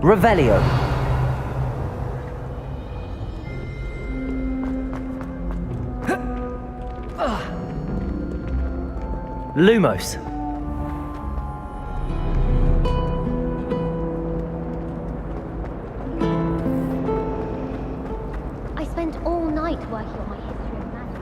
Revelio. Lumos. I spent all night working on my history of magic.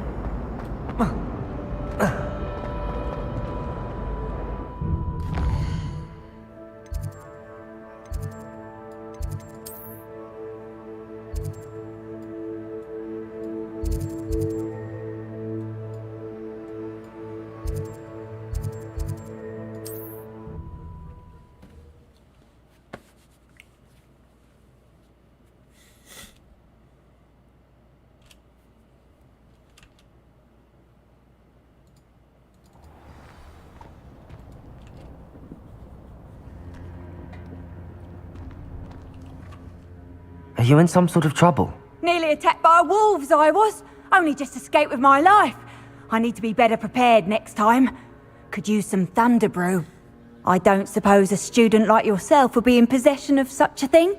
Are you in some sort of trouble? Nearly attacked by wolves, I was. Only just escaped with my life. I need to be better prepared next time. Could use some thunder brew. I don't suppose a student like yourself would be in possession of such a thing?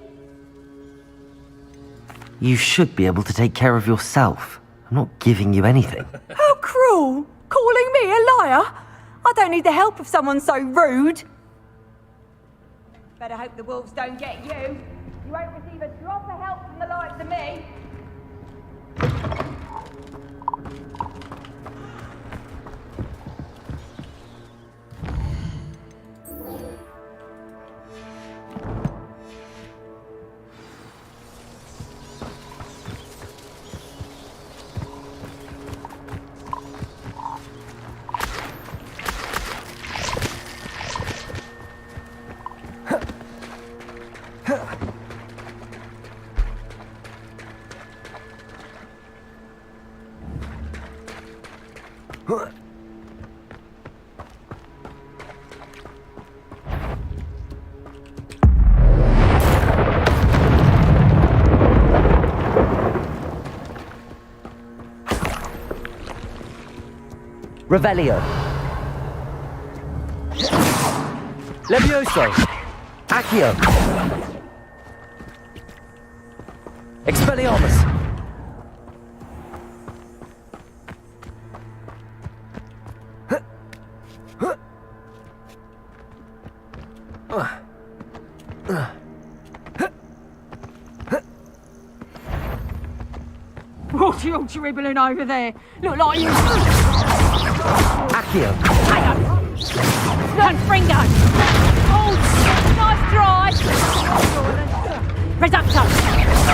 You should be able to take care of yourself. I'm not giving you anything. How cruel! Calling me a liar? I don't need the help of someone so rude. Better hope the wolves don't get you. You won't receive a drop of help from the likes of me. Revelio. Levioso. Accio. Expelliarmus. What are you dribbling over there? Look like you... Accio. Run, Fringo! Oh, nice try! Reducto!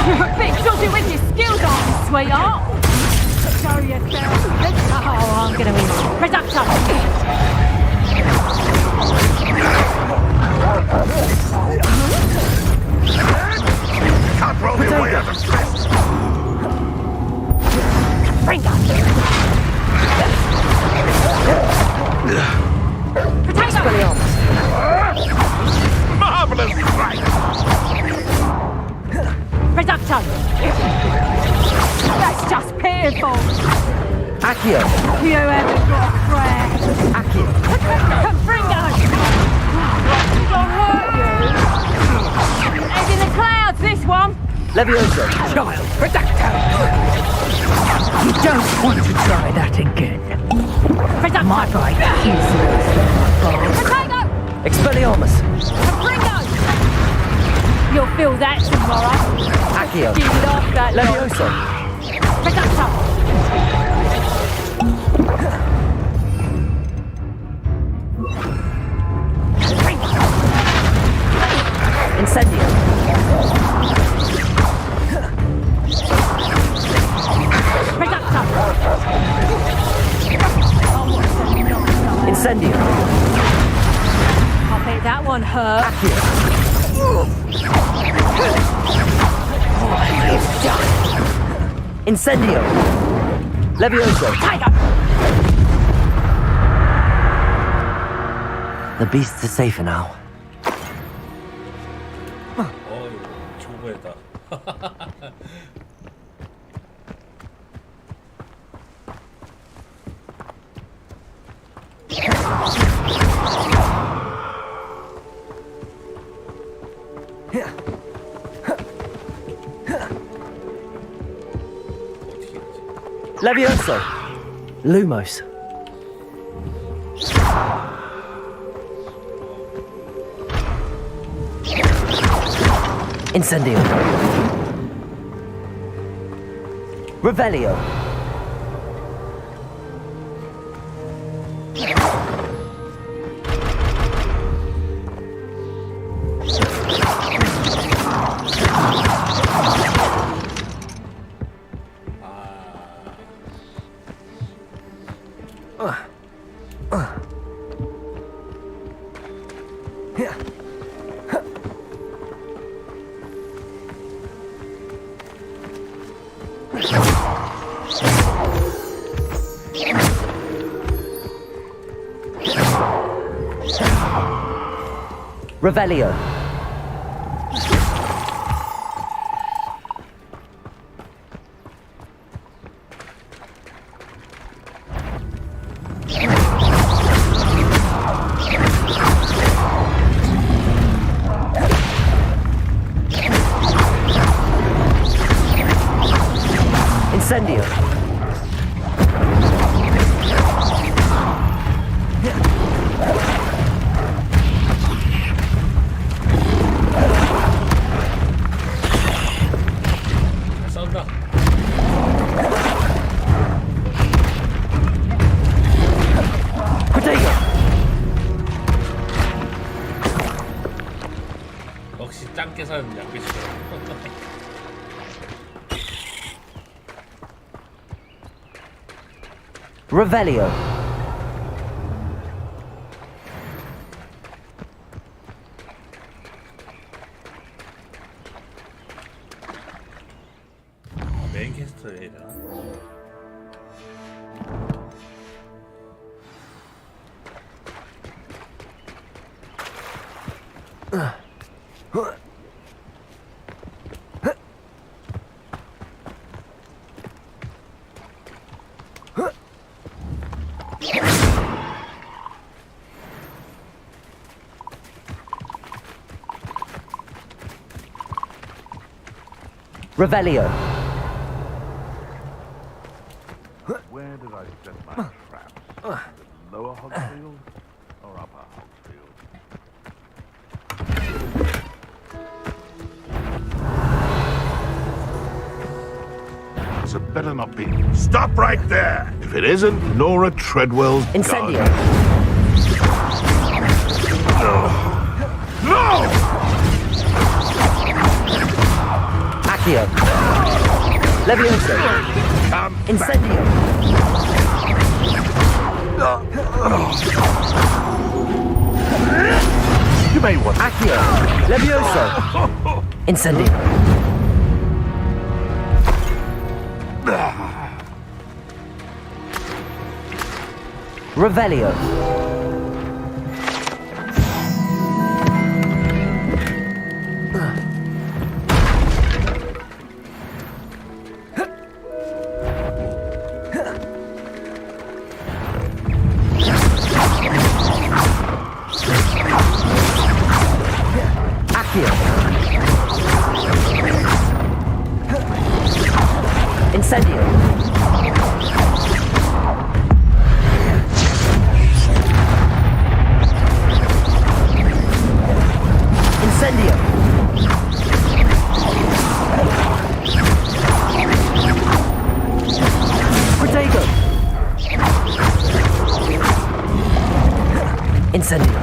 You're a bit dodgy with your skills, aren't you, sweetheart? Show yourself. Oh, I'm gonna win. Reducto! Can't roll your way out of stress. Fringo! Potato! Marvelous strike! Reducto! That's just pitiful! Accio. You haven't got a prayer! Accio. Fringo! Don't hurt you! Head in the clouds, this one! Levioso. Child, Reducto! You don't want to try that again. Reducto! My bite is worse than my ball. Potato! Expelliarmus. Fringo! You'll feel that tomorrow. Accio. You love that lot. Levioso. Reducto! Incendio. Reducto! Incendio. I bet that one hurt. Incendio. Levioso. Tiger! The beasts are safer now. 어휴, 초보했다. Levioso. Lumos. Incendio. Revelio. Revelio. Incendio. 싸운다. Protego. 역시 짱게 사는 양배추. Revelio. 메인 캐스터에다. Revelio. Where did I set my traps? Lower Hogfield or upper Hogfield? So better not be. Stop right there! If it isn't Nora Treadwell's Incendio. No! Accio. Levioso. Come Incendio. You may want Accio. Levioso. Incendio. Revelio. Accio. Incendio. Incendio. Protego. Incendio.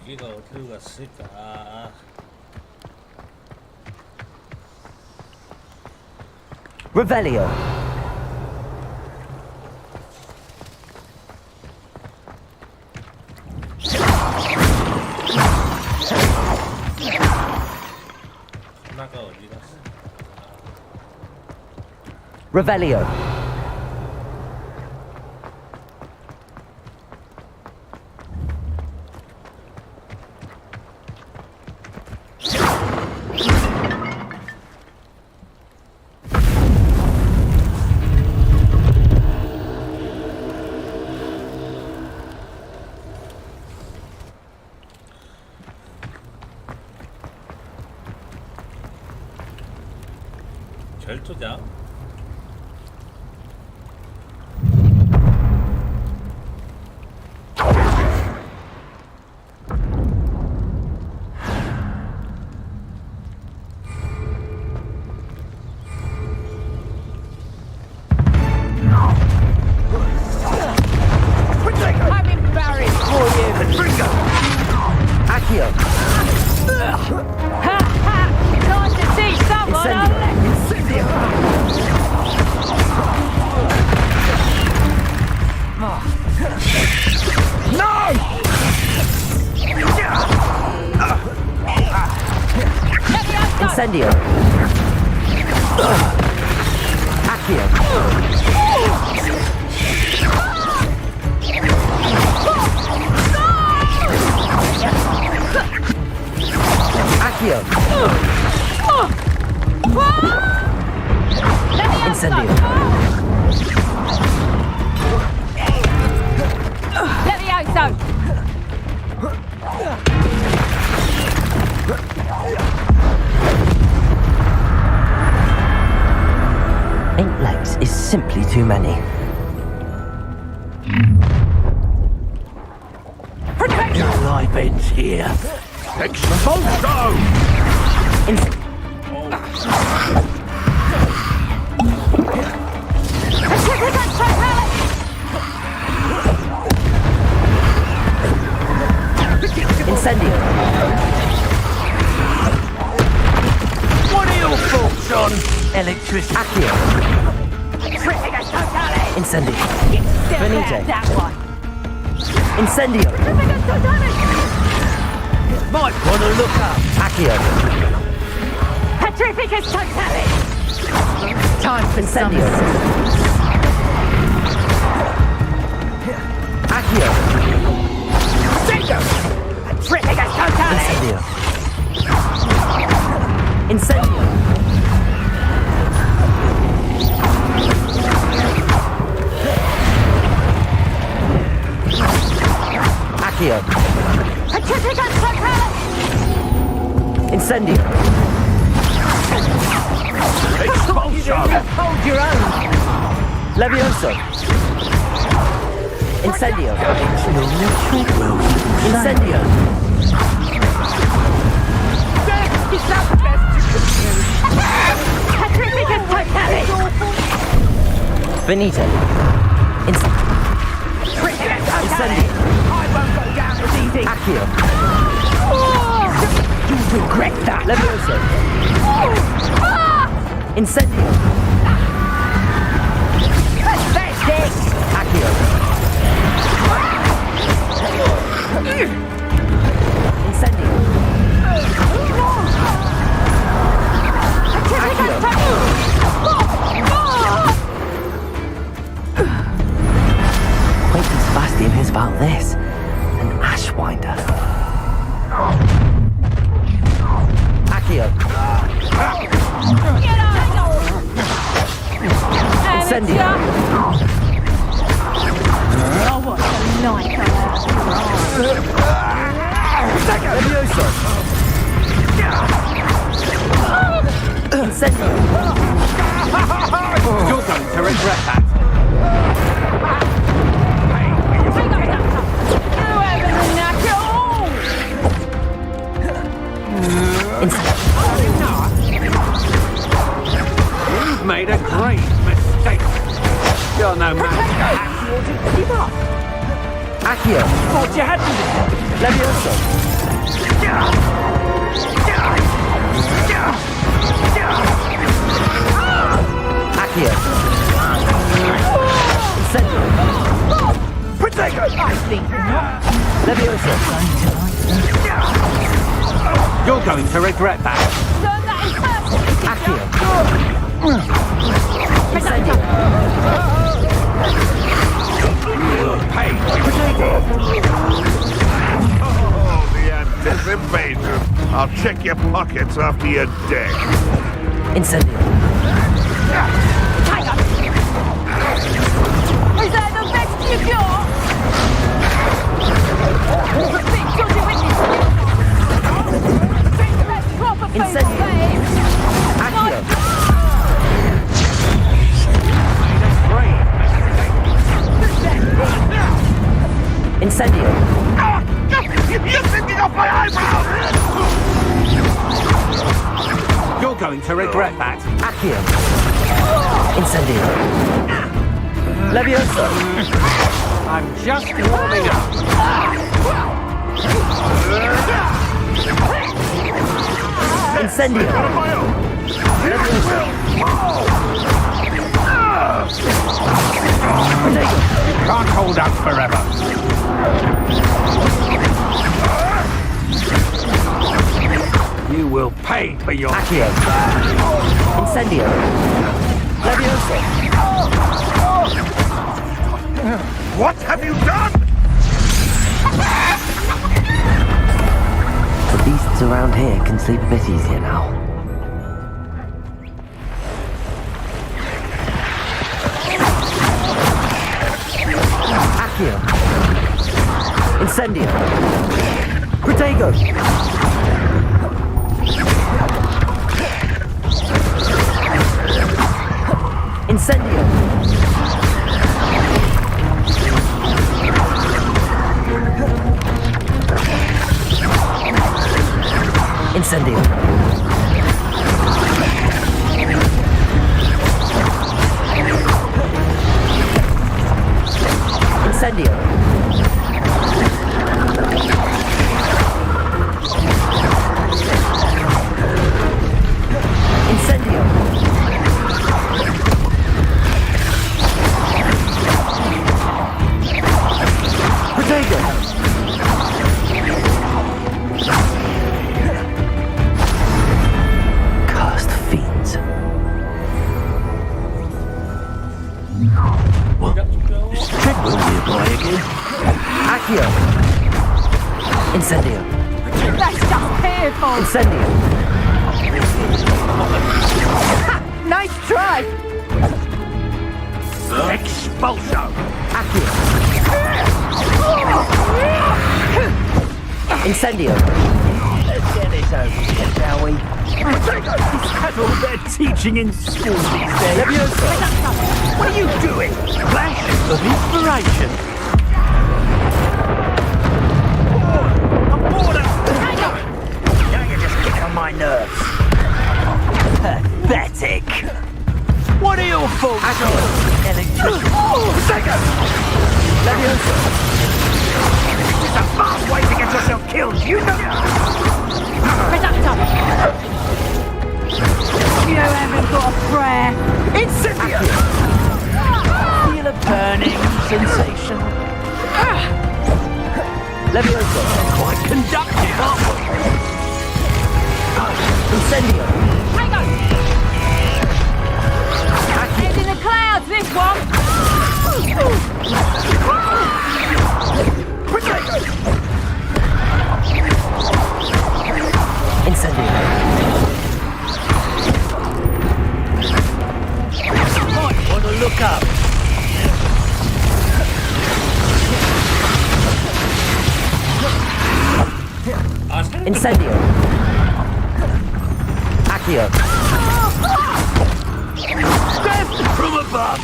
여기가 어디로 갔을까? Revelio. 하나가 어디 갔어? Revelio. 결투장? I'm embarrassed for you. Accio. Ha ha! Nice to see someone. Incendio. Incendio. Accio. Accio. Incendio. Levioso! Eight legs is simply too many. Your life ends here. Expulso! Incendio. What are your thoughts on electricity? Accio. Incendio. Benito. That one. Incendio. Might want to look up. Accio. Petrificus totalis! Time for some Incendio. Accio. Petrificus totalis! Incendio. Incendio. Accio. Petrificus totalis! Incendio. Expulso! hold your own. Levioso. Incendio. Incendio. Petrificus totalis! Benito. Incendio. I won't go down as easy. Accio. You'll regret that. Levioso. Incendio. Pathetic! Accio. Incendio. Wait till Sebastian hears about this. An Ashwinder. Accio. Incendio. Oh, what a night! Levioso. Incendio. You're going to regret that. You've made a great mistake. You're no match. Accio. Thought you hadn't. Levioso. Accio. Incendio. Protego! I think not. Leviosa. You're going to regret that. Turn that in person. Accio. Incendio. Hey, Oh, the anticipation. I'll check your pockets after you're dead. Incendio. Hang on. Is that the best you got? Big jolly witness. Let's proper food, Incendio. babe. Accio. Incendio. You're thinking off my eyebrow! you're going to regret that. Accio. Incendio. Leviosa. I'm just warming up. Incendio. Can't hold up forever. You will pay for your... Accio. Incendio. Leviosa. What have you done? The beasts around here can sleep a bit easier now. Accio. Incendio. Protego. Incendio. Incendio. Incendio. Incendio. Protego. Cursed fiends. Treadwell nearby again. Accio. Incendio. That's just fearful. Incendio. Nice try. Expulso! Accio. Incendio. Let's get this over with, shall we? Is that all they're teaching in school these days? Leviosa. What are you doing? Flash of inspiration. I'm bored of... Now you're just getting on my nerves. Pathetic. What are your faults? Electricity. Leviosa. It's a fast way to get yourself killed, you know? Reductor. You haven't got a prayer. Incendio! Feel a burning sensation. Leviosa. Quite conductive, aren't we? Incendio. Hang on. Head in the clouds, this one. Incendio. Might want to look up. Incendio. Accio. Death from above.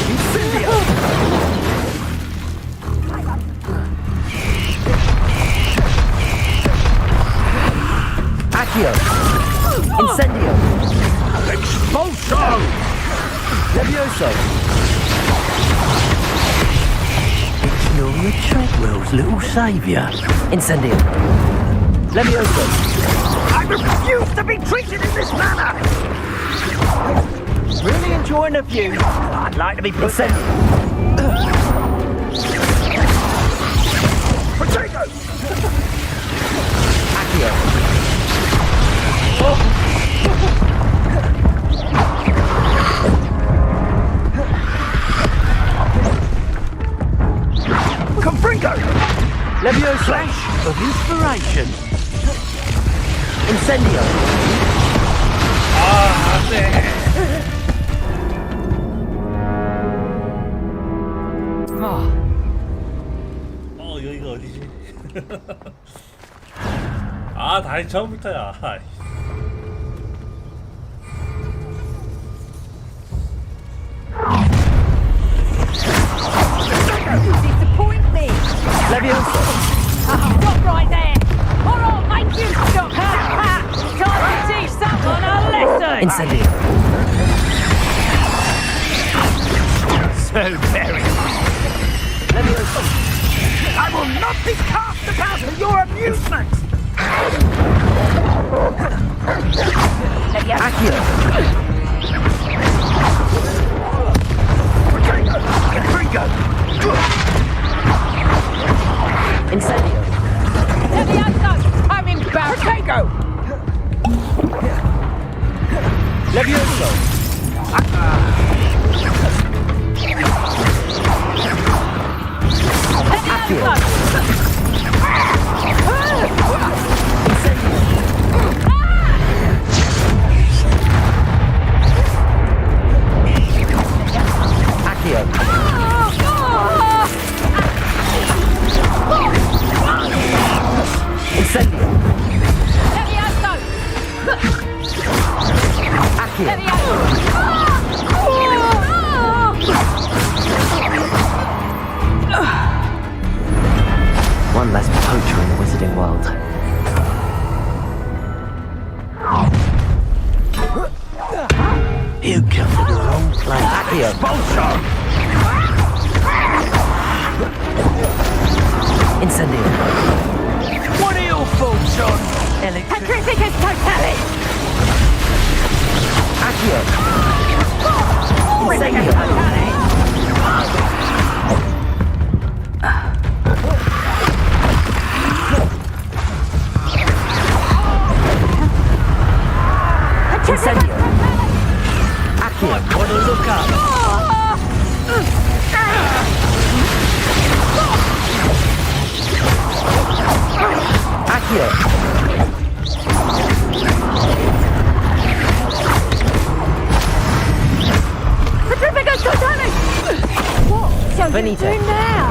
Incendio. Accio. Incendio. Expulso. Levioso. Ignore your treadwell. world's little saviour. Incendio. Levioso. I refuse to be treated in this manner! Really enjoying the view. I'd like to be put down. Potato! Accio. Confringo! Levioso. Flash of inspiration. Incendio. 여기가 어디지? 아, 다시 처음부터야. Disappoint me. Levioso. Stop right there. Or I'll make you stop. Time to teach someone a lesson. Incendio. So very. Levioso. I will not be cast about for your amusement! Accio. Confringo! Incendio. Levioso. I'm embarrassed. Potato. Levioso. Accio. Accio. Incendio. Levioso. Accio. One less poacher in the wizarding world. You come to the wrong place. Accio. Bolso! Incendio. What are your thoughts on electric? Petrificus totalis. Accio. Petrificus Incendio. totalis. Incendio. Accio. Wanna look up? Accio. Petrificus totalis. What shall you Benito. do now?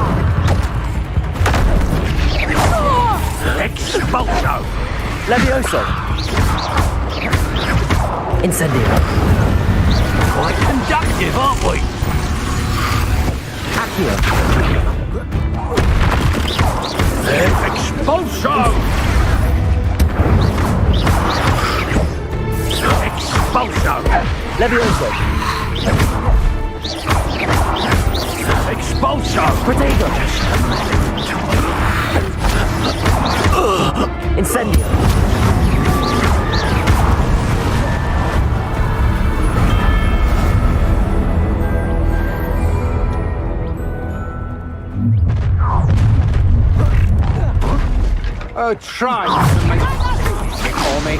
Expulso! Levioso. Incendio. Quite conductive, aren't we? Accio. Expulso! Expulso! Levioso. Expulso! Protego. Incendio. Oh, try to make it for me.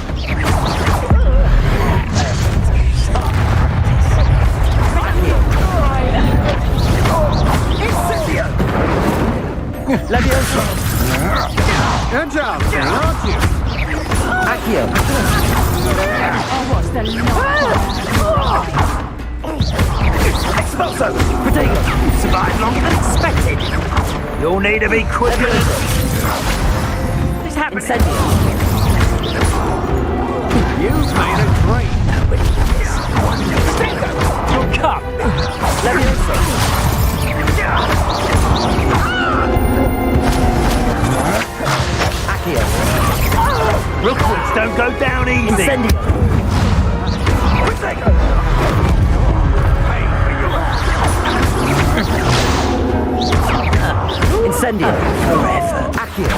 Incendio! Levioso. Good job, aren't you? Accio. Expulso! Protego. You survived longer than expected. You'll need to be quicker than... What's happening? Incendio. You've made a great. Your cup! Levioso. Accio. Rookwoods don't go down easy! Incendio. Protego! Pay for your... Incendio. Made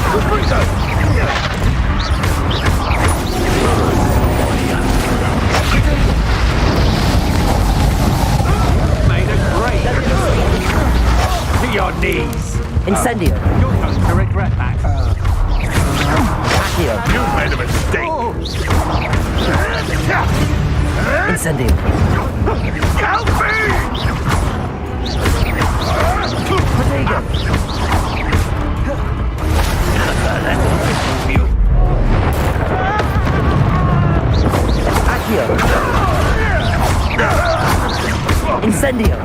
a great. To your knees. Incendio. You're going to regret that. Accio. You made a mistake. Incendio. Help me! Protego. Accio. Incendio.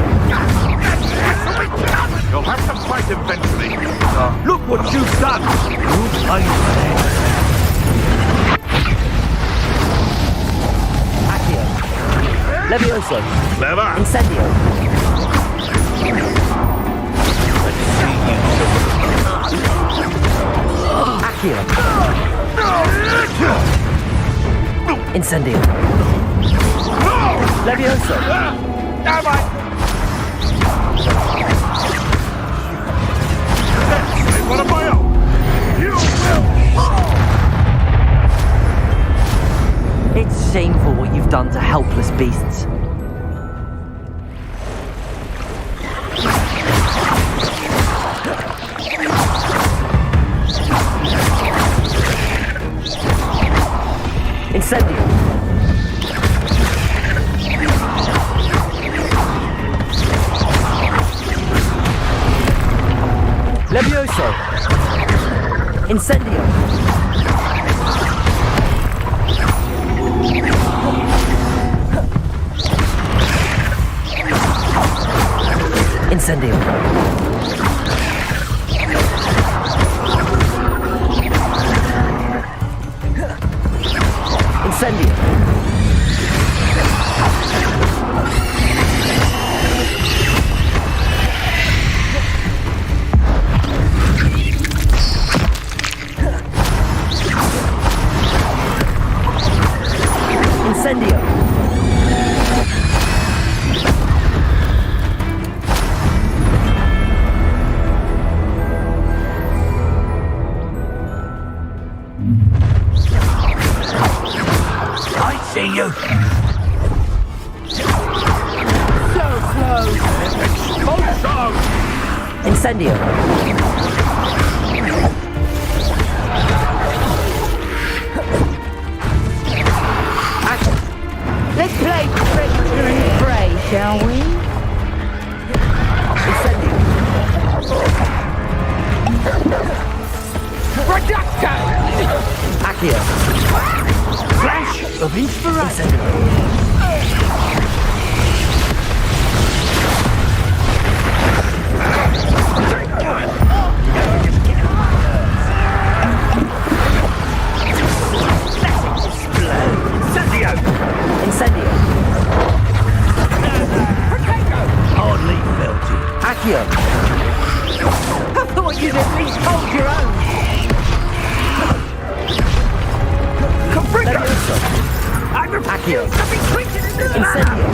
You'll have to fight eventually. Look what you've done! Accio. Levioso. Clever. Incendio. Accio. Incendio. Levioso. What am I on? You will. It's shameful what you've done to helpless beasts. Incendio. Levioso. Incendio. Incendio. Incendio. Incendio. I see you! So close. Incendio. Let's play predator and prey, shall we? Incendio. Reducto. Accio. Flash of inspiration! Incendio. Incendio. Hardly felt it. Accio. I thought you'd at least hold your own. Levioso. I Accio. refuse to be treated as a Incendio.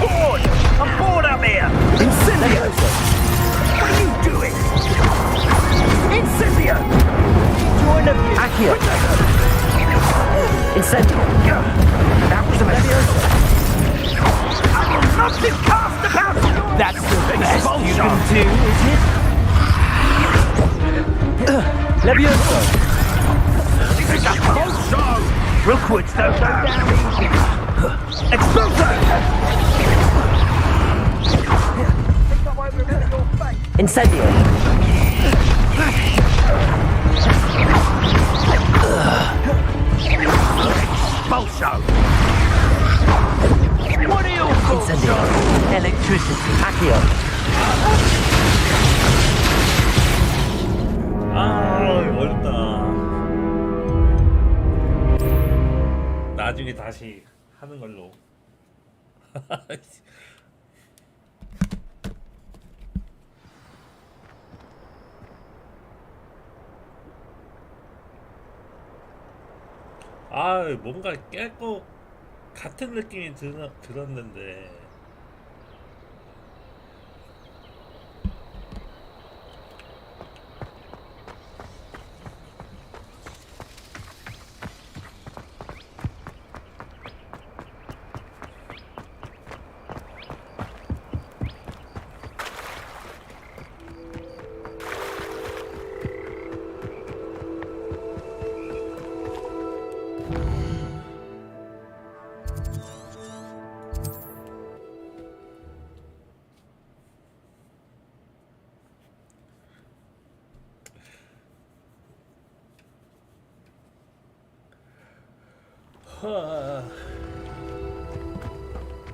bored! I'm bored up here! Levioso. What are you doing? Incendio! Join of you! Accio. Incendio. That was a Levioso! I will not be cast about! That's the best you can do, is it? Levioso. Rookwoods don't go down easy! Exploso! Incendio. Expulso! What are your thoughts Incendio. on electricity? Accio. 아, 어렵다. 나중에 다시 하는 걸로. 아, 뭔가 깰 것 같은 느낌이 들었는데.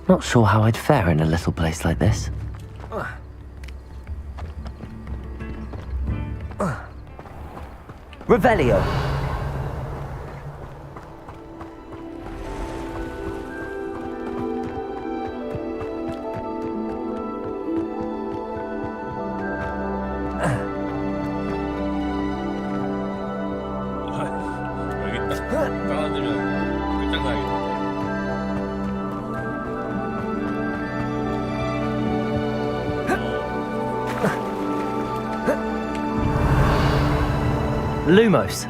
Not sure how I'd fare in a little place like this. Revelio. 여기 있다. 떨어지면 끝장나겠다. Lumos.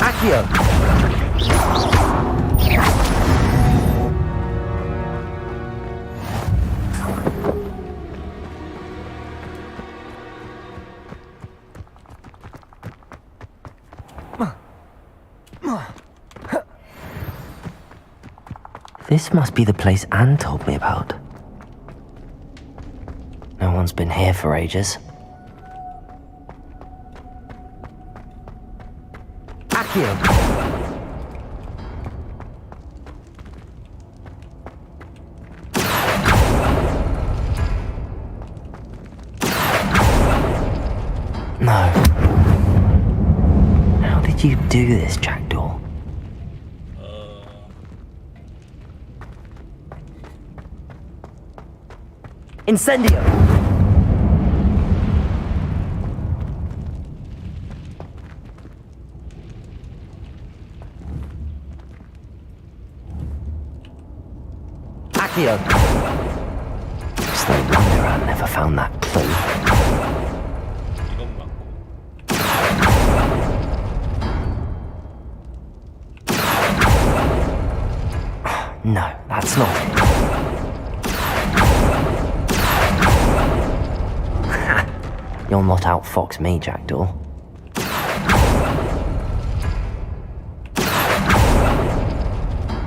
Accio. This must be the place Anne told me about. No one's been here for ages. Accio! No. How did you do this, Jackdaw? Incendio! Accio! It's no wonder I never found that clue. 이건 맞고. No, that's not it. You'll not outfox me, Jackdaw.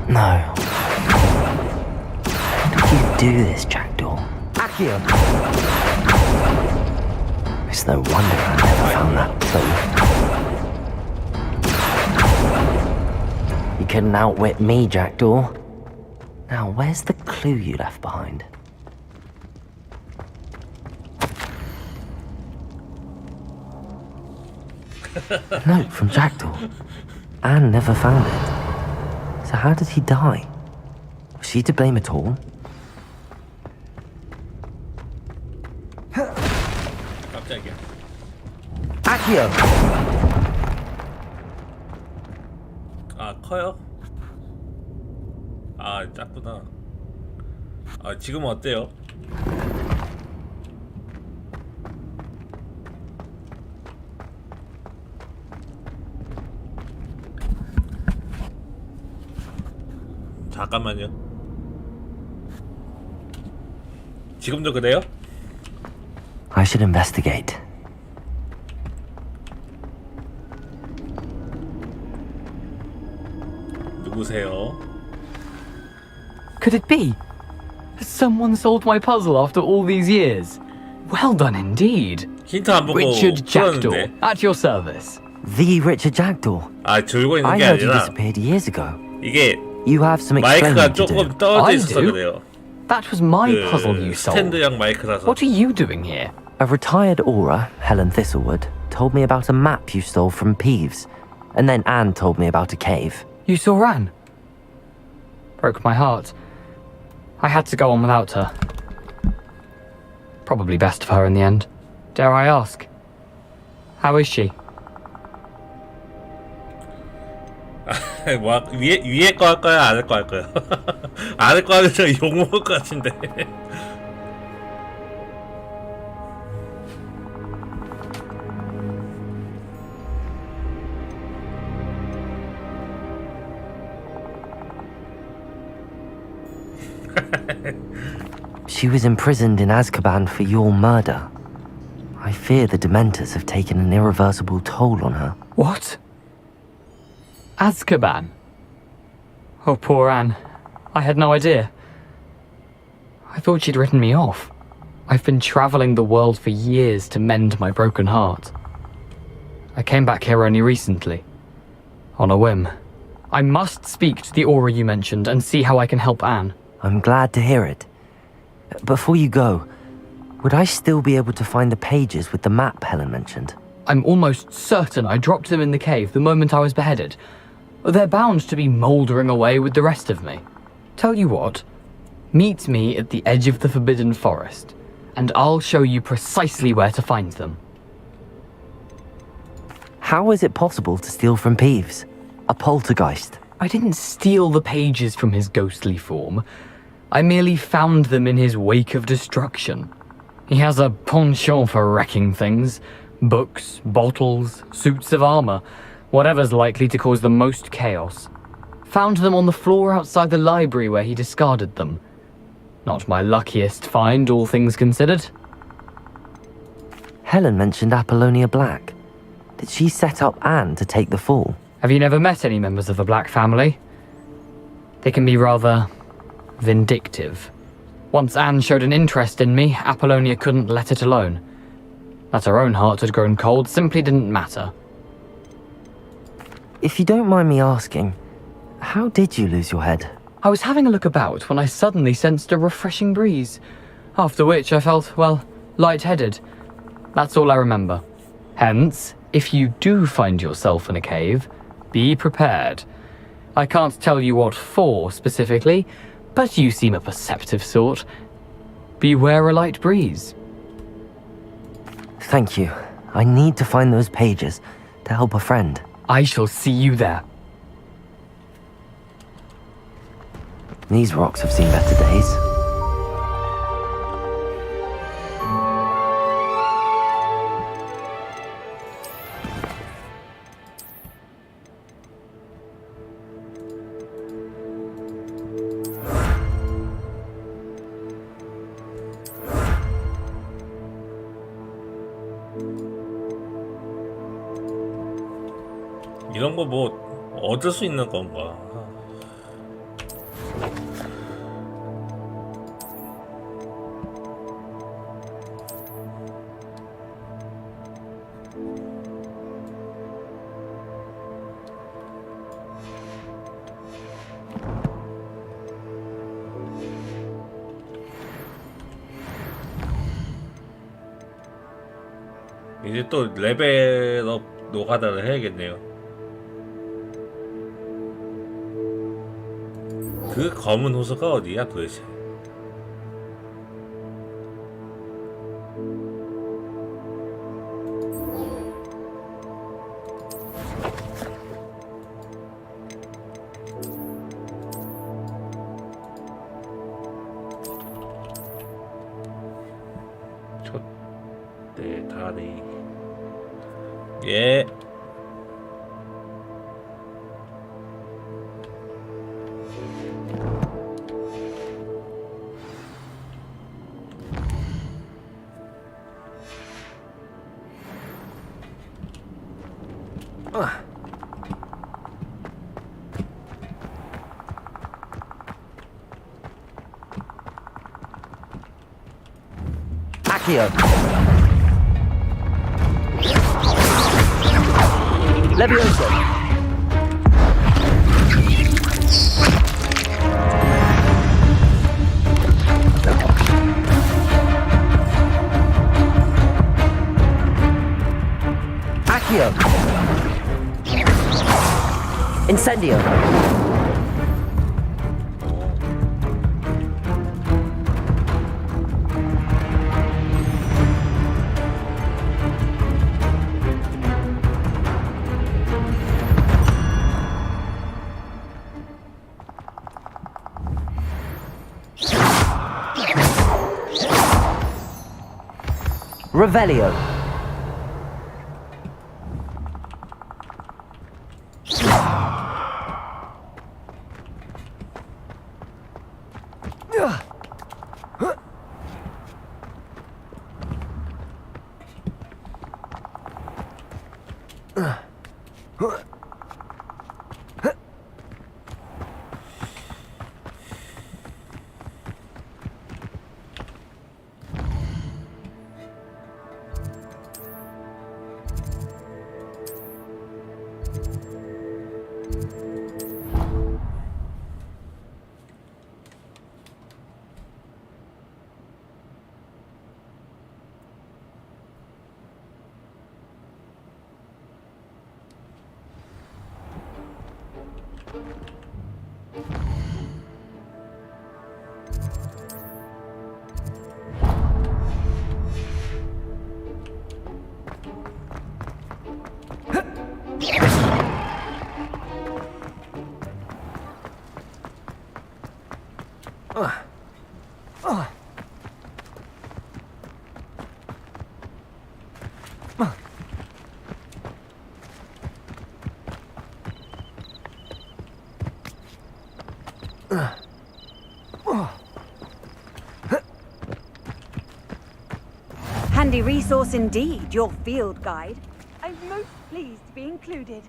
No. How did you do this, Jackdaw? Accio! It's no wonder I never found that clue. You couldn't outwit me, Jackdaw. Now, where's the clue you left behind? A note from Jackdaw. Anne never found it. So how did he die? Was she to blame at all? 깜짝이야. Accio! 아, 커요? 아, 작구나. 아, 지금은 어때요? 잠깐만요. 지금도 그래요? I should investigate. 누구세요? Could it be? Has someone solved my puzzle after all these years? Well done indeed. 힌트 안 보고 Richard Jackdaw, 풀었는데. at your service. The Richard Jackdaw. 아, 졸고 있는 I 게 heard you 아니라 disappeared years ago. 이게 You have some 마이크가 explaining to do. 조금 떨어져 I 있어서 do? 그래요. That was my puzzle you 그 solved. 스탠드형 마이크라서. What are you doing here? A retired aura, Helen Thistlewood, told me about a map you stole from Peeves. And then Anne told me about a cave. You saw Anne? Broke my heart. I had to go on without her. Probably best for her in the end. Dare I ask? How is she? 뭐 위에 거 할 거야, 아래 거 할 거야? 아래 거 하면 저 욕 먹을 것 같은데. She was imprisoned in Azkaban for your murder. I fear the Dementors have taken an irreversible toll on her. What? Azkaban? Oh, poor Anne. I had no idea. I thought she'd written me off. I've been travelling the world for years to mend my broken heart. I came back here only recently. On a whim. I must speak to the aura you mentioned and see how I can help Anne. I'm glad to hear it. Before you go, would I still be able to find the pages with the map Helen mentioned? I'm almost certain I dropped them in the cave the moment I was beheaded. They're bound to be mouldering away with the rest of me. Tell you what, meet me at the edge of the Forbidden Forest, and I'll show you precisely where to find them. How is it possible to steal from Peeves? A poltergeist? I didn't steal the pages from his ghostly form. I merely found them in his wake of destruction. He has a penchant for wrecking things. Books, bottles, suits of armor, whatever's likely to cause the most chaos. Found them on the floor outside the library where he discarded them. Not my luckiest find, all things considered. Helen mentioned Apollonia Black. Did she set up Anne to take the fall? Have you never met any members of the Black family? They can be rather vindictive. Once Anne showed an interest in me, Apollonia couldn't let it alone. That her own heart had grown cold simply didn't matter. If you don't mind me asking, how did you lose your head? I was having a look about when I suddenly sensed a refreshing breeze, after which I felt, well, lightheaded. That's all I remember. Hence, if you do find yourself in a cave, be prepared. I can't tell you what for specifically, but you seem a perceptive sort. Beware a light breeze. Thank you. I need to find those pages to help a friend. I shall see you there. These rocks have seen better days. 이런 거 뭐 얻을 수 있는 건가? 이제 또 레벨업 노가다를 해야겠네요. 그 검은 호수가 어디야 도대체? 촛대 다리. 예. Accio. Levioso. Accio. Incendio. Revelio. Handy resource indeed, your field guide. I'm most pleased to be included.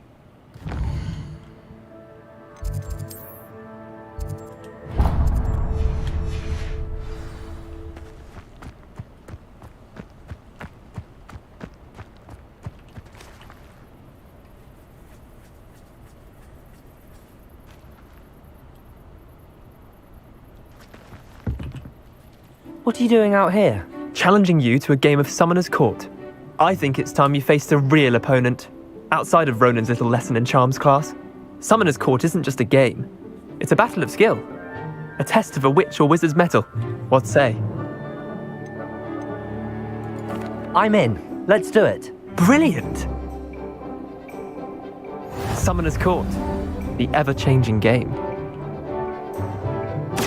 What are you doing out here? Challenging you to a game of Summoner's Court. I think it's time you faced a real opponent, outside of Ronan's little lesson in charms class. Summoner's Court isn't just a game. It's a battle of skill. A test of a witch or wizard's mettle. What say? I'm in. Let's do it. Brilliant! Summoner's Court. The ever-changing game.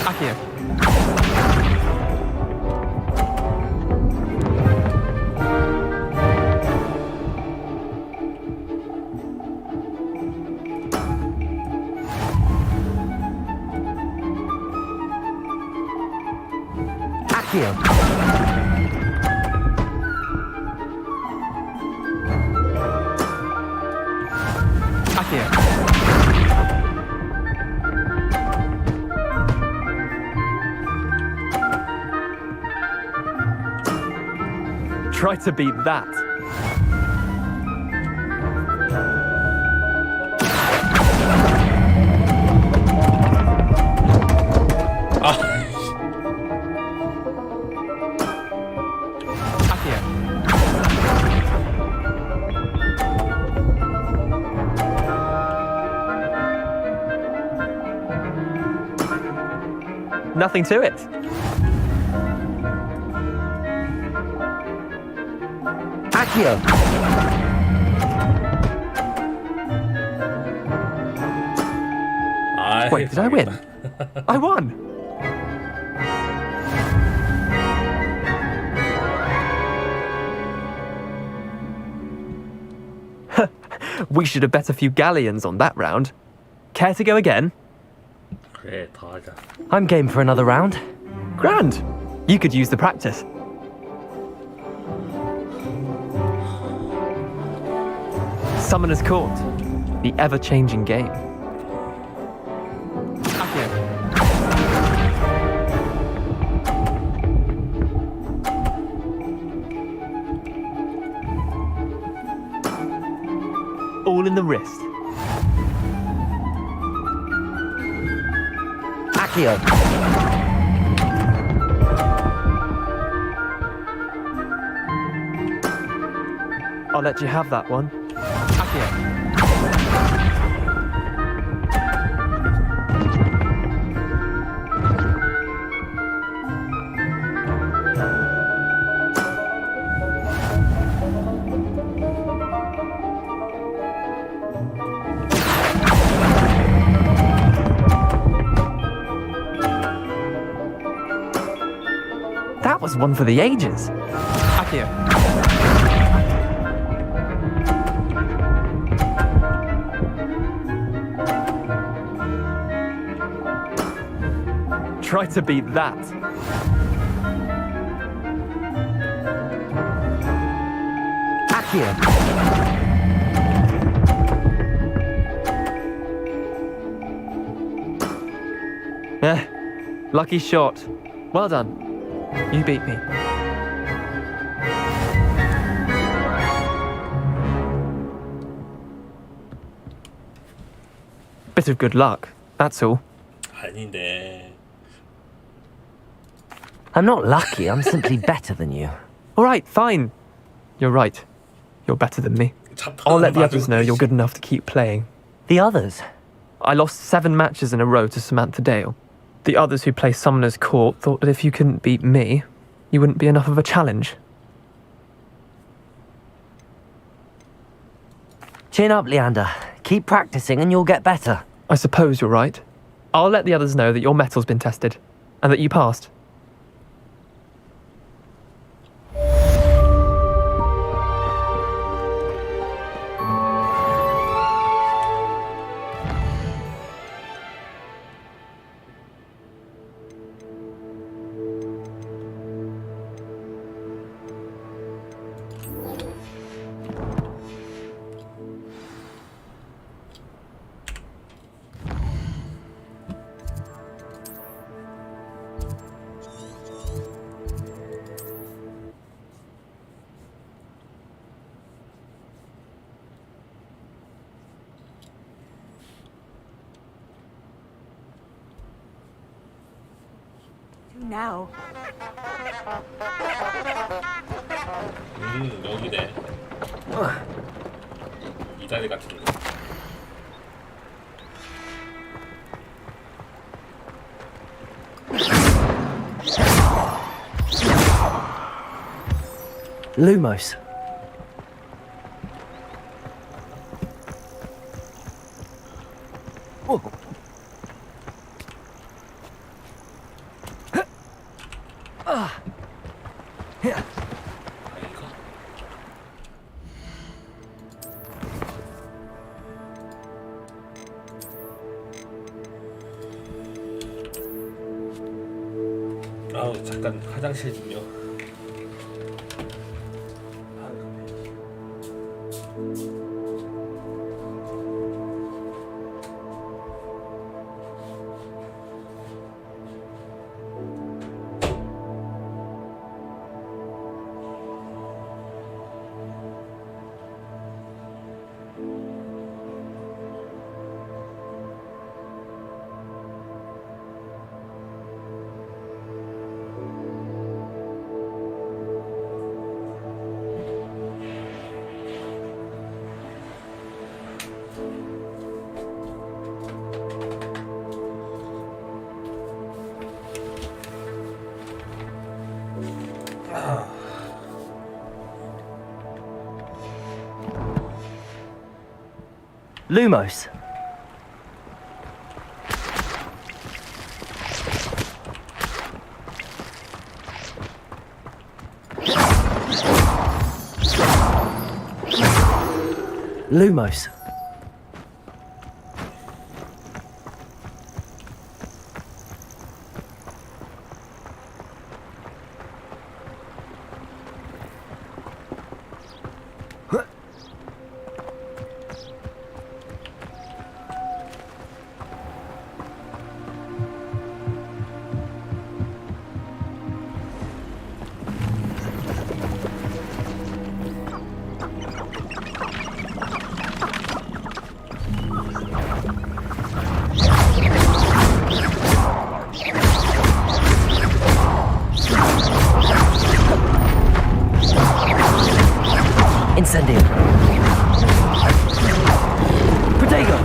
Accio. Accio. Accio. Try to beat that. Nothing to it. Accio. Wait, did I win? I won! We should have bet a few galleons on that round. Care to go again? 그래, 더 하자. I'm game for another round. Grand! You could use the practice. Summoner's Court. The ever-changing game. All in the wrist. Accio. I'll let you have that one. Accio. That was one for the ages. Accio. Try to beat that. Accio. Lucky shot. Well done. You beat me. Bit of good luck, that's all. 아닌데. I'm not lucky, I'm simply better than you. All right, fine. You're right. You're better than me. I'll let the others know you're good enough to keep playing. The others? I lost 7 matches in a row to Samantha Dale. The others who play Summoner's Court thought that if you couldn't beat me, you wouldn't be enough of a challenge. Chin up, Leander. Keep practicing and you'll get better. I suppose you're right. I'll let the others know that your metal's been tested. and that you passed. Now. 여기네. 이 자리 같은데. Lumos. 아우 잠깐 화장실 좀요. Lumos. Lumos. Incendio. Protego.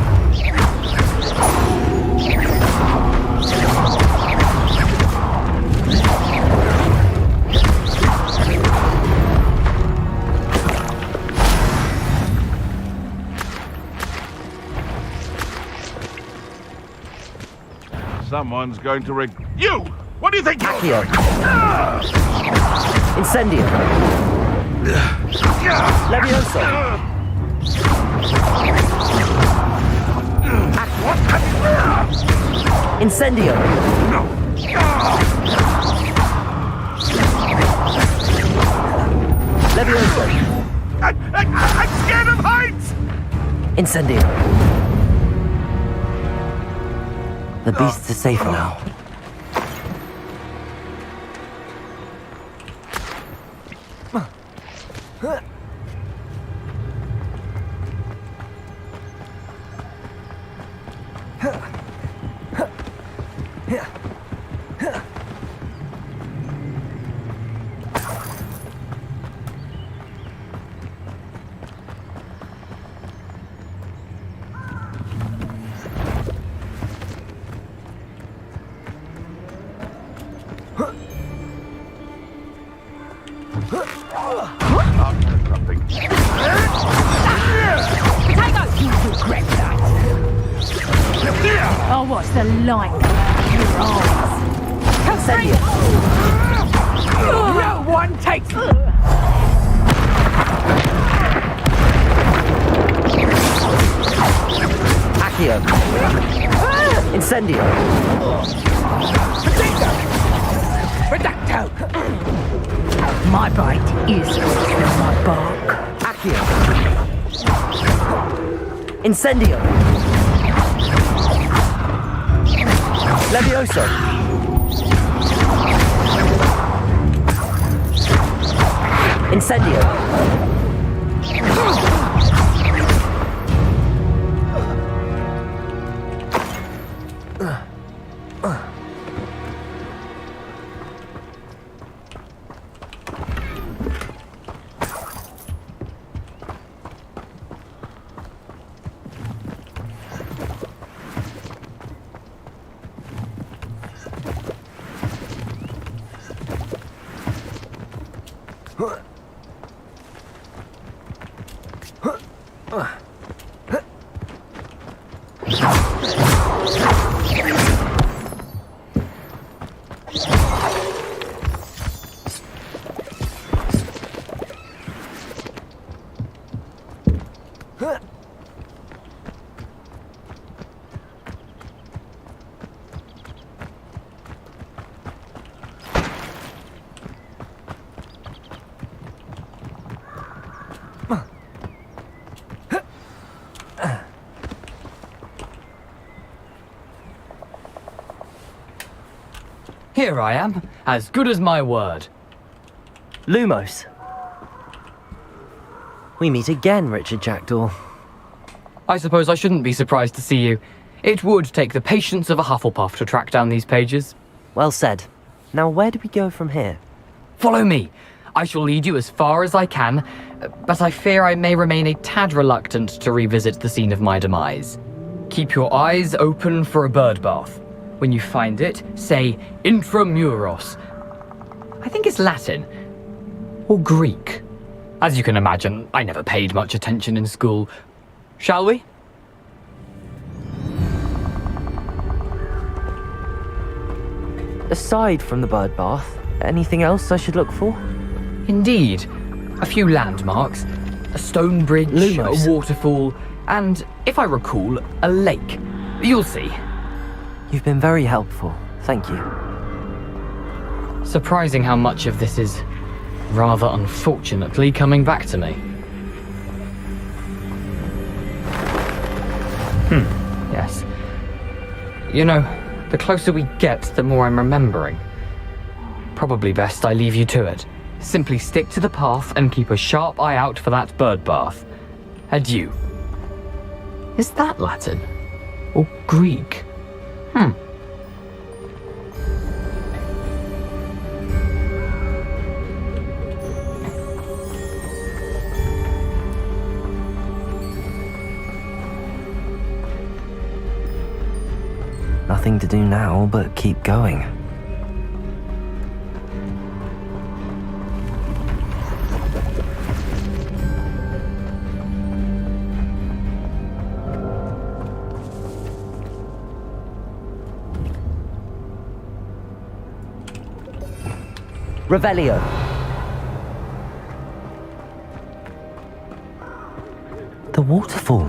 Someone's going to rig. You! What do you think? Accio. Incendio. Levioso. Incendio. Levioso. I'm scared of heights! Incendio. The beasts are safe now. Oh, what's the like? Your eyes. You still smell my bark. Accio. Incendio. Levioso. Incendio. Here I am, as good as my word. Lumos. We meet again, Richard Jackdaw. I suppose I shouldn't be surprised to see you. It would take the patience of a Hufflepuff to track down these pages. Well said. Now where do we go from here? Follow me. I shall lead you as far as I can, but I fear I may remain a tad reluctant to revisit the scene of my demise. Keep your eyes open for a bird bath. When you find it, say intramuros. I think it's Latin. Or Greek. As you can imagine, I never paid much attention in school. Shall we? Aside from the bird bath, anything else I should look for? Indeed. A few landmarks. A stone bridge, Lumos. a waterfall, and, if I recall, a lake. You'll see. You've been very helpful. Thank you. Surprising how much of this is, rather unfortunately, coming back to me. Yes. You know, the closer we get, the more I'm remembering. Probably best I leave you to it. Simply stick to the path and keep a sharp eye out for that bird bath. Adieu. Is that Latin? Or Greek? Nothing to do now but keep going. Revelio. The waterfall.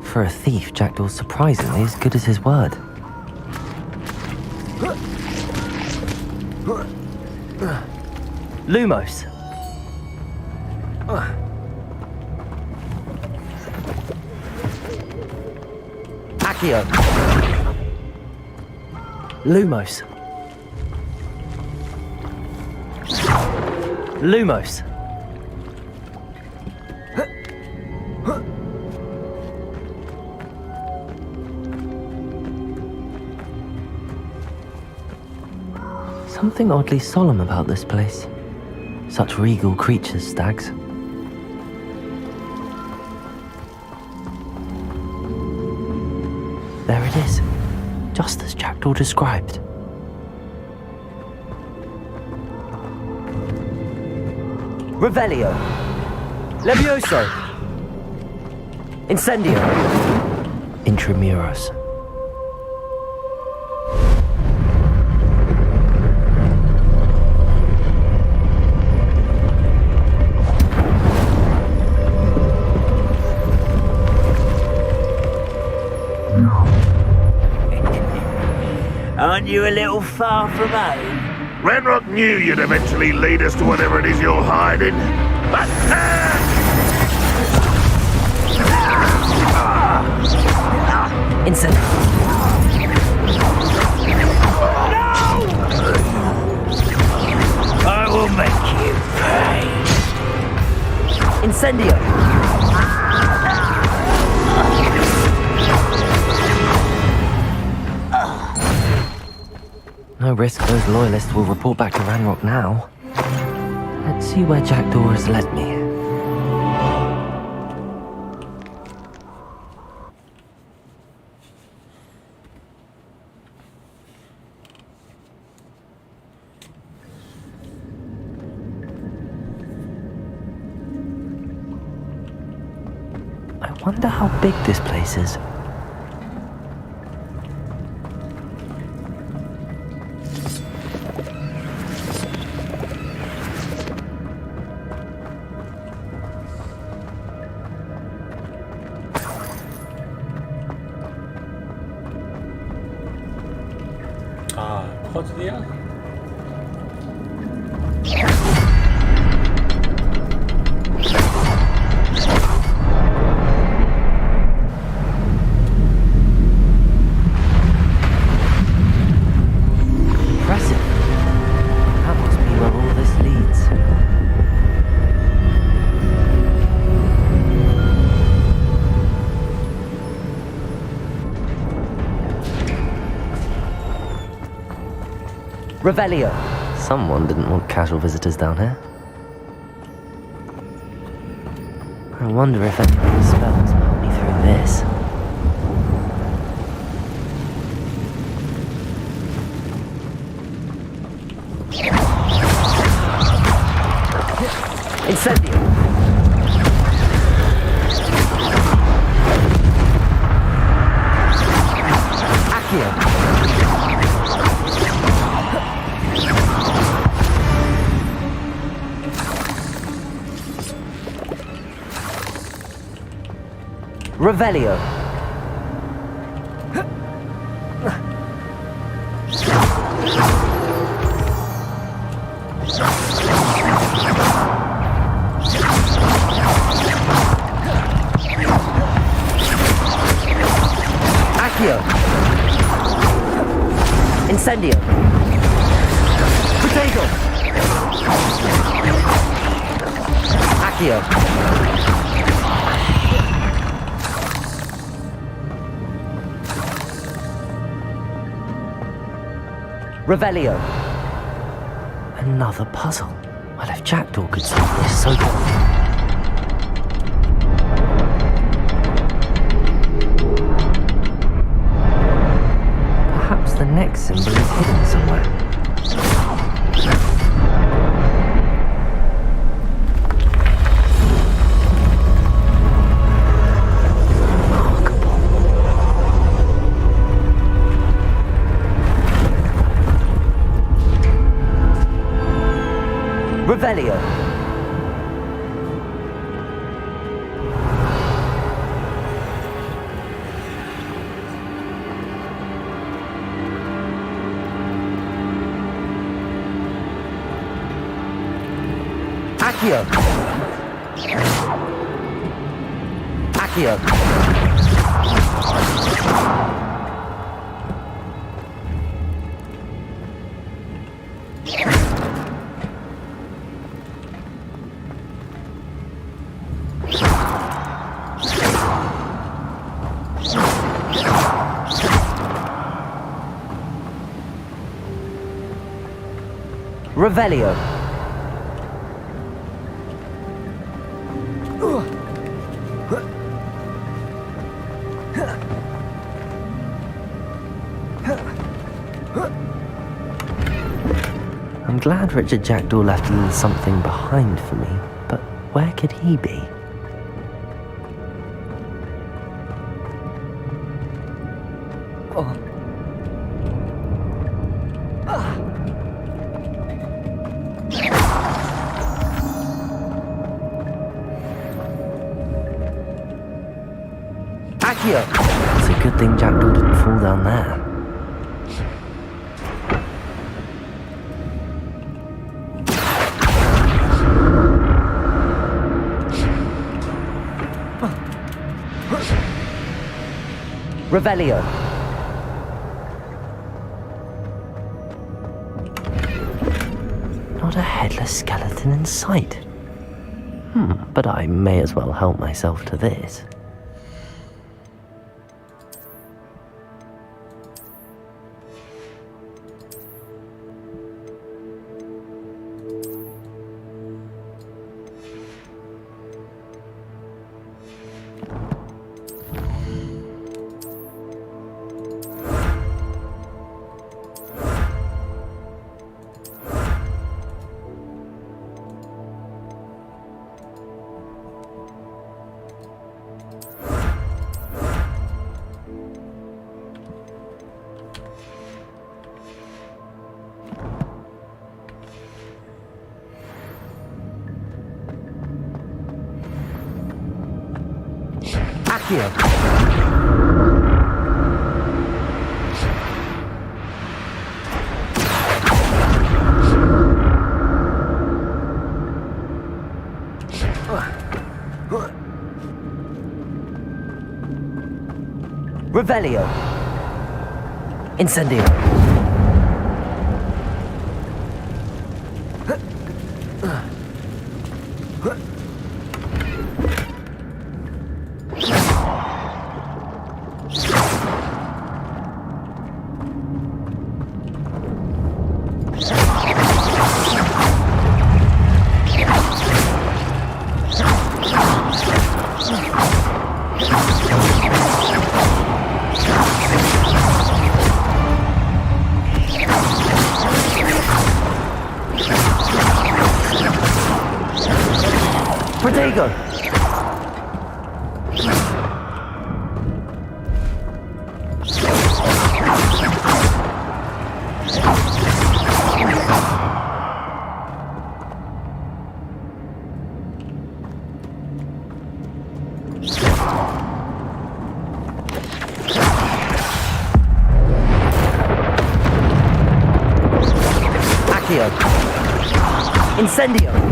For a thief, Jackdaw's surprisingly as good as his word. Lumos. Accio. Lumos. Lumos. Something oddly solemn about this place. Such regal creatures, stags. There it is, just as Jackdaw described. Revelio. Levioso. Incendio. Intramuros. Aren't you a little far from home? Ranrock knew you'd eventually lead us to whatever it is you're hiding. But Instant. I will make you pay. Incendio. No risk those loyalists will report back to Ranrock now. Let's see where Jackdaw has led me. I wonder how big this place is. 아, 퍼즐이야? Impressive. That must be where all this leads. Revelio. Someone didn't want casual visitors down here. I wonder if any of these spells will help me through this. Incendio. Accio. Revelio. Accio. Incendio. Potato. Accio. Revelio. Another puzzle. Well, if Jackdaw could solve this, so could I. Perhaps the next symbol is hidden somewhere. Revelio. Accio. Accio. Revelio. I'm glad Richard Jackdaw left a little something behind for me, but where could he be? Accio! It's a good thing Jackdaw didn't fall down there. Revelio. Not a headless skeleton in sight. But I may as well help myself to this. Accio. Revelio. Incendio. Protego! Accio! Incendio!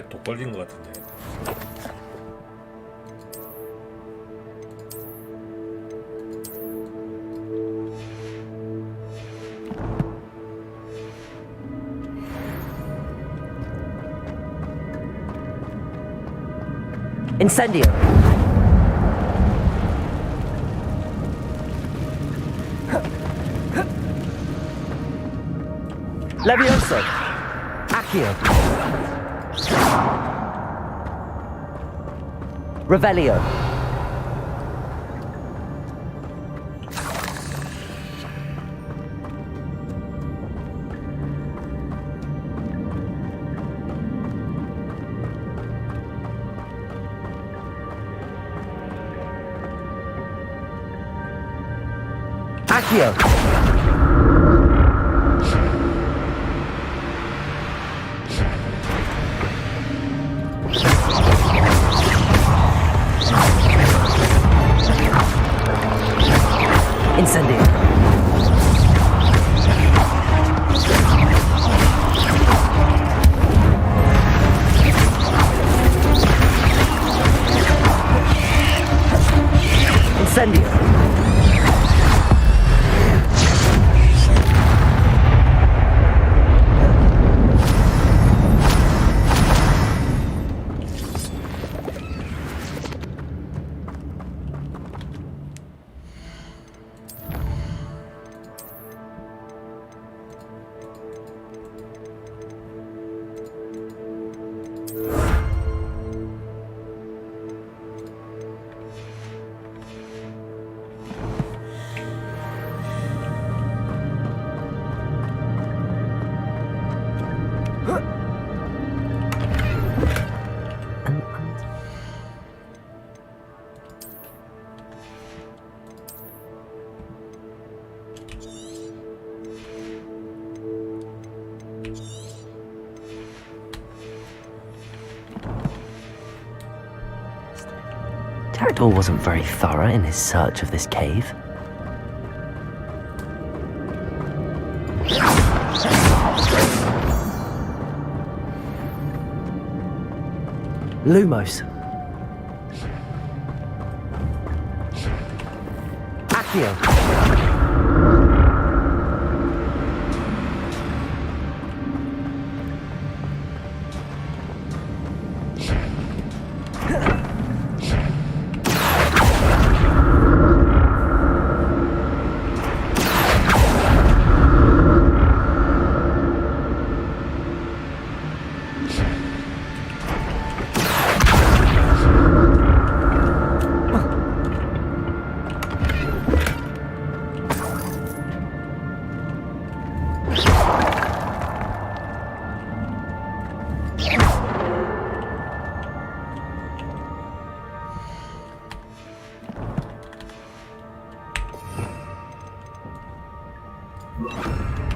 또 걸린 것 같은데. Incendio! Levioso! Accio! Revelio. Accio. Incendio. Incendio. Jackdaw wasn't very thorough in his search of this cave. Lumos. Accio.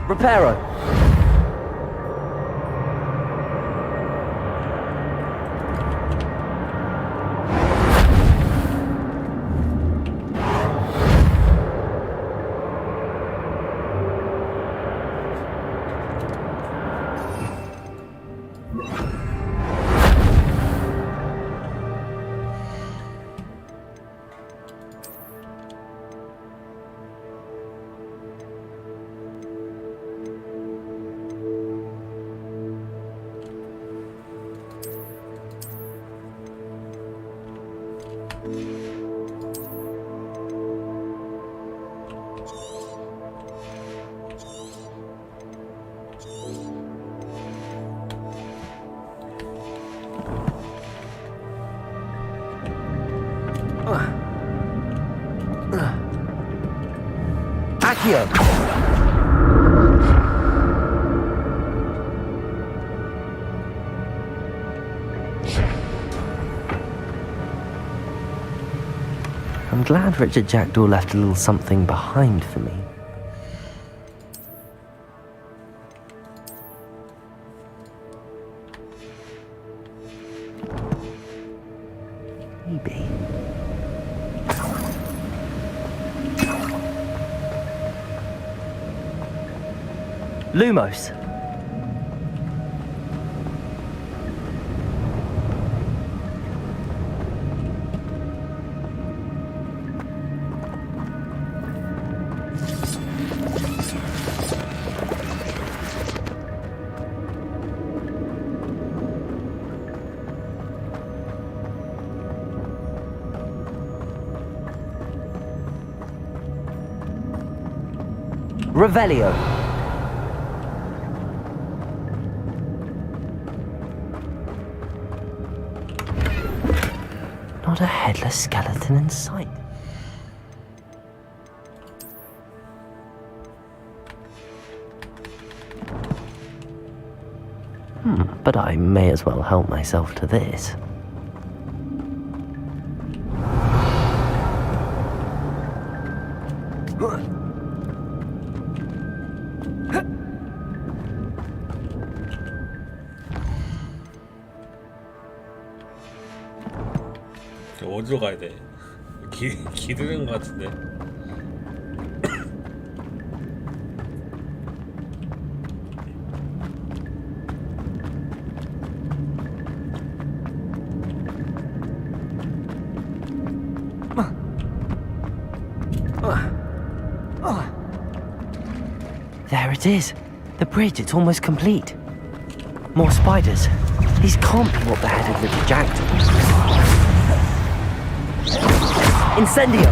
Reparo. Accio. I'm glad Richard Jackdaw left a little something behind for me. Maybe. Lumos. Revelio. Not a headless skeleton in sight. But I may as well help myself to this. 어디로 가야 돼? 기르는 것 같은데. There it is. The bridge, it's almost complete. More spiders. These can't be what beheaded little Jackdaw. Incendio!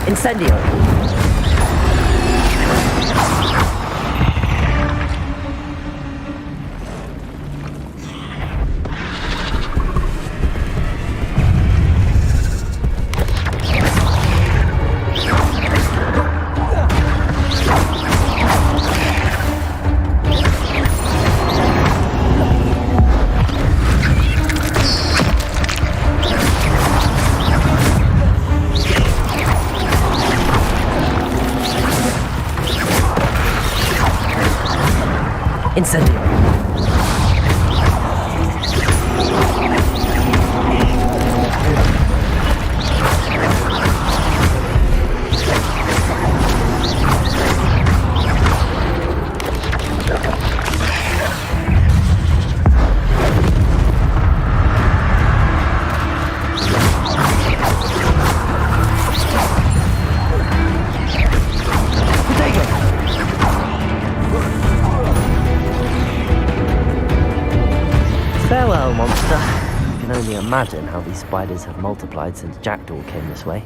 Incendio! Incendio. Farewell, monster. I can only imagine how these spiders have multiplied since Jackdaw came this way.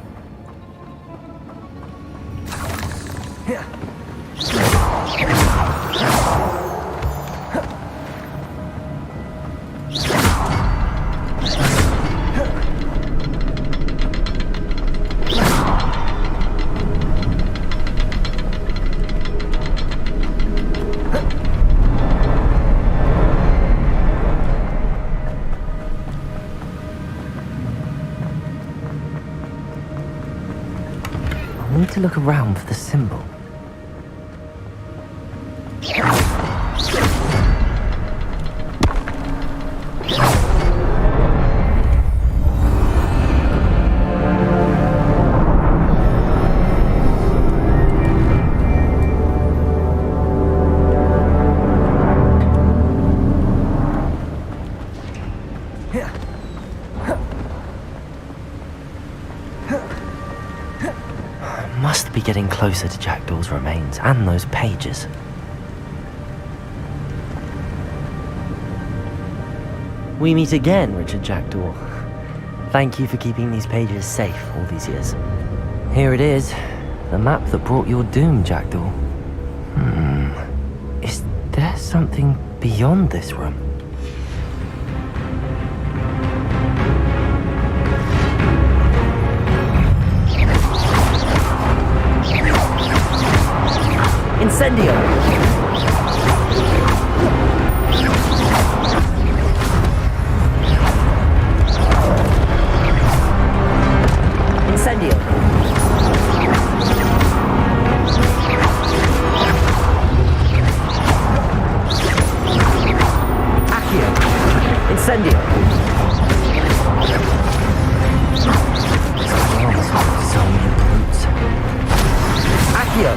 I need to look around for the symbol. Must be getting closer to Jackdaw's remains and those pages. We meet again, Richard Jackdaw. Thank you for keeping these pages safe all these years. Here it is, the map that brought your doom, Jackdaw. Is there something beyond this room? Incendio! Incendio! Accio! Incendio! So many brutes. Accio!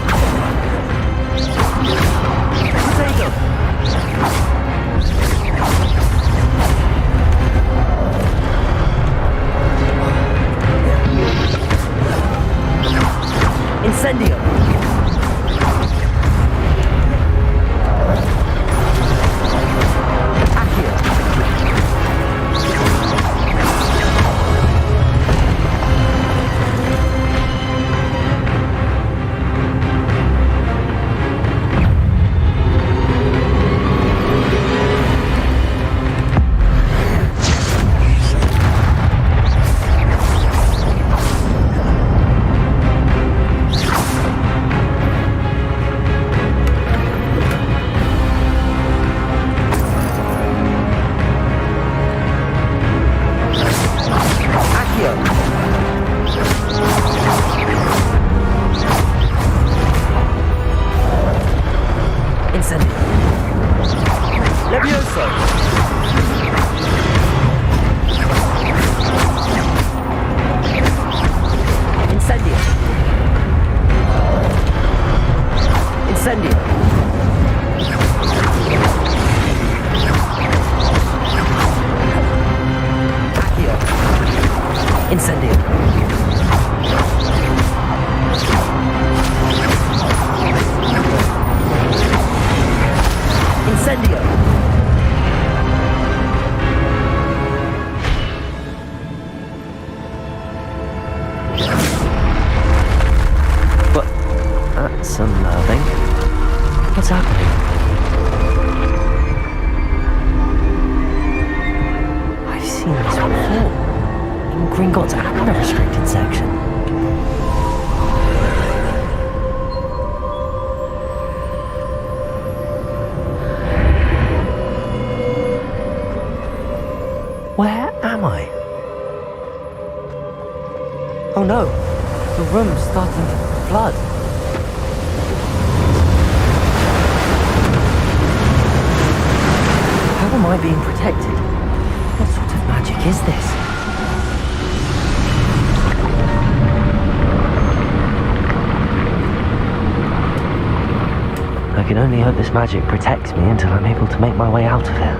Incendio! Accio! Incendio! Incendio! But that's unnerving. What's happening? I've seen this before. In Gringotts and the restricted section. Where am I? Oh no, the room's starting to flood. How am I being protected? What sort of magic is this? I can only hope this magic protects me until I'm able to make my way out of here.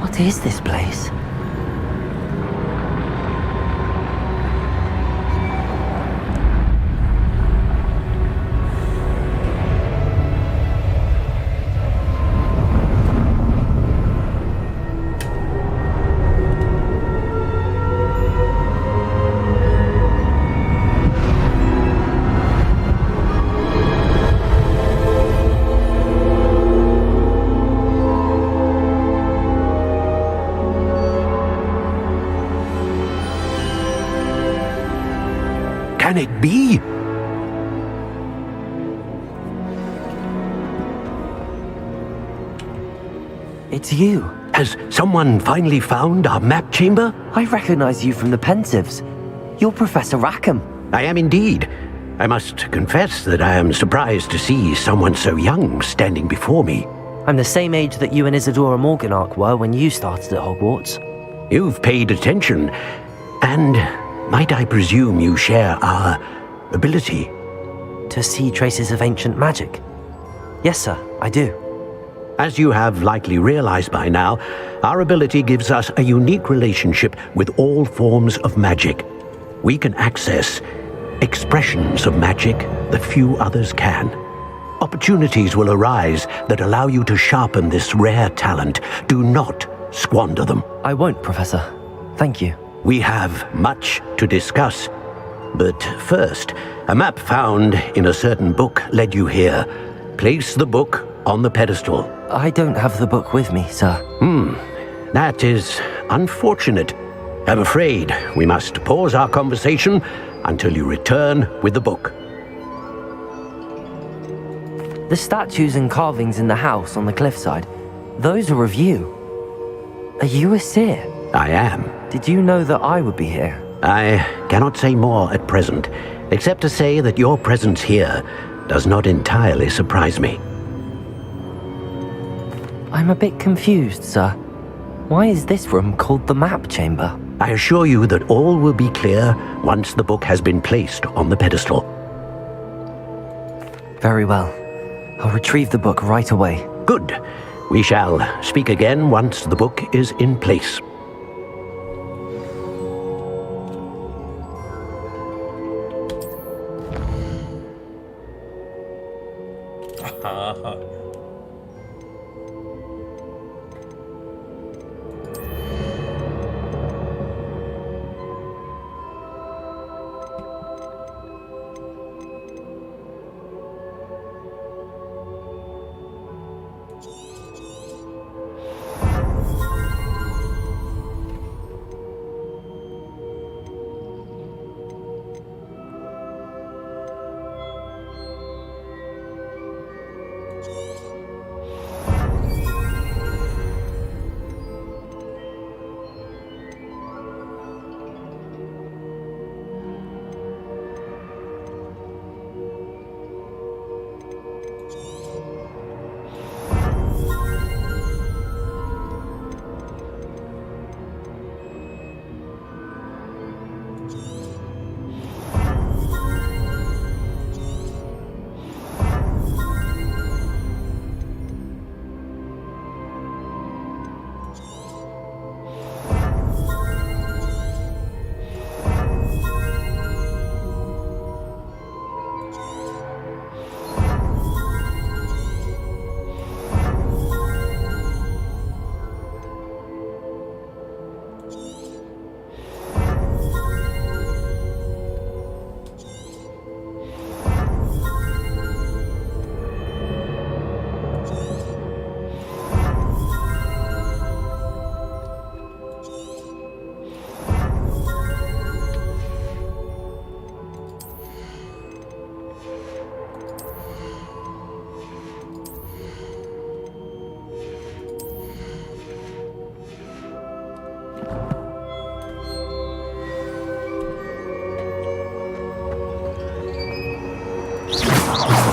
What is this place? Can it be? It's you. Has someone finally found our map chamber? I recognize you from the Pensives. You're Professor Rackham. I am indeed. I must confess that I am surprised to see someone so young standing before me. I'm the same age that you and Isadora Morganach were when you started at Hogwarts. You've paid attention, and might I presume you share our ability? To see traces of ancient magic? Yes, sir, I do. As you have likely realized by now, our ability gives us a unique relationship with all forms of magic. We can access expressions of magic that few others can. Opportunities will arise that allow you to sharpen this rare talent. Do not squander them. I won't, Professor. Thank you. We have much to discuss. But first, a map found in a certain book led you here. Place the book on the pedestal. I don't have the book with me, sir. That is unfortunate. I'm afraid we must pause our conversation until you return with the book. The statues and carvings in the house on the cliffside, those are of you. Are you a seer? I am. Did you know that I would be here? I cannot say more at present, except to say that your presence here does not entirely surprise me. I'm a bit confused, sir. Why is this room called the map chamber? I assure you that all will be clear once the book has been placed on the pedestal. Very well. I'll retrieve the book right away. Good. We shall speak again once the book is in place.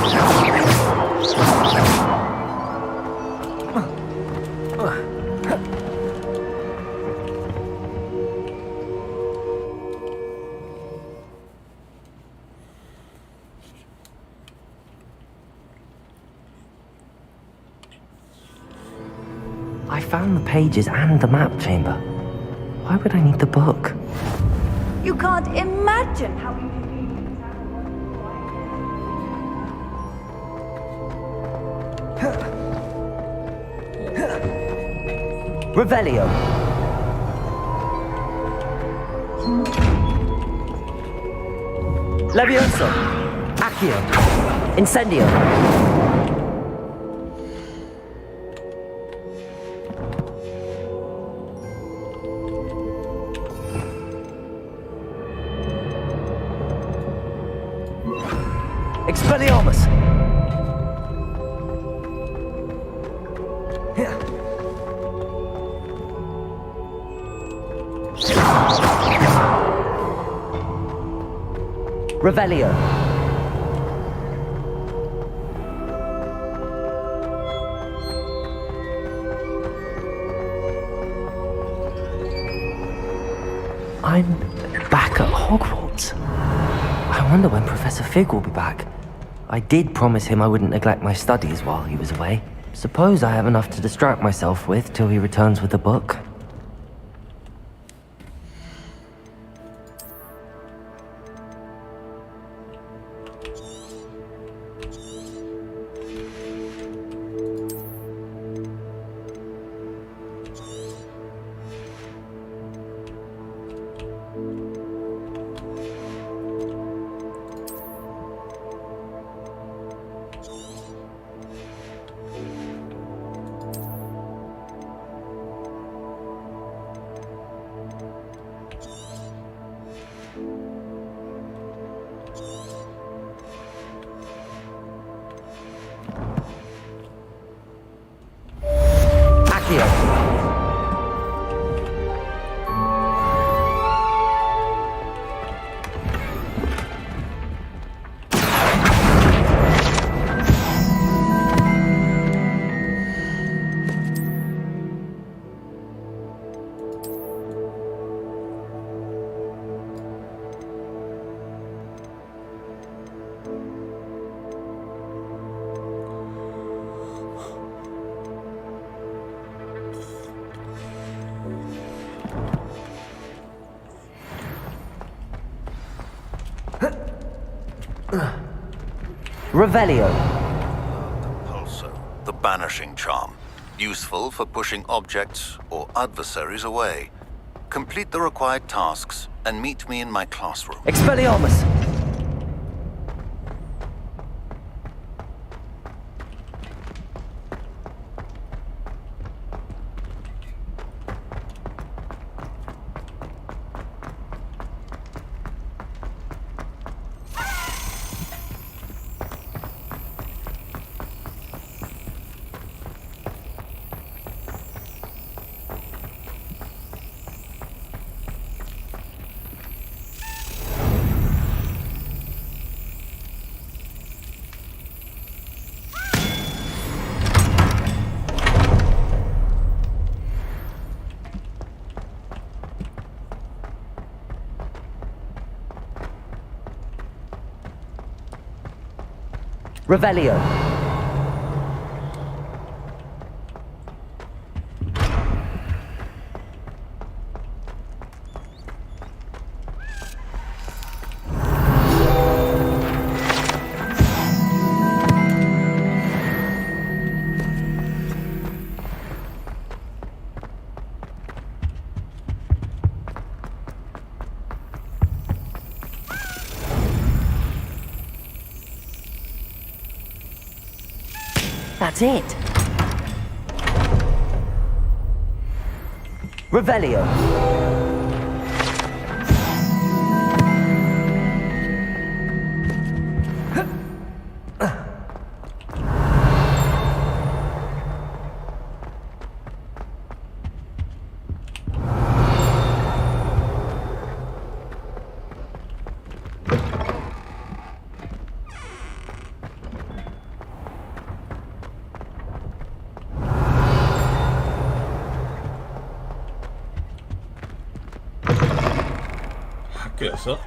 I found the pages and the map chamber. Why would I need the book? You can't imagine how Revelio. Levioso. Accio. Incendio. Expelliarmus! Revelio. I'm back at Hogwarts. I wonder when Professor Fig will be back. I did promise him I wouldn't neglect my studies while he was away. Suppose I have enough to distract myself with till he returns with the book. Revelio. Also, the banishing charm. Useful for pushing objects or adversaries away. Complete the required tasks and meet me in my classroom. Expelliarmus! Revelio. That's it. Revelio. 있어?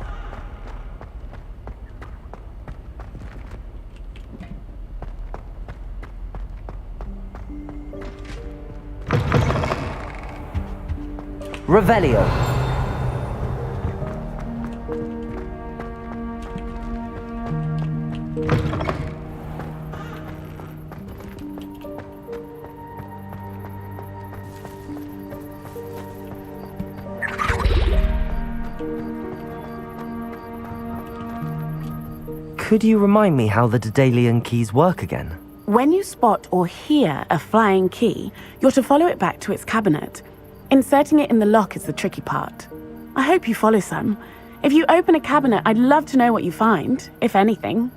Revelio. Could you remind me how the Daedalian keys work again? When you spot or hear a flying key, you're to follow it back to its cabinet. Inserting it in the lock is the tricky part. I hope you follow some. If you open a cabinet, I'd love to know what you find, if anything.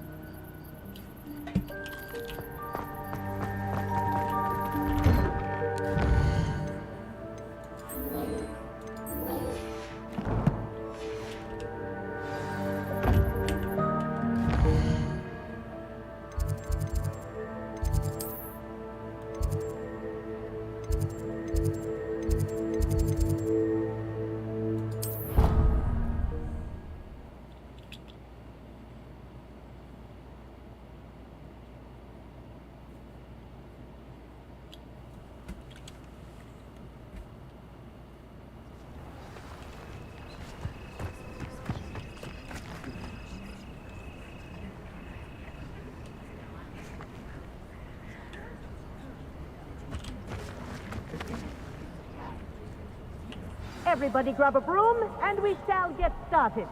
Everybody grab a broom, and we shall get started.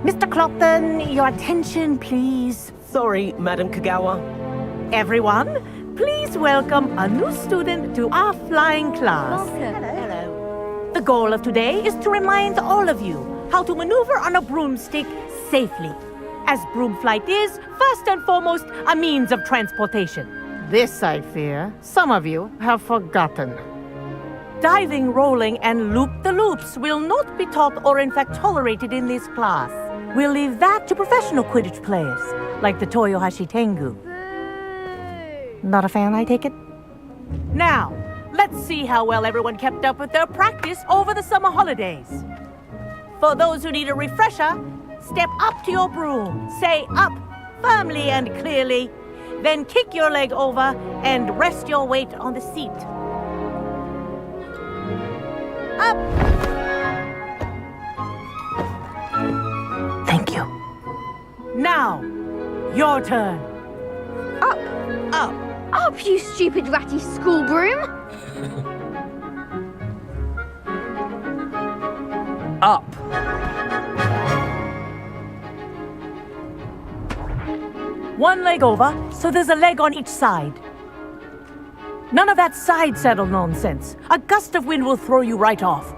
Mr. Clopton, your attention, please. Sorry, Madam Kagawa. Everyone, please welcome a new student to our flying class. Welcome. Hello. The goal of today is to remind all of you how to maneuver on a broomstick safely, as broom flight is, first and foremost, a means of transportation. This, I fear, some of you have forgotten. Diving, rolling, and loop-the-loops will not be taught or in fact tolerated in this class. We'll leave that to professional Quidditch players, like the Toyohashi Tengu. Not a fan, I take it? Now, let's see how well everyone kept up with their practice over the summer holidays. For those who need a refresher, step up to your broom, say up, firmly and clearly, then kick your leg over and rest your weight on the seat. Up! Thank you. Now, your turn. Up! Up! Up, you stupid ratty school broom! Up. One leg over, so there's a leg on each side. None of that side saddle nonsense. A gust of wind will throw you right off.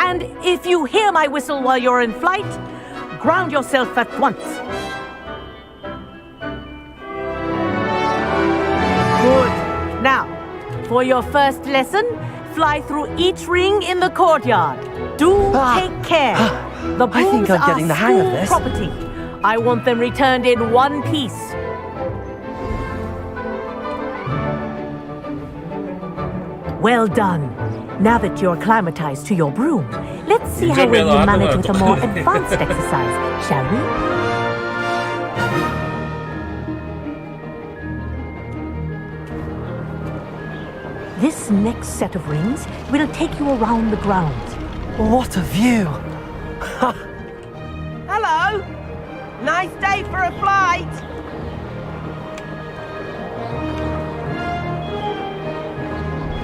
And if you hear my whistle while you're in flight, ground yourself at once. Good. Now, for your first lesson, fly through each ring in the courtyard. Do take care. The I think brooms I'm getting are the hang of school this. property. I want them returned in one piece. Well done. Now that you're acclimatized to your broom, let's see how well you manage with a more advanced exercise, shall we? This next set of rings will take you around the grounds. What a view! Hello. Nice day for a flight.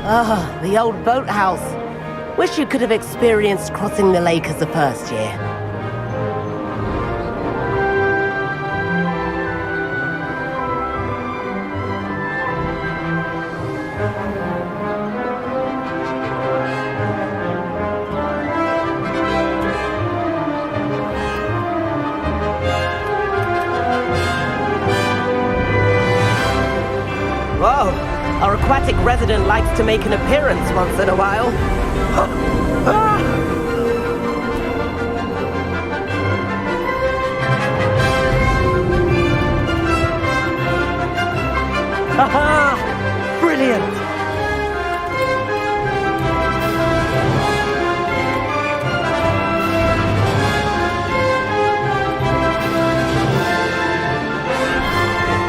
Ah, the old boathouse. Wish you could have experienced crossing the lake as a first year. Whoa, our aquatic resident likes to make an appearance once in a while. Haha! Brilliant!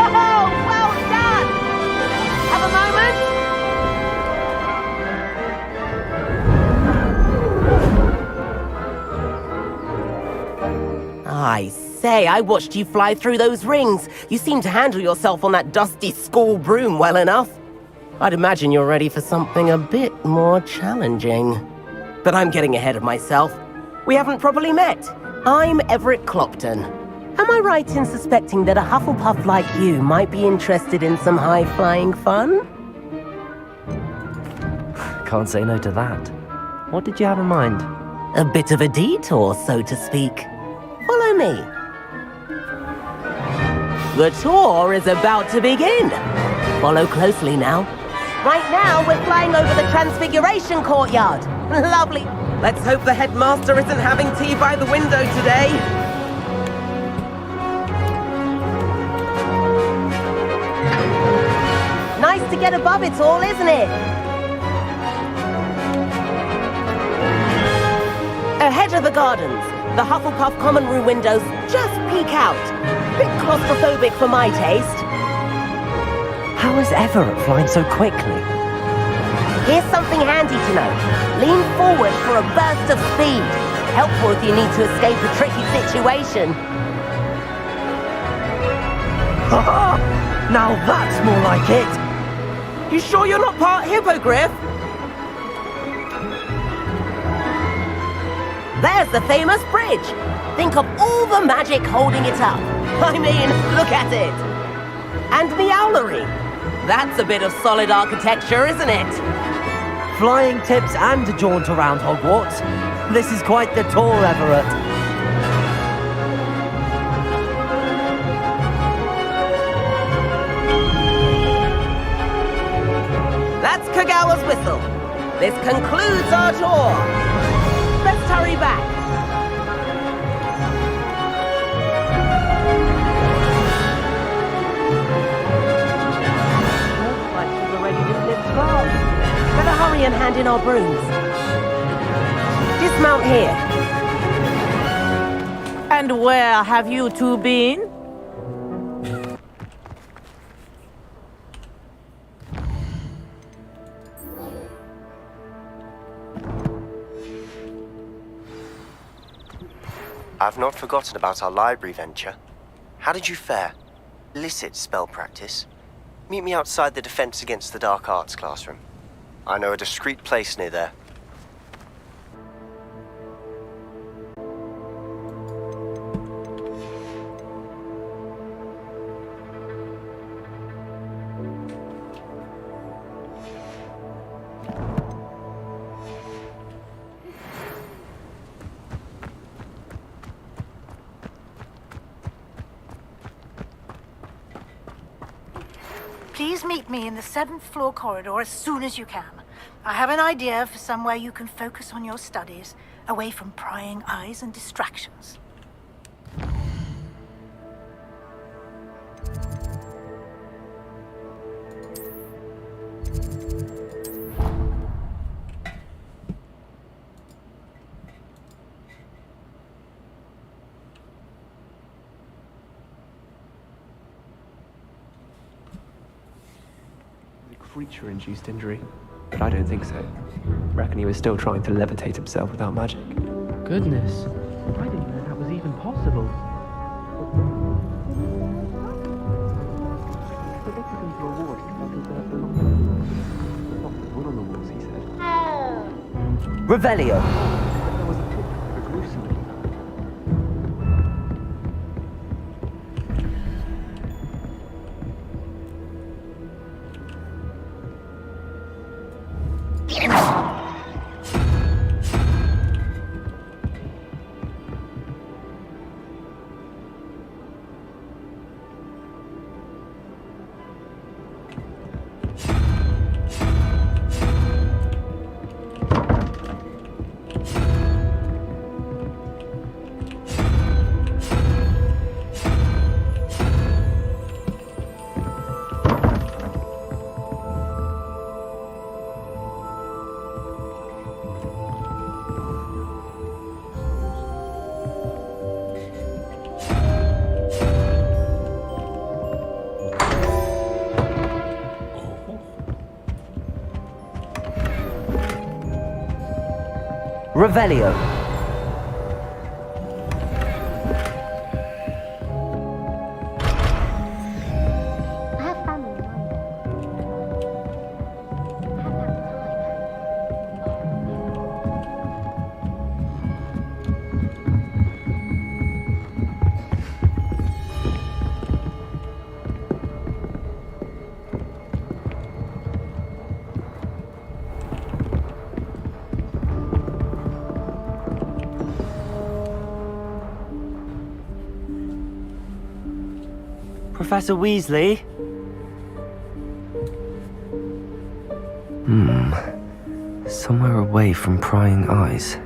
Oh, well done! Have a moment? I say, I watched you fly through those rings. You seem to handle yourself on that dusty school broom well enough. I'd imagine you're ready for something a bit more challenging. But I'm getting ahead of myself. We haven't properly met. I'm Everett Clopton. Am I right in suspecting that a Hufflepuff like you might be interested in some high-flying fun? Can't say no to that. What did you have in mind? A bit of a detour, so to speak. Follow me. The tour is about to begin. Follow closely now. Right now, we're flying over the Transfiguration Courtyard. Lovely. Let's hope the headmaster isn't having tea by the window today. Nice to get above it all, isn't it? Ahead of the gardens, the Hufflepuff common room windows just peek out. Bit claustrophobic for my taste. How is Everett flying so quickly? Here's something handy to know. Lean forward for a burst of speed. Helpful if you need to escape a tricky situation. Now that's more like it! You sure you're not part hippogriff? There's the famous bridge. Think of all the magic holding it up. I mean, look at it. And the owlery. That's a bit of solid architecture, isn't it? Flying tips and a jaunt around Hogwarts. This is quite the tour, Everett. That's Kagawa's whistle. This concludes our tour. Let's hurry back. Looks like she's already dismissed class. Better hurry and hand in our brooms. Dismount here. And where have you two been? I've not forgotten about our library venture. How did you fare? Illicit spell practice? Meet me outside the Defense Against the Dark Arts classroom. I know a discreet place near there. Please meet me in the 7th floor corridor as soon as you can. I have an idea for somewhere you can focus on your studies, away from prying eyes and distractions. Creature-induced injury, but I don't think so. Reckon he was still trying to levitate himself without magic. Goodness, I didn't know that was even possible. Revelio. Revelio. I have family in London. Professor Weasley? Somewhere away from prying eyes.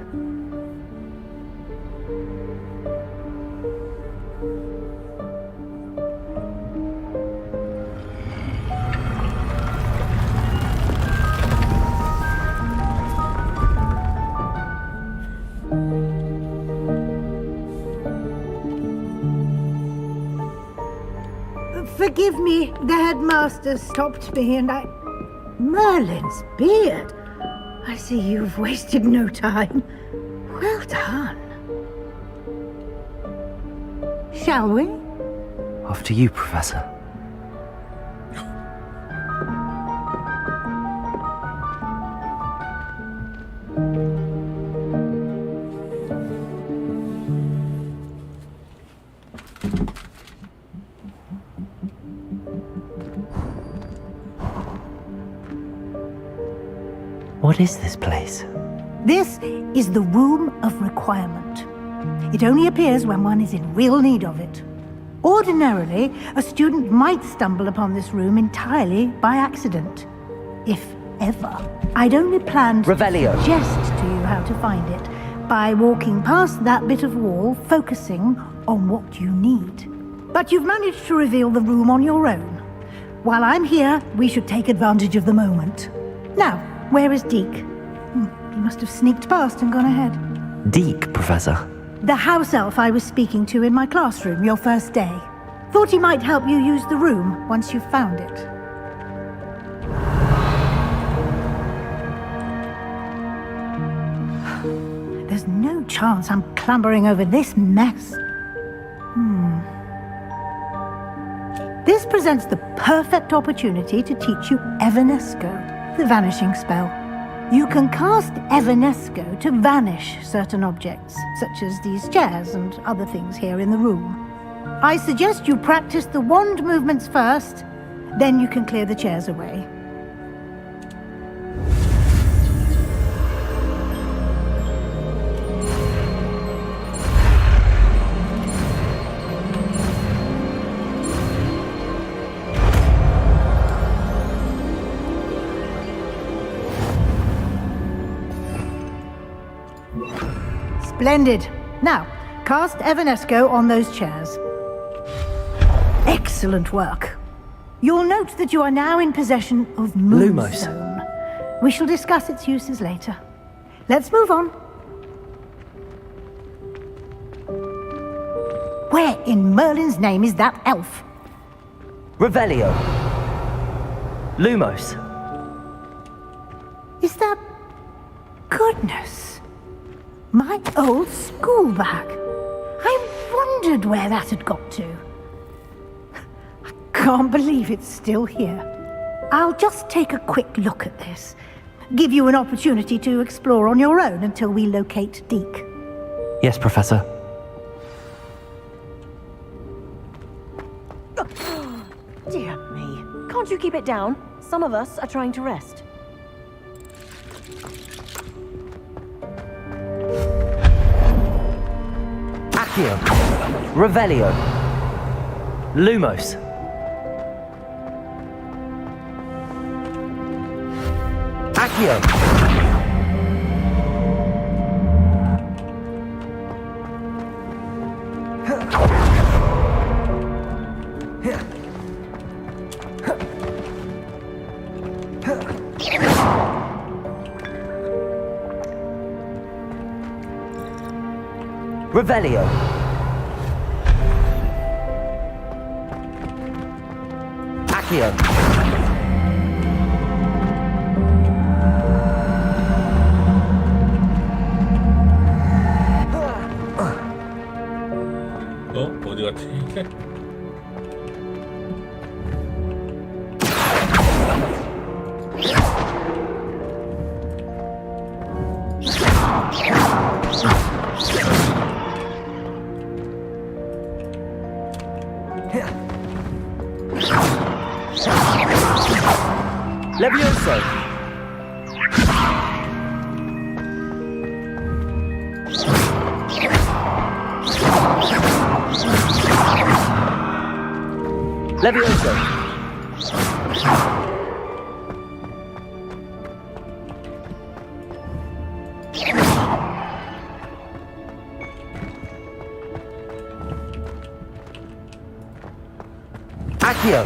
Forgive me, the headmaster stopped me and I... Merlin's beard. I see you've wasted no time. Well done. Shall we? After you, Professor. What is this place? This is the Room of Requirement. It only appears when one is in real need of it. Ordinarily, a student might stumble upon this room entirely by accident. If ever. I'd only planned Revelio. to suggest to you how to find it by walking past that bit of wall, focusing on what you need. But you've managed to reveal the room on your own. While I'm here, we should take advantage of the moment. Now, where is Deke? He must have sneaked past and gone ahead. Deke, Professor. The house elf I was speaking to in my classroom your first day. Thought he might help you use the room once you've found it. There's no chance I'm clambering over this mess. This presents the perfect opportunity to teach you Evanesco, the vanishing spell. You can cast Evanesco to vanish certain objects, such as these chairs and other things here in the room. I suggest you practice the wand movements first, then you can clear the chairs away. Splendid. Now, cast Evanesco on those chairs. Excellent work. You'll note that you are now in possession of Moonstone. We shall discuss its uses later. Let's move on. Where in Merlin's name is that elf? Revelio. Lumos. Is that... Goodness. My old school bag. I wondered where that had got to. I can't believe it's still here. I'll just take a quick look at this. Give you an opportunity to explore on your own until we locate Deke. Yes, Professor. Dear me. Can't you keep it down? Some of us are trying to rest. Accio. Revelio. Lumos. Accio. Revelio. Accio. 어디 갔지? Levioso! Levioso! Accio!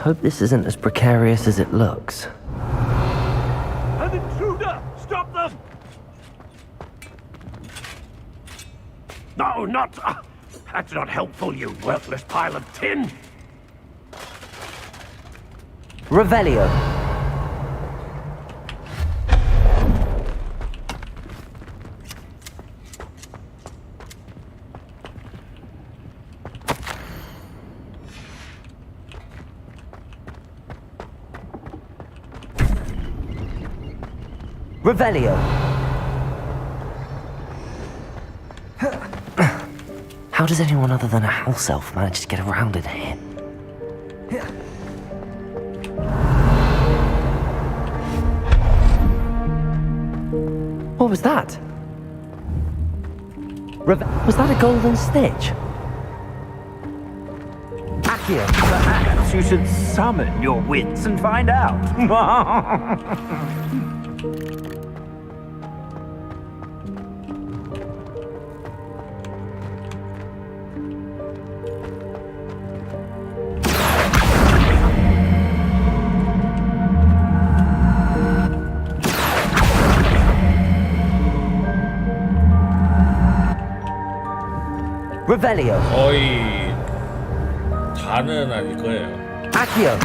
Hope this isn't as precarious as it looks. An intruder! Stop them! No, not... that's not helpful, you worthless pile of tin! Revelio. Revelio. How does anyone other than a house elf manage to get around in here? What was that? Was that a golden stitch? Accio, perhaps you should summon your wits and find out. Revelio. 거의 다는 아닐 거예요. Accio.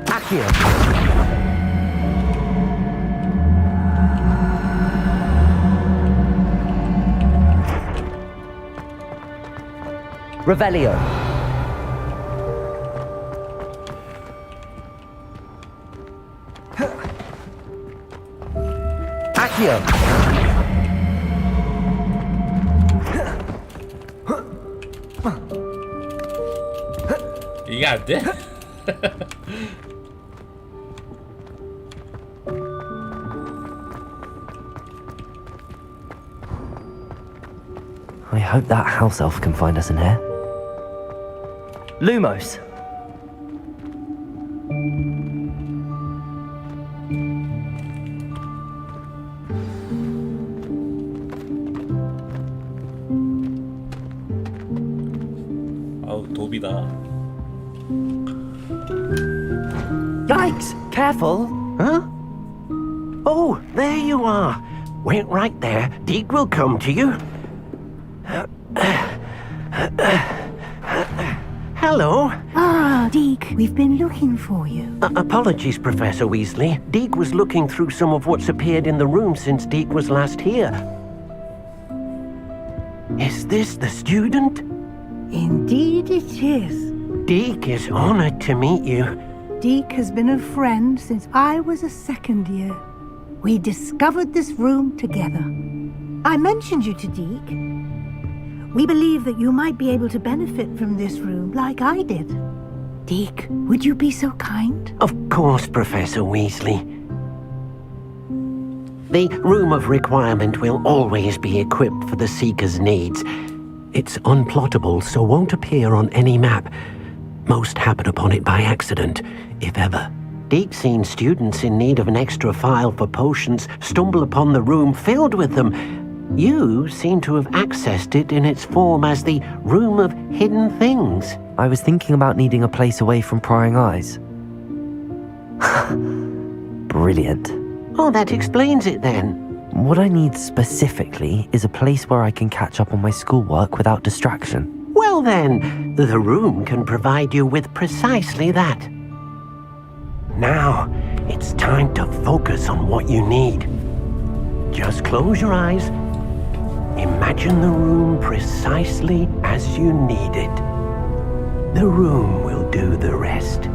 Accio. Revelio. Accio. 이게 안 돼? I hope that house elf can find us in here. Lumos. 아우 도비다. Yikes! Careful! Huh? Oh, there you are. Wait right there. Deke will come to you. Hello. Ah, Deke, we've been looking for you. Apologies, Professor Weasley. Deke was looking through some of what's appeared in the room since Deke was last here. Is this the student? Indeed it is. Deke is honored to meet you. Deke has been a friend since I was a second year. We discovered this room together. I mentioned you to Deke. We believe that you might be able to benefit from this room like I did. Deke, would you be so kind? Of course, Professor Weasley. The Room of Requirement will always be equipped for the Seeker's needs. It's unplottable, so won't appear on any map. Most happen upon it by accident, if ever. Deep-seen students in need of an extra file for potions stumble upon the room filled with them. You seem to have accessed it in its form as the Room of Hidden Things. I was thinking about needing a place away from prying eyes. Brilliant. Oh, that explains it then. What I need specifically is a place where I can catch up on my schoolwork without distraction. Well then, the room can provide you with precisely that. Now, it's time to focus on what you need. Just close your eyes. Imagine the room precisely as you need it. The room will do the rest.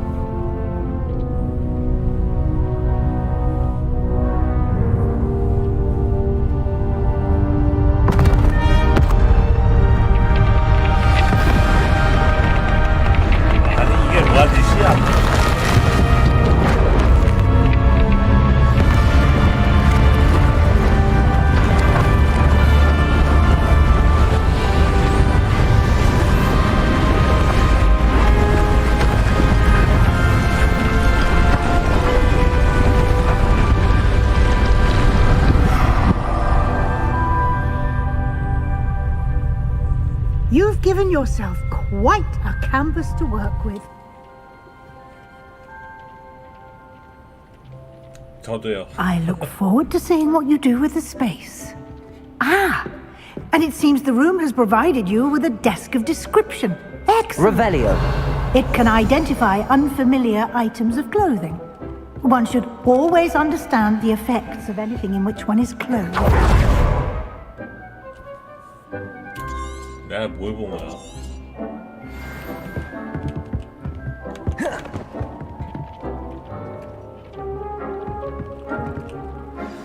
You've given yourself quite a canvas to work with. 저도요. I look forward to seeing what you do with the space. Ah, and it seems the room has provided you with a desk of description. Excellent. Revelio. It can identify unfamiliar items of clothing. One should always understand the effects of anything in which one is clothed. 내가 뭘 본 거야?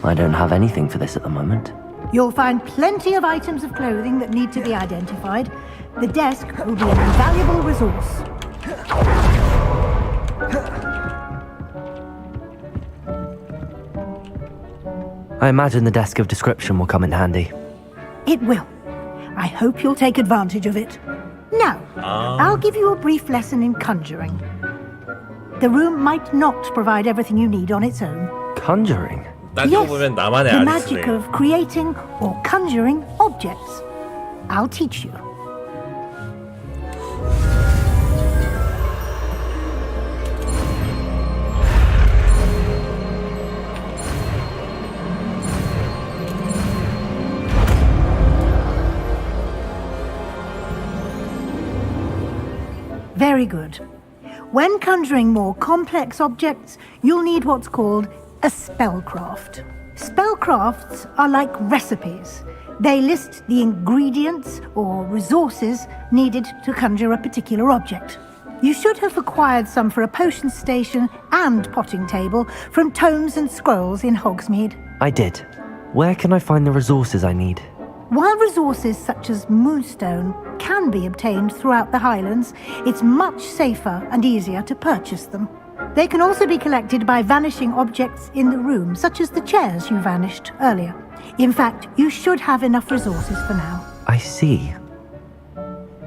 I don't have anything for this at the moment. You'll find plenty of items of clothing that need to be identified. The desk will be an invaluable resource. I imagine the desk of description will come in handy. It will. I hope you'll take advantage of it. Now, I'll give you a brief lesson in conjuring. The room might not provide everything you need on its own. Conjuring? 따지고 보면 나만의 The magic 아리스네. of creating or conjuring objects. I'll teach you. Very good. When conjuring more complex objects, you'll need what's called a spellcraft. Spellcrafts are like recipes. They list the ingredients or resources needed to conjure a particular object. You should have acquired some for a potion station and potting table from tomes and scrolls in Hogsmeade. I did. Where can I find the resources I need? While resources such as moonstone can be obtained throughout the Highlands, it's much safer and easier to purchase them. They can also be collected by vanishing objects in the room, such as the chairs you vanished earlier. In fact, you should have enough resources for now. I see.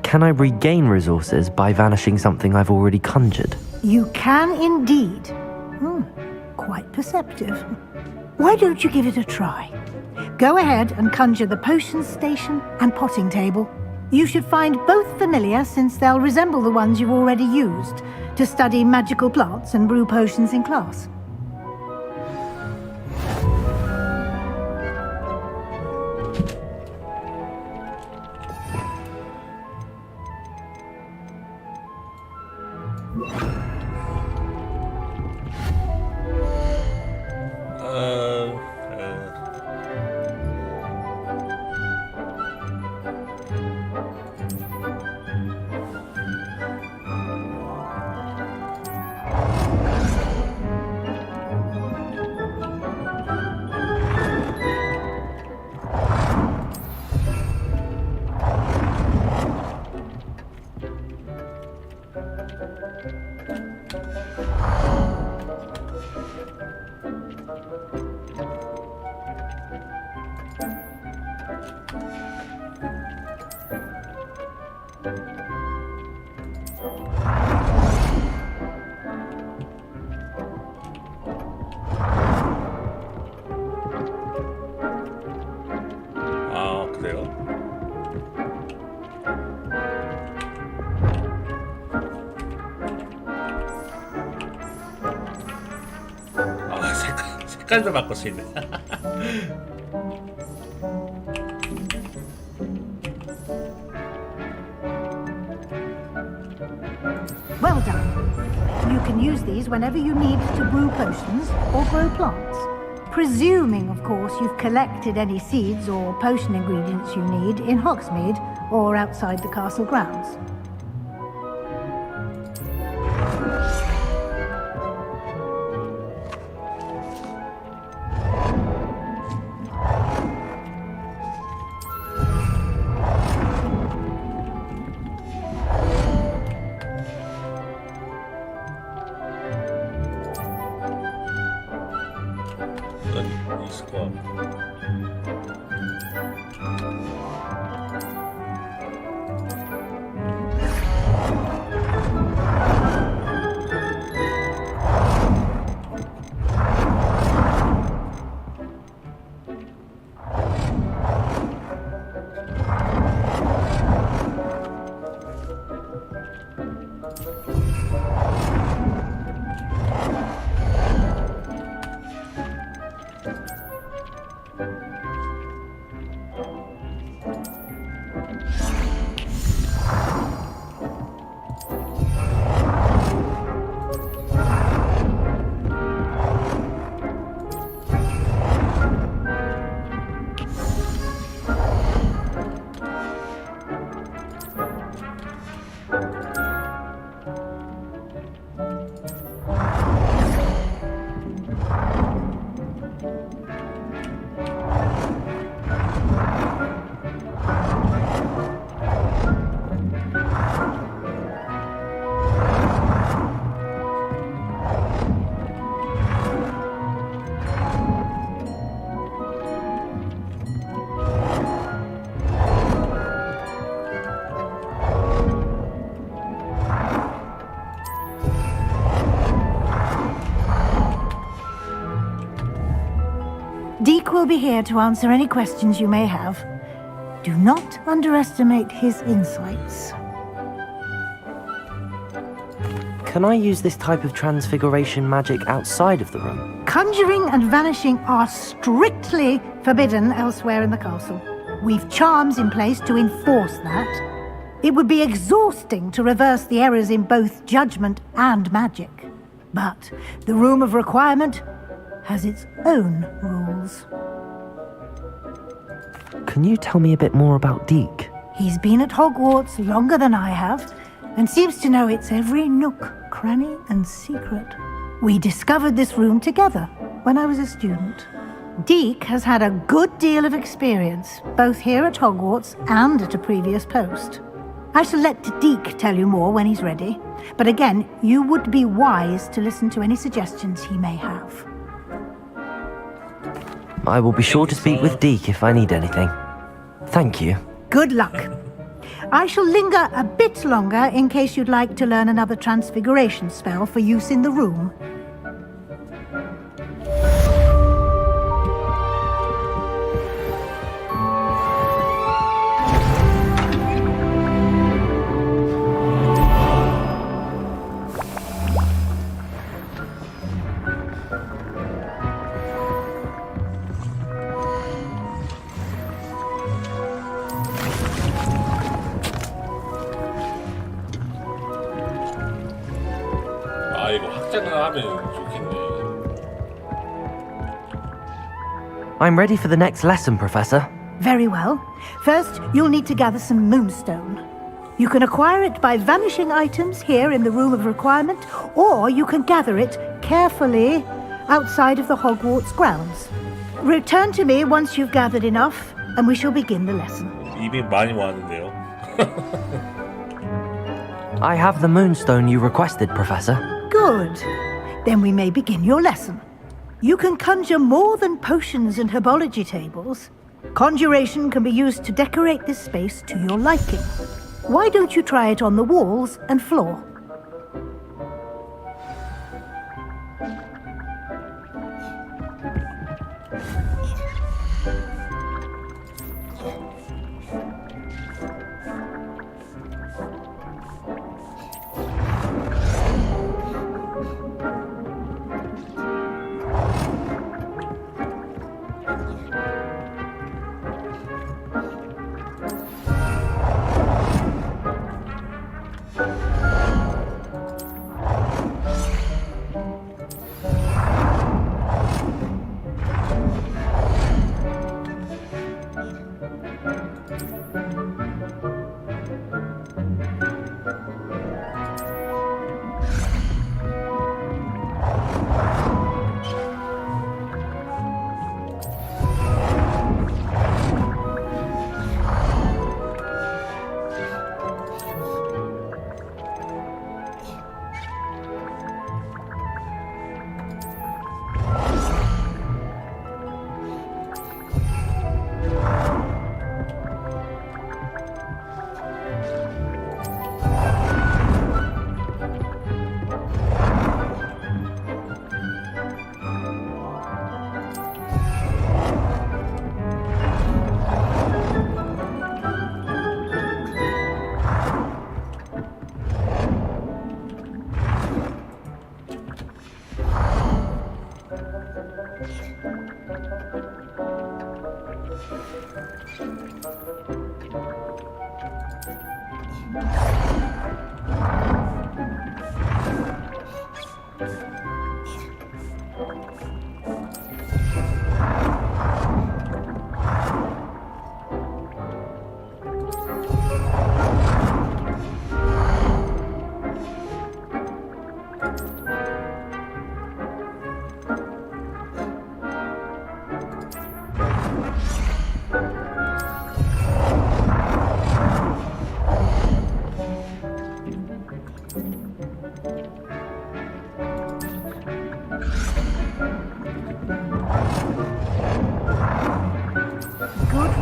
Can I regain resources by vanishing something I've already conjured? You can indeed. Quite perceptive. Why don't you give it a try? Go ahead and conjure the potion station and potting table. You should find both familiar, since they'll resemble the ones you've already used to study magical plants and brew potions in class. 좋은데요? 아, 색깔도 바꿀 수 있네. Well done. You can use these whenever you need to brew potions or grow plants. Presuming, of course, you've collected any seeds or potion ingredients you need in Hogsmeade or outside the castle grounds. 있을 것 같고. Deke will be here to answer any questions you may have. Do not underestimate his insights. Can I use this type of transfiguration magic outside of the room? Conjuring and vanishing are strictly forbidden elsewhere in the castle. We've charms in place to enforce that. It would be exhausting to reverse the errors in both judgment and magic. But the Room of Requirement has its own rules. Can you tell me a bit more about Deke? He's been at Hogwarts longer than I have, and seems to know its every nook, cranny, and secret. We discovered this room together when I was a student. Deke has had a good deal of experience, both here at Hogwarts and at a previous post. I shall let Deke tell you more when he's ready, but again, you would be wise to listen to any suggestions he may have. I will be sure to speak with Deke if I need anything. Thank you. Good luck. I shall linger a bit longer in case you'd like to learn another transfiguration spell for use in the room. 아 이거 확장을 하면 좋겠네. I'm ready for the next lesson, Professor. Very well. First, you'll need to gather some moonstone. You can acquire it by vanishing items here in the Room of Requirement, or you can gather it carefully outside of the Hogwarts grounds. Return to me once you've gathered enough, and we shall begin the lesson. 이미 많이 모았는데요. I have the moonstone you requested, Professor. Good. Then we may begin your lesson. You can conjure more than potions and herbology tables. Conjuration can be used to decorate this space to your liking. Why don't you try it on the walls and floor? Good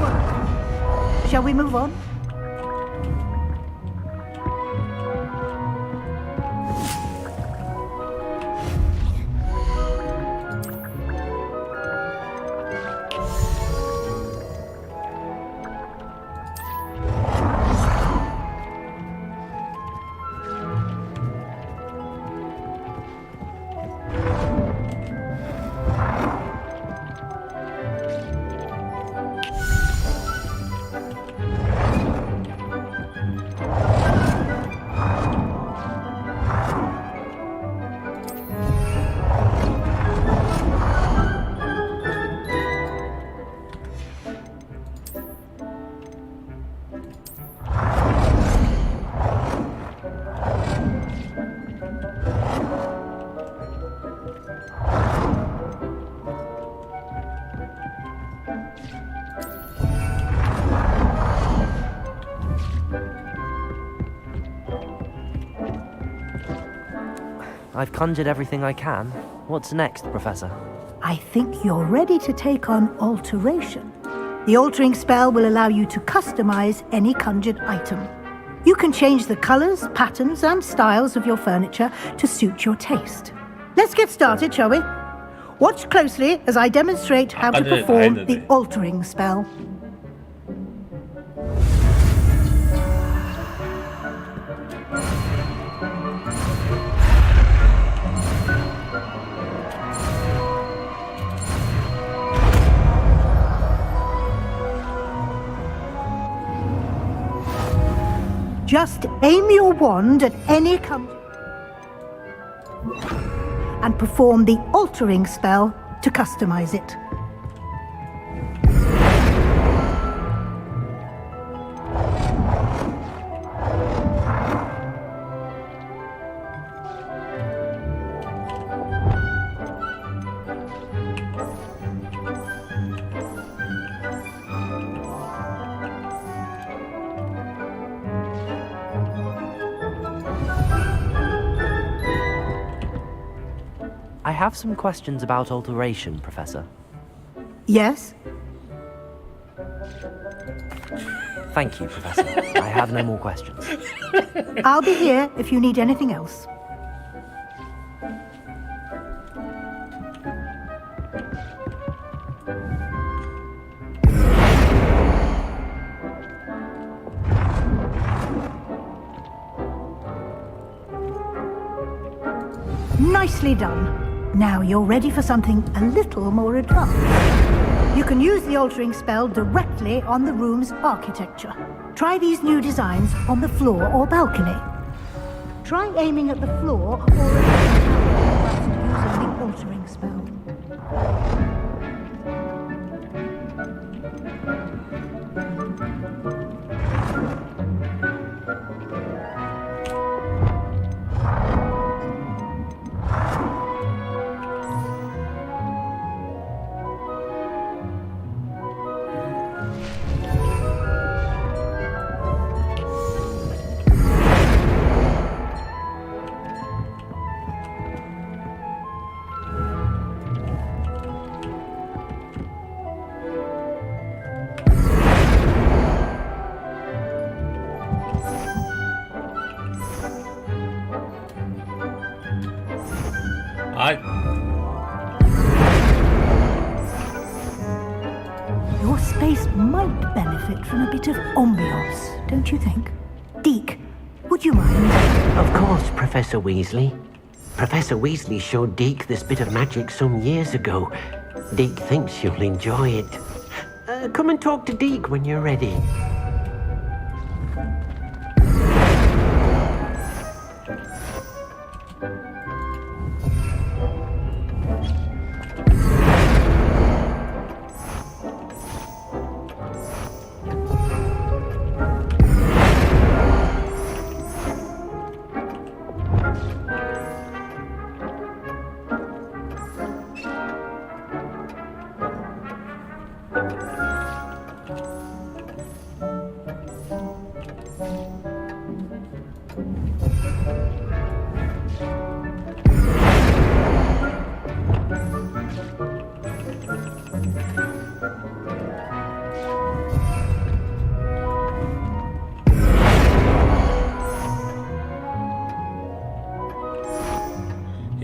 work. Shall we move on? I've conjured everything I can. What's next, Professor? I think you're ready to take on alteration. The altering spell will allow you to customize any conjured item. You can change the colors, patterns, and styles of your furniture to suit your taste. Let's get started, shall we? Watch closely as I demonstrate how to perform the altering spell. Just aim your wand at any and perform the altering spell to customize it. I have some questions about alteration, Professor. Yes? Thank you, Professor. I have no more questions. I'll be here if you need anything else. Nicely done. Now you're ready for something a little more advanced. You can use the altering spell directly on the room's architecture. Try these new designs on the floor or balcony. Try aiming at the floor or at the using the altering spell. Your space might benefit from a bit of ambiance, don't you think? Deke, would you mind? Of course, Professor Weasley. Professor Weasley showed Deke this bit of magic some years ago. Deke thinks you'll enjoy it. Come and talk to Deke when you're ready.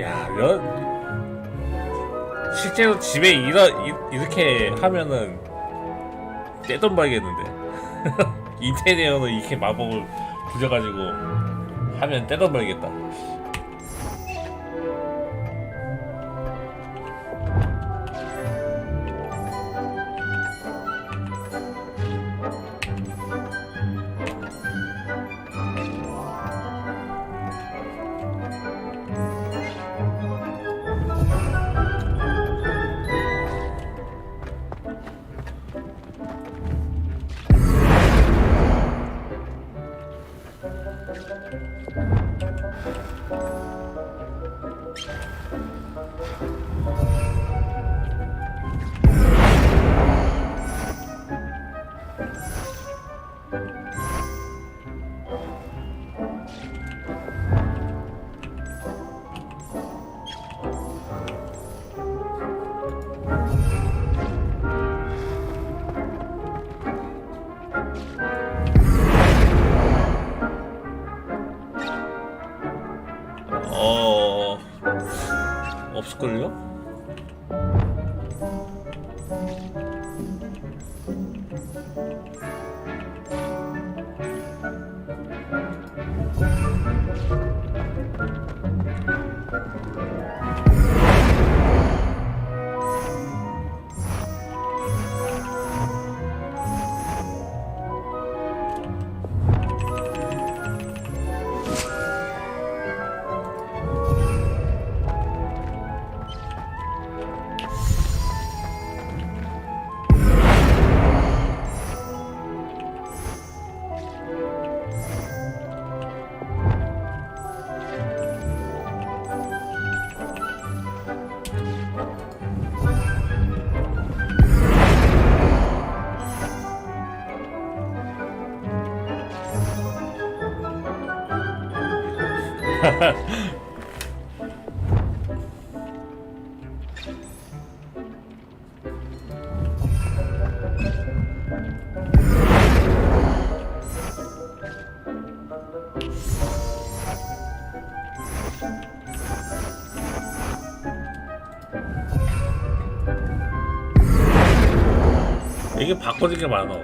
야, 실제로 집에 이렇게 하면은 떼돈 벌겠는데. 인테리어는 이렇게 마법을 부려가지고 하면 떼돈 벌겠다. 없을걸요? 이게 바꿔진 게 많아.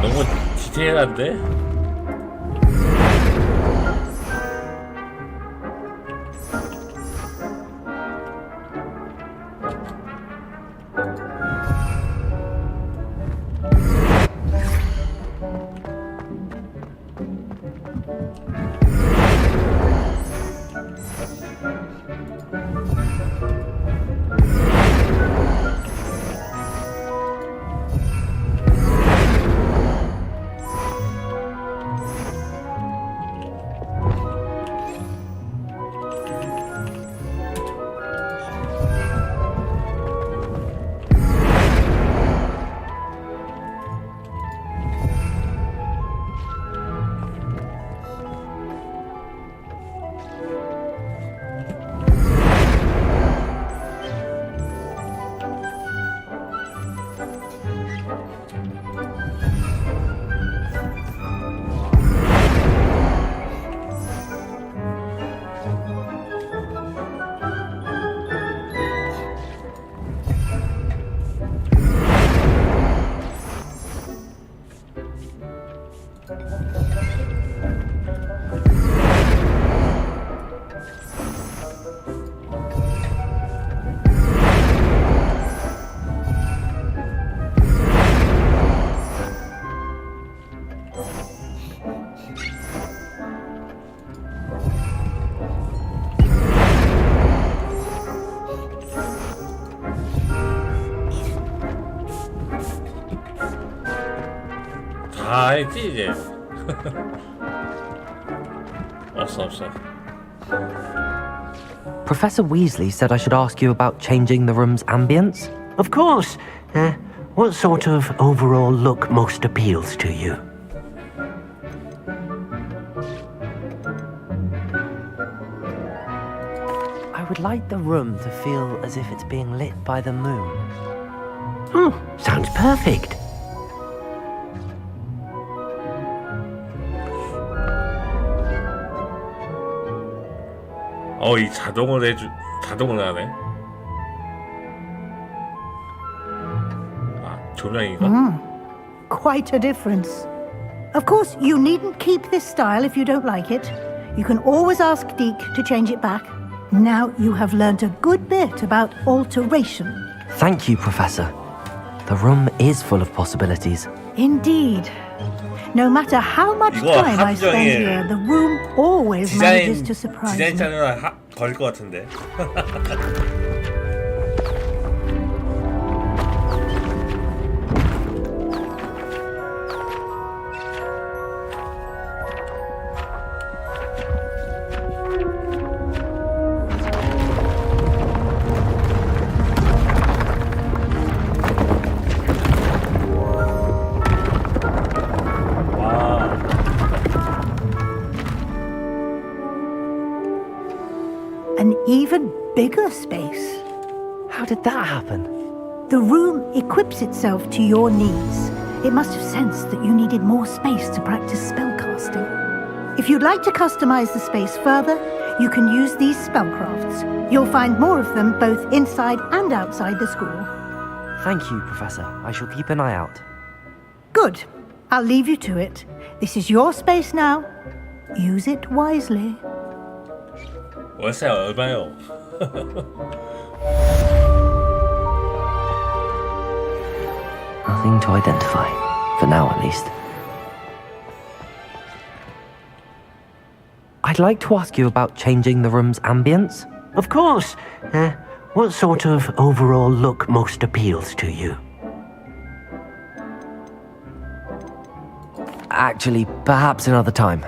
너무 디테일한데? 알지 이제. 없어. Professor Weasley said I should ask you about changing the room's ambience. Of course. What sort of overall look most appeals to you? I would like the room to feel as if it's being lit by the moon. Oh, sounds perfect. 이 자동을 하네. 조명인가? Quite a difference. Of course, you needn't keep this style if you don't like it. You can always ask Deke to change it back. Now you have learnt a good bit about alteration. Thank you, Professor. The room is full of possibilities. Indeed. No matter how much time I spend here, the room always manages to surprise 디자인 me. 채널 걸릴 것 같은데. An even bigger space. How did that happen? The room equips itself to your needs. It must have sensed that you needed more space to practice spellcasting. If you'd like to customize the space further, you can use these spellcrafts. You'll find more of them both inside and outside the school. Thank you, Professor. I shall keep an eye out. Good. I'll leave you to it. This is your space now. Use it wisely. 월세 얼마요? Nothing to identify. For now, at least. I'd like to ask you about changing the room's ambience. Of course. What sort of overall look most appeals to you? Actually, perhaps another time.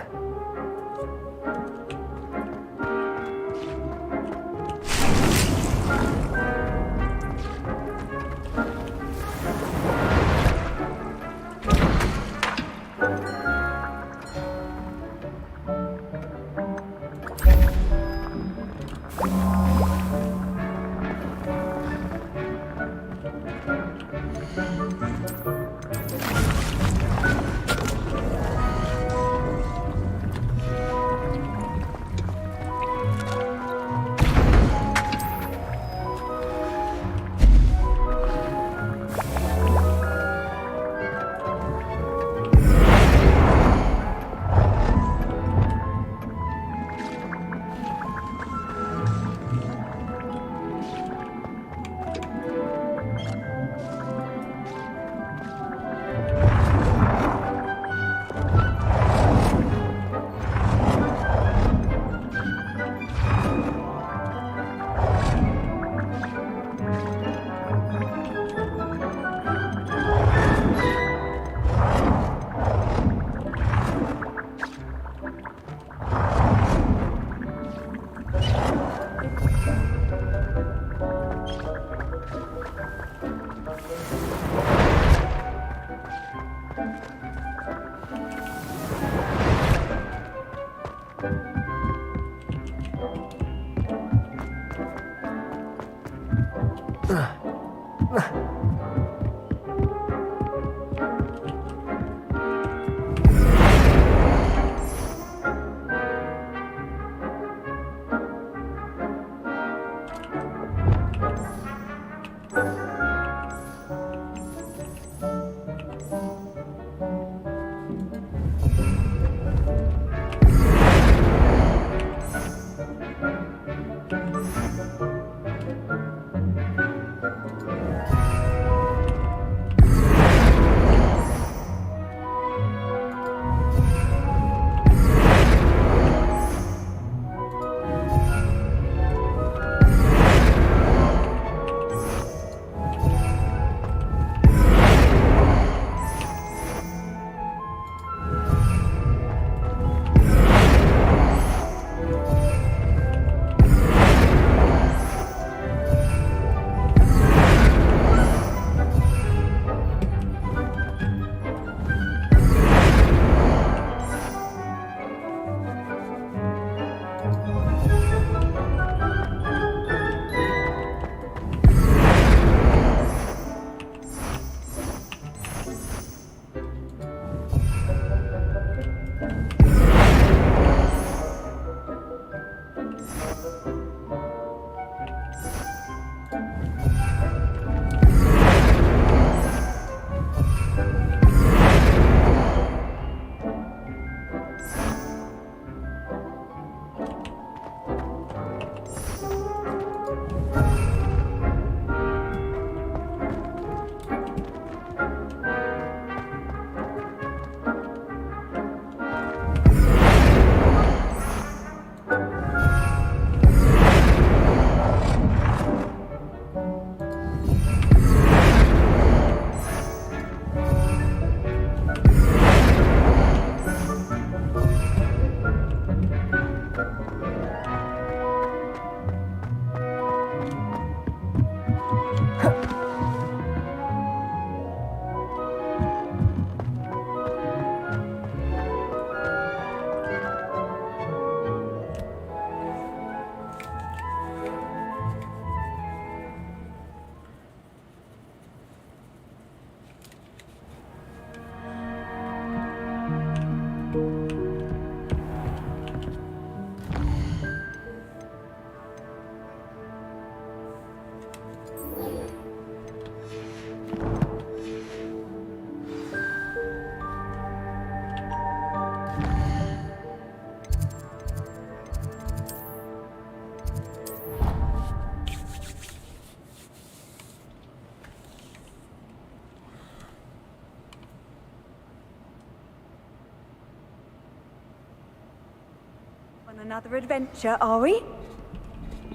Another adventure, are we?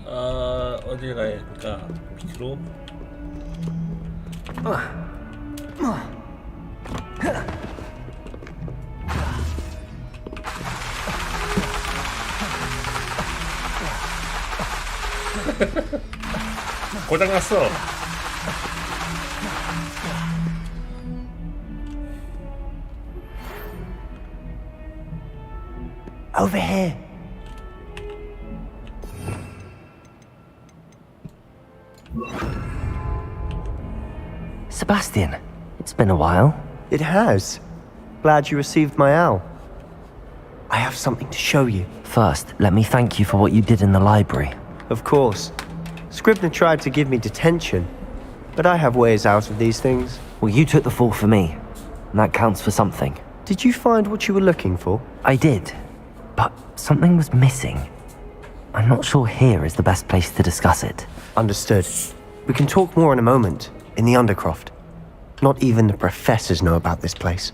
어딜 가야 할까? 밑으로? 고장났어. Over here. Sebastian, it's been a while. It has. Glad you received my owl. I have something to show you. First, let me thank you for what you did in the library. Of course. Scribner tried to give me detention, but I have ways out of these things. Well, you took the fall for me, and that counts for something. Did you find what you were looking for? I did, but something was missing. I'm not sure here is the best place to discuss it. Understood. We can talk more in a moment, in the Undercroft. Not even the professors know about this place.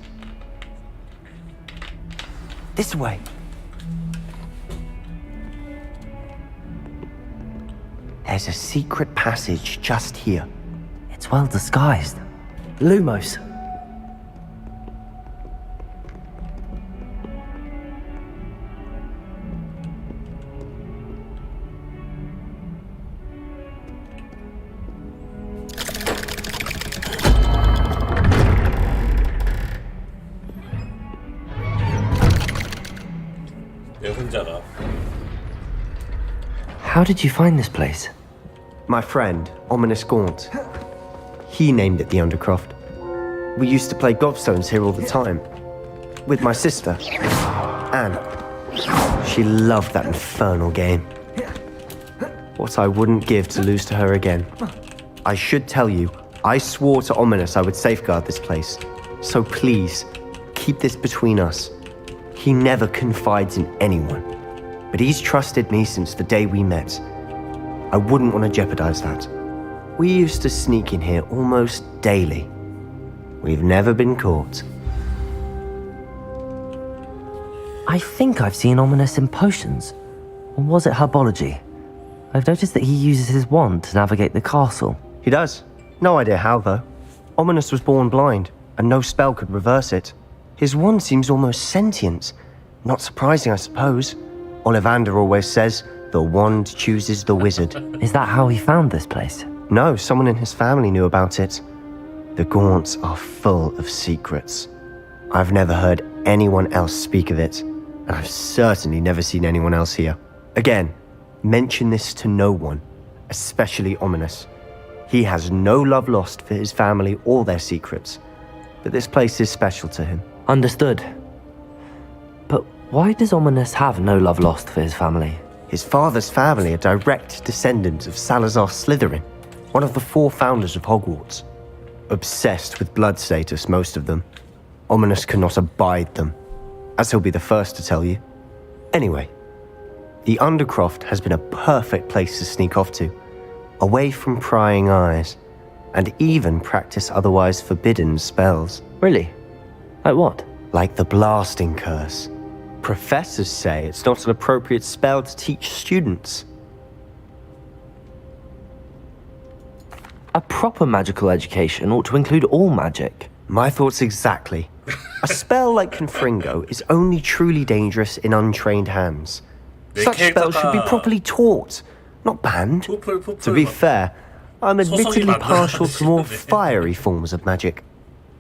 This way. There's a secret passage just here. It's well disguised. Lumos. How did you find this place? My friend, Ominous Gaunt. He named it the Undercroft. We used to play gobstones here all the time. With my sister, Anne. She loved that infernal game. What I wouldn't give to lose to her again. I should tell you, I swore to Ominous I would safeguard this place. So please, keep this between us. He never confides in anyone. But he's trusted me since the day we met. I wouldn't want to jeopardize that. We used to sneak in here almost daily. We've never been caught. I think I've seen Ominous in potions. Or was it herbology? I've noticed that he uses his wand to navigate the castle. He does. No idea how, though. Ominous was born blind, and no spell could reverse it. His wand seems almost sentient. Not surprising, I suppose. Ollivander always says, the wand chooses the wizard. Is that how he found this place? No, someone in his family knew about it. The Gaunts are full of secrets. I've never heard anyone else speak of it, and I've certainly never seen anyone else here. Again, mention this to no one, especially Ominous. He has no love lost for his family or their secrets, but this place is special to him. Understood. But why does Ominous have no love lost for his family? His father's family are direct descendants of Salazar Slytherin, one of the 4 founders of Hogwarts. Obsessed with blood status, most of them. Ominous cannot abide them, as he'll be the first to tell you. Anyway, the Undercroft has been a perfect place to sneak off to, away from prying eyes, and even practice otherwise forbidden spells. Really? Like what? Like the Blasting Curse. Professors say it's not an appropriate spell to teach students. A proper magical education ought to include all magic. My thoughts exactly. A spell like Confringo is only truly dangerous in untrained hands. Such spells should be properly taught, not banned. To be fair, I'm admittedly partial to more fiery forms of magic.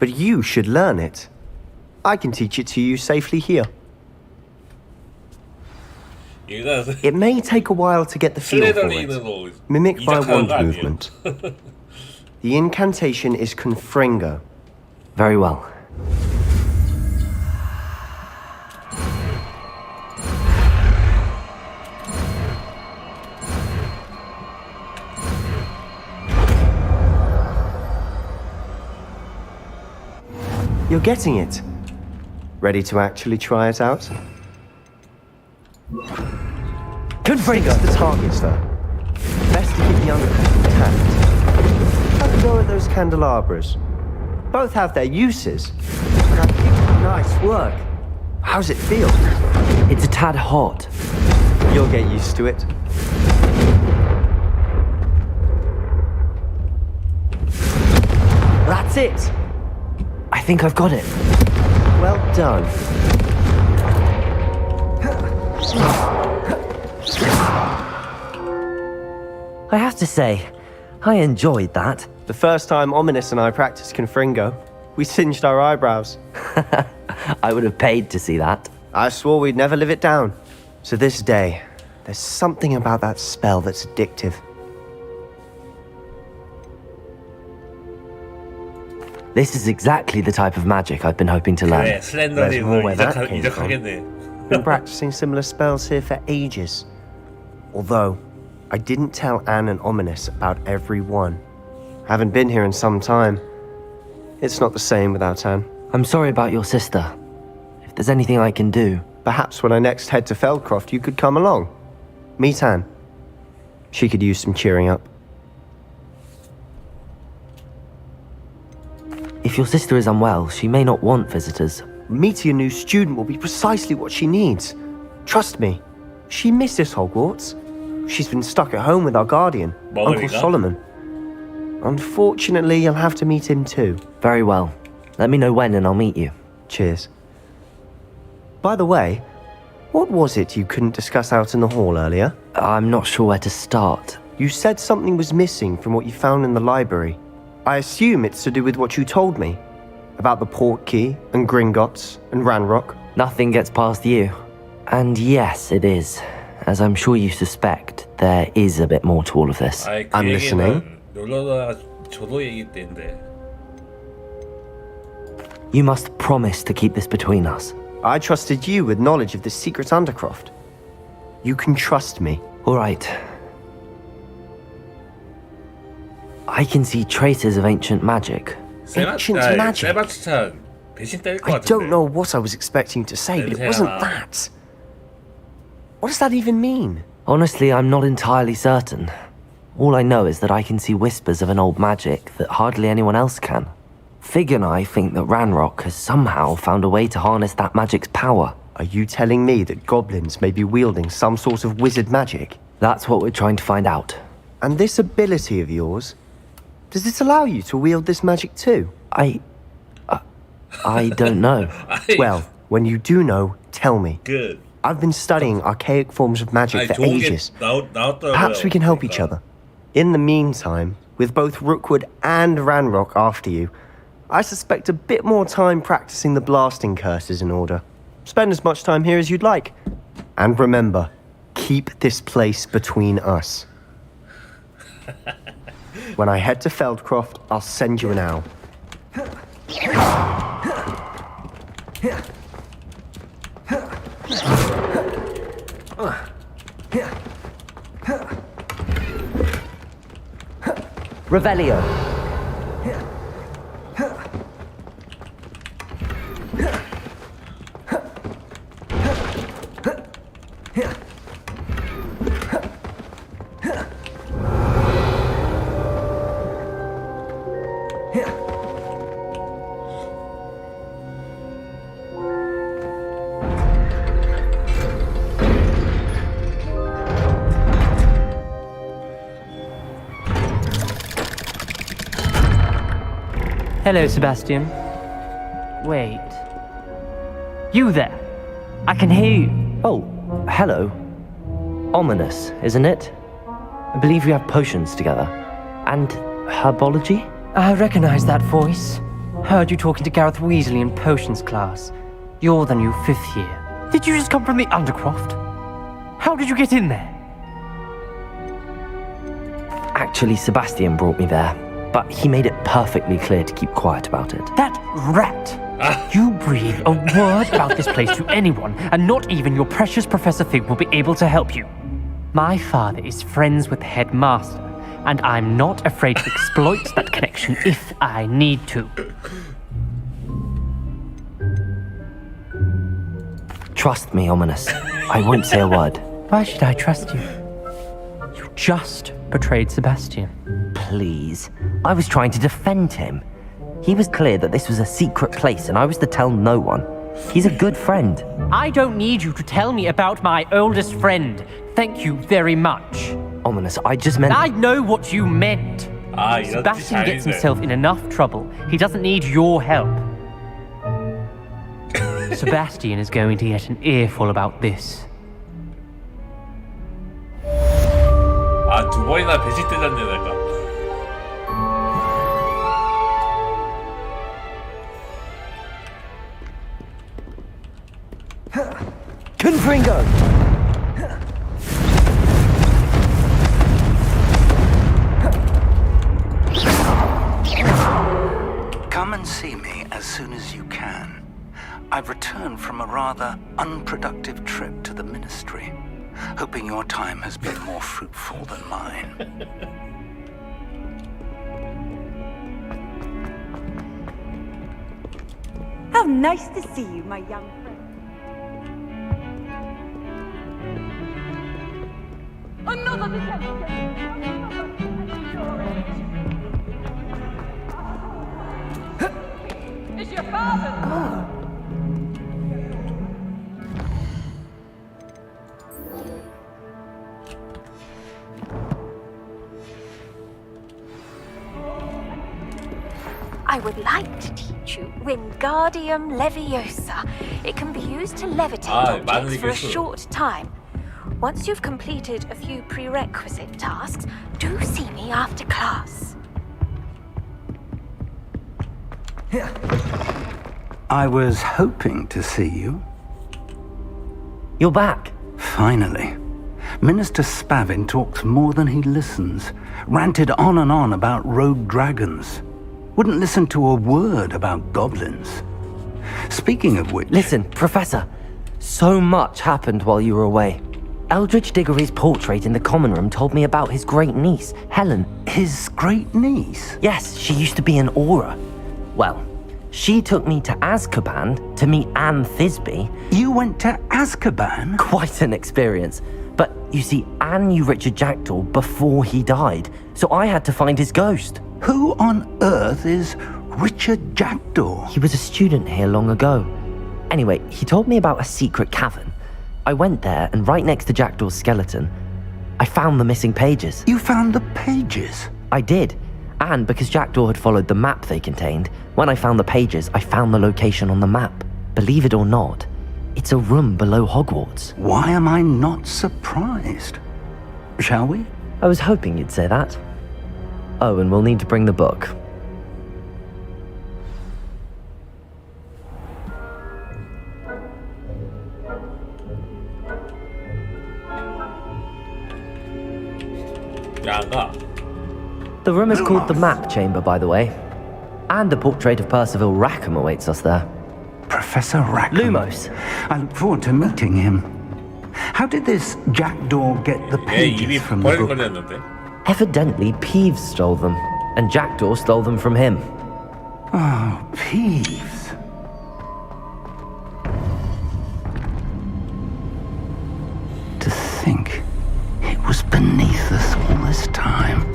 But you should learn it. I can teach it to you safely here. It may take a while to get the feel for it. Mimic my wand movement. The incantation is Confringo. Very well. You're getting it. Ready to actually try it out? Confringo! The targets, though. Best to keep the Undercroft intact. Have a go at those candelabras. Both have their uses, but I think nice work. How's it feel? It's a tad hot. You'll get used to it. That's it! I think I've got it. Well done. I have to say, I enjoyed that. The first time Ominous and I practiced Confringo, we singed our eyebrows. I would have paid to see that. I swore we'd never live it down. To this day, there's something about that spell that's addictive. This is exactly the type of magic I've been hoping to learn. 그래, There's more where 슬렌더링을 that came 이적하겠네. Been practicing similar spells here for ages. Although, I didn't tell Anne and Ominous about every one. Haven't been here in some time. It's not the same without Anne. I'm sorry about your sister. If there's anything I can do... Perhaps when I next head to Feldcroft, you could come along. Meet Anne. She could use some cheering up. If your sister is unwell, she may not want visitors. Meeting a new student will be precisely what she needs. Trust me, she misses Hogwarts. She's been stuck at home with our guardian, Uncle Solomon. Unfortunately, you'll have to meet him too. Very well. Let me know when and I'll meet you. Cheers. By the way, what was it you couldn't discuss out in the hall earlier? I'm not sure where to start. You said something was missing from what you found in the library. I assume it's to do with what you told me. About the Portkey and Gringotts and Ranrock. Nothing gets past you. And yes, it is. As I'm sure you suspect, there is a bit more to all of this. I'm listening. 놀러다가 저도 얘기했는데. You must promise to keep this between us. I trusted you with knowledge of the secret Undercroft. You can trust me. All right. I can see traces of ancient magic. Ancient magic? 세바스찬 배신 때릴 것 I 같은데. don't know what I was expecting to say, but it wasn't that. What does that even mean? Honestly, I'm not entirely certain. All I know is that I can see whispers of an old magic that hardly anyone else can. Fig and I think that Ranrock has somehow found a way to harness that magic's power. Are you telling me that goblins may be wielding some sort of wizard magic? That's what we're trying to find out. And this ability of yours, does it allow you to wield this magic too? I don't know. Well, when you do know, tell me. Good. I've been studying archaic forms of magic for ages. Perhaps we can help each other. In the meantime, with both Rookwood and Ranrock after you, I suspect a bit more time practicing the blasting curse is in order. Spend as much time here as you'd like. And remember, keep this place between us. When I head to Feldcroft, I'll send you an owl. Revelio. Hello, Sebastian. Wait. You there? I can hear you. Oh, hello. Ominous, isn't it? I believe we have potions together. And herbology? I recognize that voice. Heard you talking to Gareth Weasley in potions class. You're the new 5th year. Did you just come from the Undercroft? How did you get in there? Actually, Sebastian brought me there. But he made it perfectly clear to keep quiet about it. That rat! You breathe a word about this place to anyone, and not even your precious Professor Fig will be able to help you. My father is friends with the headmaster, and I'm not afraid to exploit that connection if I need to. Trust me, Ominous. I won't say a word. Why should I trust you? You just betrayed Sebastian. Please. I was trying to defend him. He was clear that this was a secret place and I was to tell no one. He's a good friend. I don't need you to tell me about my oldest friend. Thank you very much. Ominous, I just meant... I know what you meant. Sebastian gets himself in enough trouble. He doesn't need your help. Sebastian is going to get an earful about this. 아, 두 번이나 배신 때렸네 내가. Confringo! Come and see me as soon as you can. I've returned from a rather unproductive trip to the Ministry, hoping your time has been more fruitful than mine. How nice to see you, my young friend. Another Is your father? I would like to teach you Wingardium Leviosa. It can be used to levitate objects for a short time. Once you've completed a few prerequisite tasks, do see me after class. I was hoping to see you. You're back. Finally. Minister Spavin talks more than he listens. Ranted on and on about rogue dragons. Wouldn't listen to a word about goblins. Speaking of which... Listen, Professor. So much happened while you were away. Eldridge Diggory's portrait in the common room told me about his great niece, Helen. His great niece? Yes, she used to be an Auror. Well, she took me to Azkaban to meet Anne Thisbe. You went to Azkaban? Quite an experience. But you see, Anne knew Richard Jackdaw before he died, so I had to find his ghost. Who on earth is Richard Jackdaw? He was a student here long ago. Anyway, he told me about a secret cavern. I went there, and right next to Jackdaw's skeleton, I found the missing pages. You found the pages? I did. And because Jackdaw had followed the map they contained, when I found the pages, I found the location on the map. Believe it or not, it's a room below Hogwarts. Why am I not surprised? Shall we? I was hoping you'd say that. Oh, and we'll need to bring the book. The room is called the Map Chamber, by the way. And a portrait of Percival Rackham awaits us there. Professor Rackham? Lumos. I look forward to meeting him. How did this Jackdaw get the pages from the book? Evidently, Peeves stole them, and Jackdaw stole them from him. Oh, Peeves. To think it was beneath us all this time.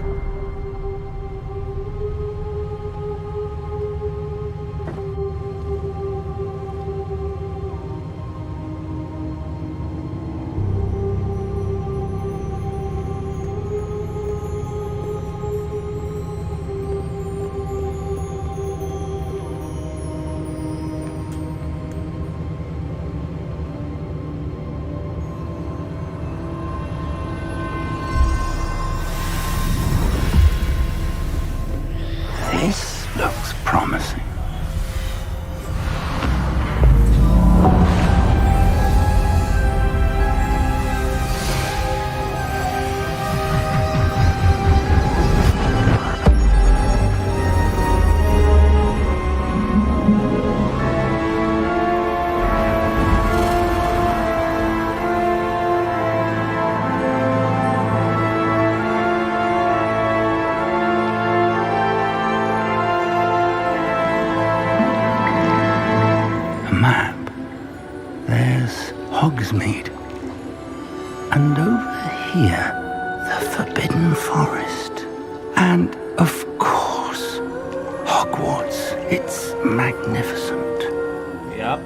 This looks promising. Hogsmeade. And over here, the Forbidden Forest. And, of course, Hogwarts. It's magnificent. Yep.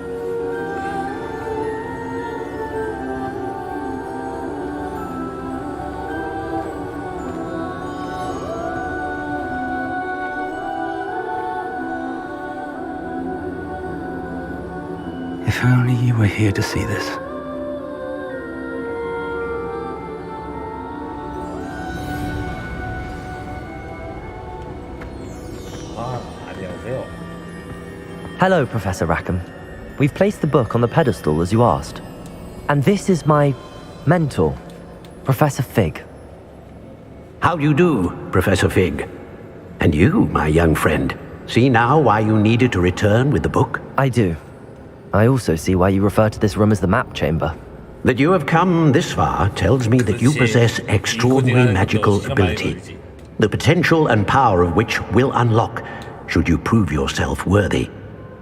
If only you were here to see this. 안녕하세요. Hello, Professor Rackham. We've placed the book on the pedestal as you asked. And this is my mentor, Professor Fig. How do you do, Professor Fig? And you, my young friend, see now why you needed to return with the book? I do. I also see why you refer to this room as the map chamber. That you have come this far tells me that you possess extraordinary magical ability, the potential and power of which will unlock should you prove yourself worthy.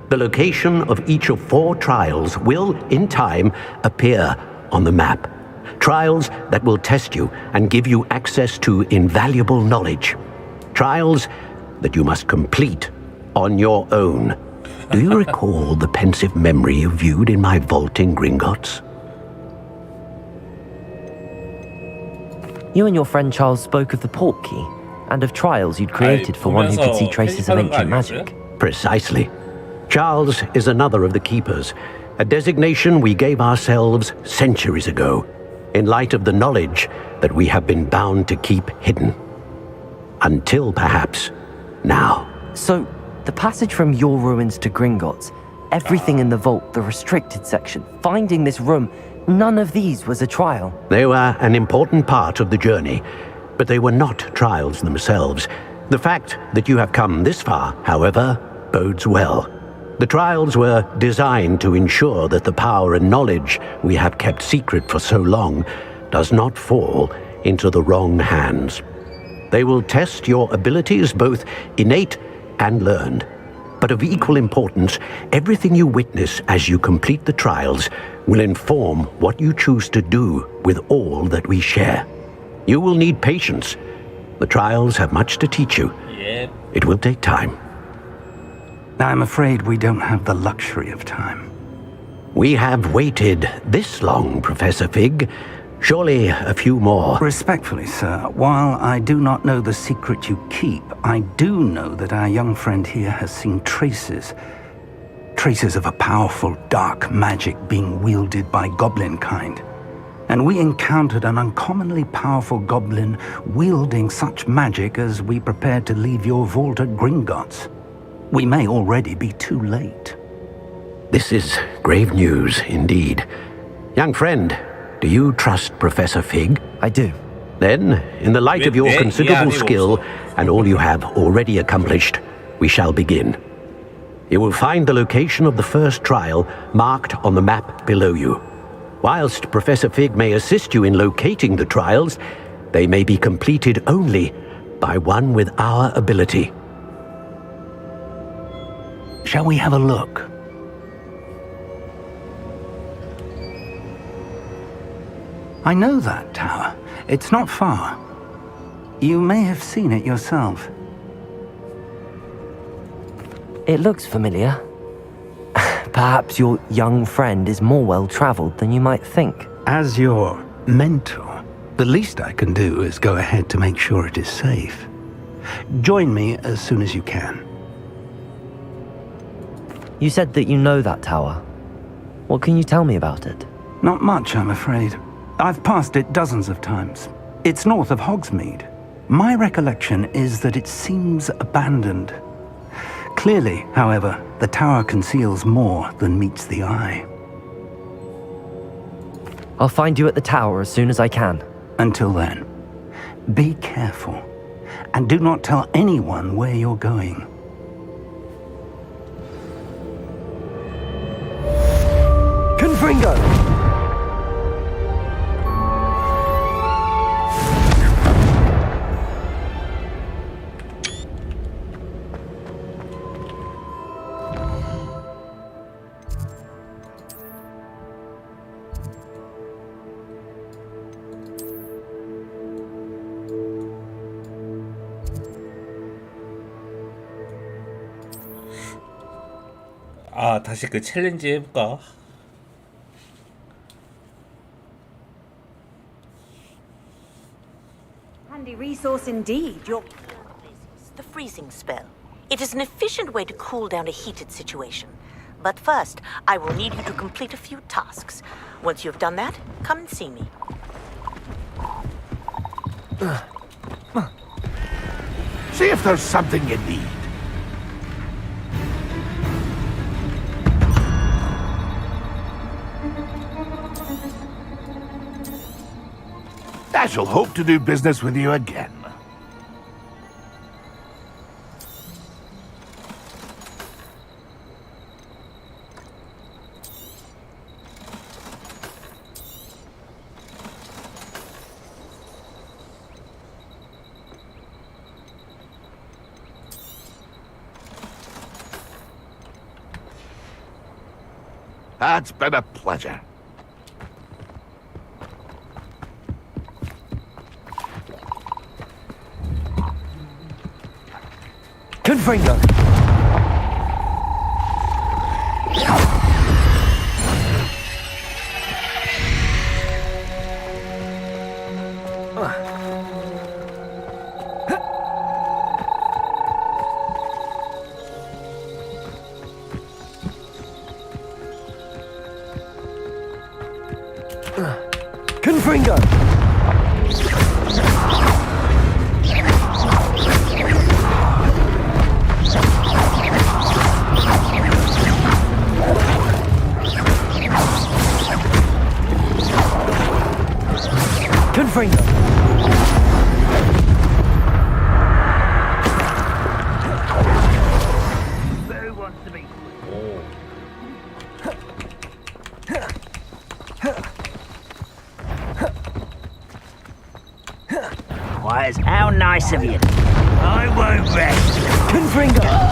The location of each of 4 trials will, in time, appear on the map. Trials that will test you and give you access to invaluable knowledge. Trials that you must complete on your own. Do you recall the pensive memory you viewed in my vault in Gringotts? You and your friend Charles spoke of the port key and of trials you'd created for one who could see traces of ancient magic. Precisely. Charles is another of the keepers, a designation we gave ourselves centuries ago, in light of the knowledge that we have been bound to keep hidden. Until perhaps now. So, the passage from your ruins to Gringotts, everything in the vault, the restricted section, finding this room, none of these was a trial. They were an important part of the journey, but they were not trials themselves. The fact that you have come this far, however, bodes well. The trials were designed to ensure that the power and knowledge we have kept secret for so long does not fall into the wrong hands. They will test your abilities, both innate and learned. But of equal importance, everything you witness as you complete the trials will inform what you choose to do with all that we share. You will need patience. The trials have much to teach you. Yep. It will take time. I'm afraid we don't have the luxury of time. We have waited this long, Professor Fig. Surely a few more. Respectfully, sir, while I do not know the secret you keep, I do know that our young friend here has seen traces of a powerful dark magic being wielded by goblin kind. And we encountered an uncommonly powerful goblin wielding such magic as we prepared to leave your vault at Gringotts. We may already be too late. This is grave news indeed. Young friend, do you trust Professor Fig? I do. Then, in the light of your considerable skill and all you have already accomplished, we shall begin. You will find the location of the first trial marked on the map below you. Whilst Professor Fig may assist you in locating the trials, they may be completed only by one with our ability. Shall we have a look? I know that tower. It's not far. You may have seen it yourself. It looks familiar. Perhaps your young friend is more well-traveled than you might think. As your mentor, the least I can do is go ahead to make sure it is safe. Join me as soon as you can. You said that you know that tower. What can you tell me about it? Not much, I'm afraid. I've passed it dozens of times. It's north of Hogsmeade. My recollection is that it seems abandoned. Clearly, however, the tower conceals more than meets the eye. I'll find you at the tower as soon as I can. Until then, be careful, and do not tell anyone where you're going. Confringo! 아, 다시 그 챌린지 해볼까? Handy resource indeed. The freezing spell. It is an efficient way to cool down a heated situation. But first, I will need you to complete a few tasks. Once you've done that, come and see me. See if there's something you need. I shall hope to do business with you again. It's been a pleasure. Confringo! Confringo! Confringo! Who wants to be Why, it's how nice of you. I won't rest. Confringo!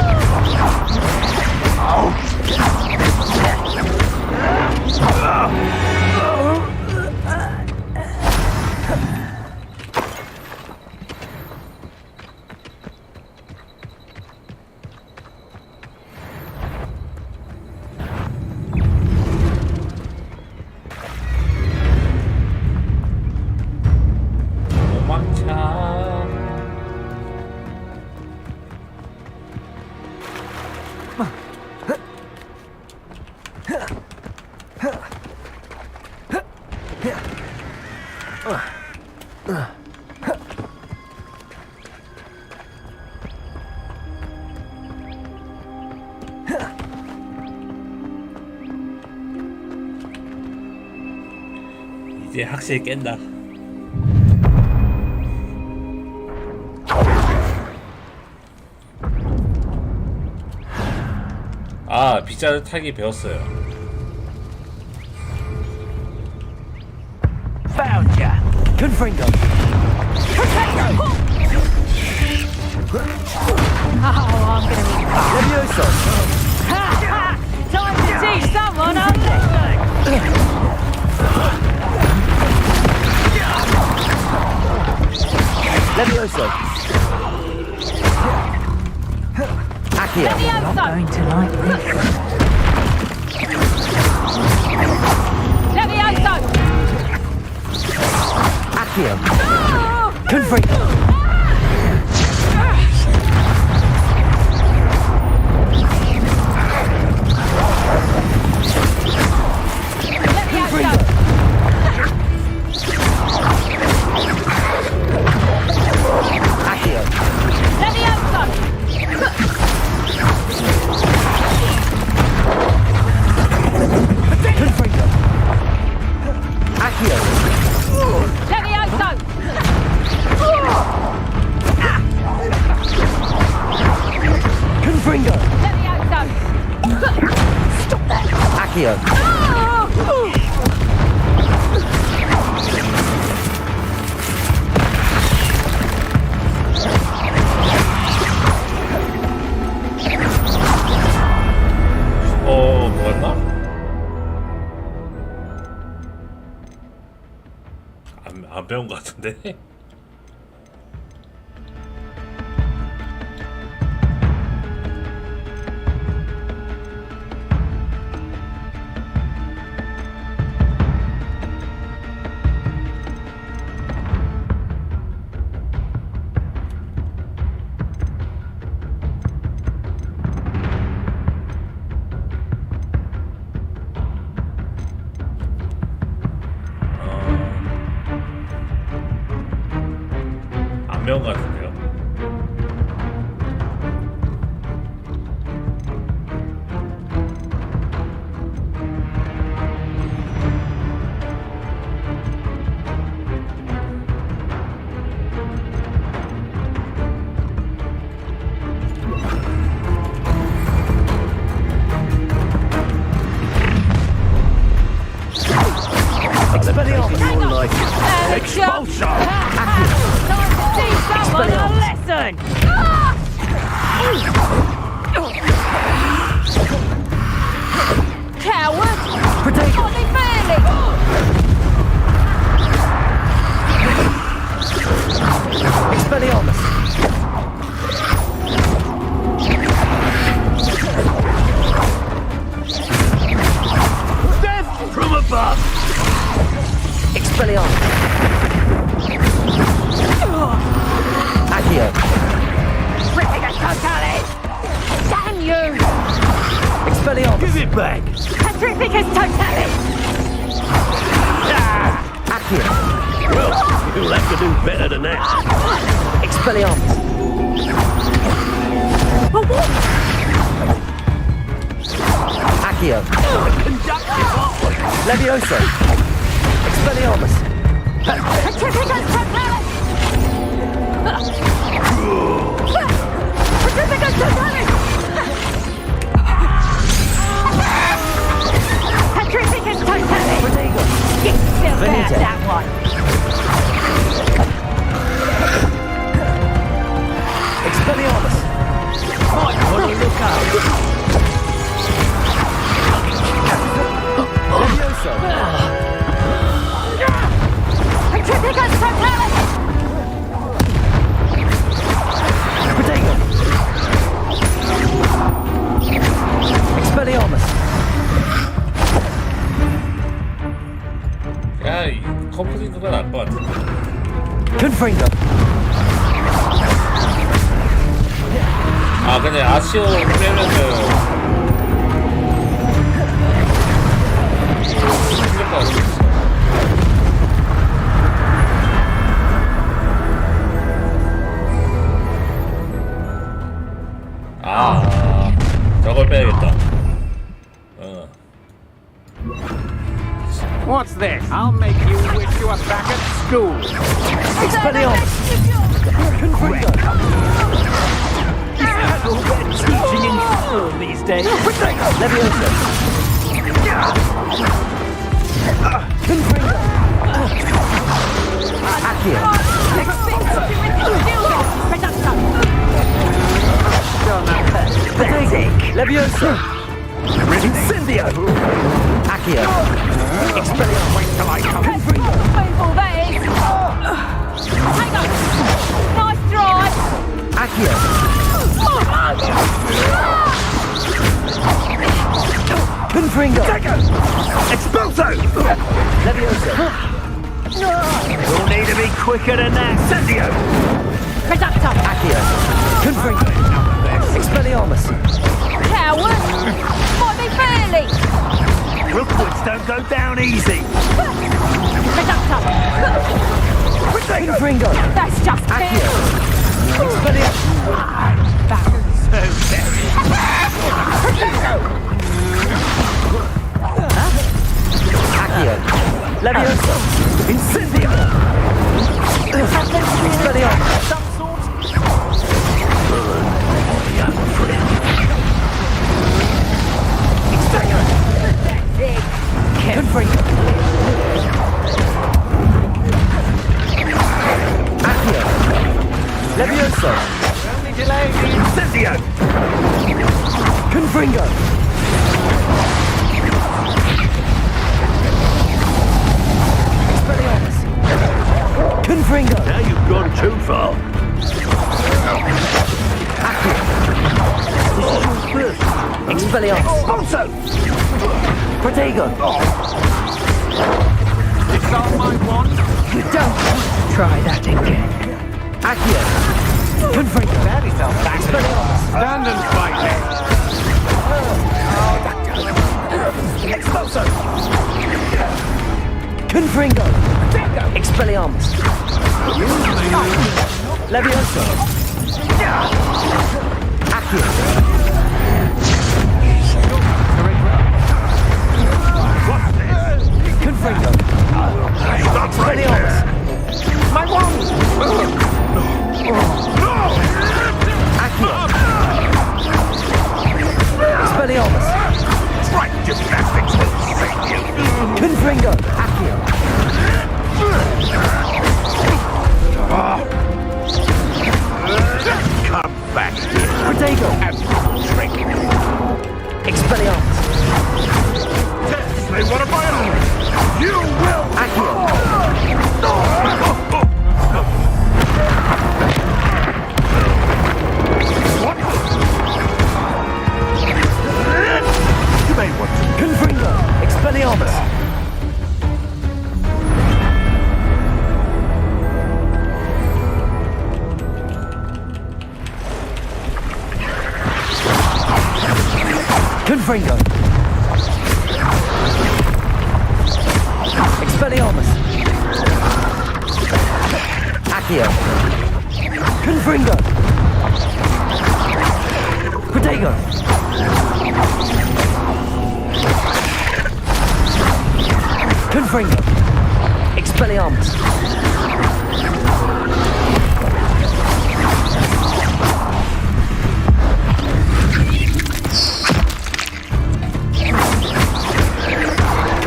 이제 확실히 깬다. 아, 빗자루 타기 배웠어요. Found ya. Confringo! Oh, I'm gonna need Levioso! Time to teach someone a lesson! Levioso! Accio! Levioso! Going to like this. Levioso! Accio! Confringo! 안 배운 것 같은데? Coward! Protect! Body fairly! Expelliarmus! Death from above! Expelliarmus! Accio! Petrificus totalis! Damn you! Expelliarmus! Give it back! Petrificus totalis! Accio! Well, you'll have to do better than that. Expelliarmus! Accio! Levioso! Expelliarmus! Petrificus totalis! Petrificus totalis! Petrificus totalis! Protego! You still Venite. have that one! Expelliarmus! Might want to look out. Levioso! Petrificus totalis! Protego! Expelliarmus! 야, 이 컴플리트가 나을 것 같은데. Confringo! 아, 근데 아시오 빼면은 실력가 어렵겠어. 아, 저걸 빼야겠다. What's this? I'll make you wish you were back at school. Expelliarmus! Confringo! All they're teaching in school these days. Levioso! Confringo! Accio! Pathetic! Levioso! Incendio! Accio! Expelliarmus! Wait till I come. Confringo! Painful that is! Hang on! Nice try! Accio! Confringo! Expulso! Levioso! You'll need to be quicker than that. Incendio! Reductor! Accio! Confringo! Expelliarmus! Coward! Body fairly! Rookwoods don't go down easy. Reductor! Confringo! That's just Accio! fair! Expelliarmus! So very. Accio! Levioso! Incendio! Expelliarmus! Some sort. Confringo! Accio! Levioso! Only delay the incendio. Confringo! Expelliarmus! Confringo! Now you've gone too far. Accio! Expelliarmus! Also, Protego! It's on my wand. You don't try that again. Accio! Confringo! Very self-back. Expelliarmus! Stand and fight me. Expulso. Confringo! Expelliarmus! Levioso! Accio! Confringo! Stop right there. My wand! Accio! Expelliarmus! Right, gymnastics will save you. Confringo! Accio! Come back here. Protego! Trick! Expelliarmus! Yes, they want to buy off! You will! What? You may want to... Confringo! Expelliarmus! Confringo! Expelliarmus! Accio! Confringo! Protego! Confringo! Expelliarmus!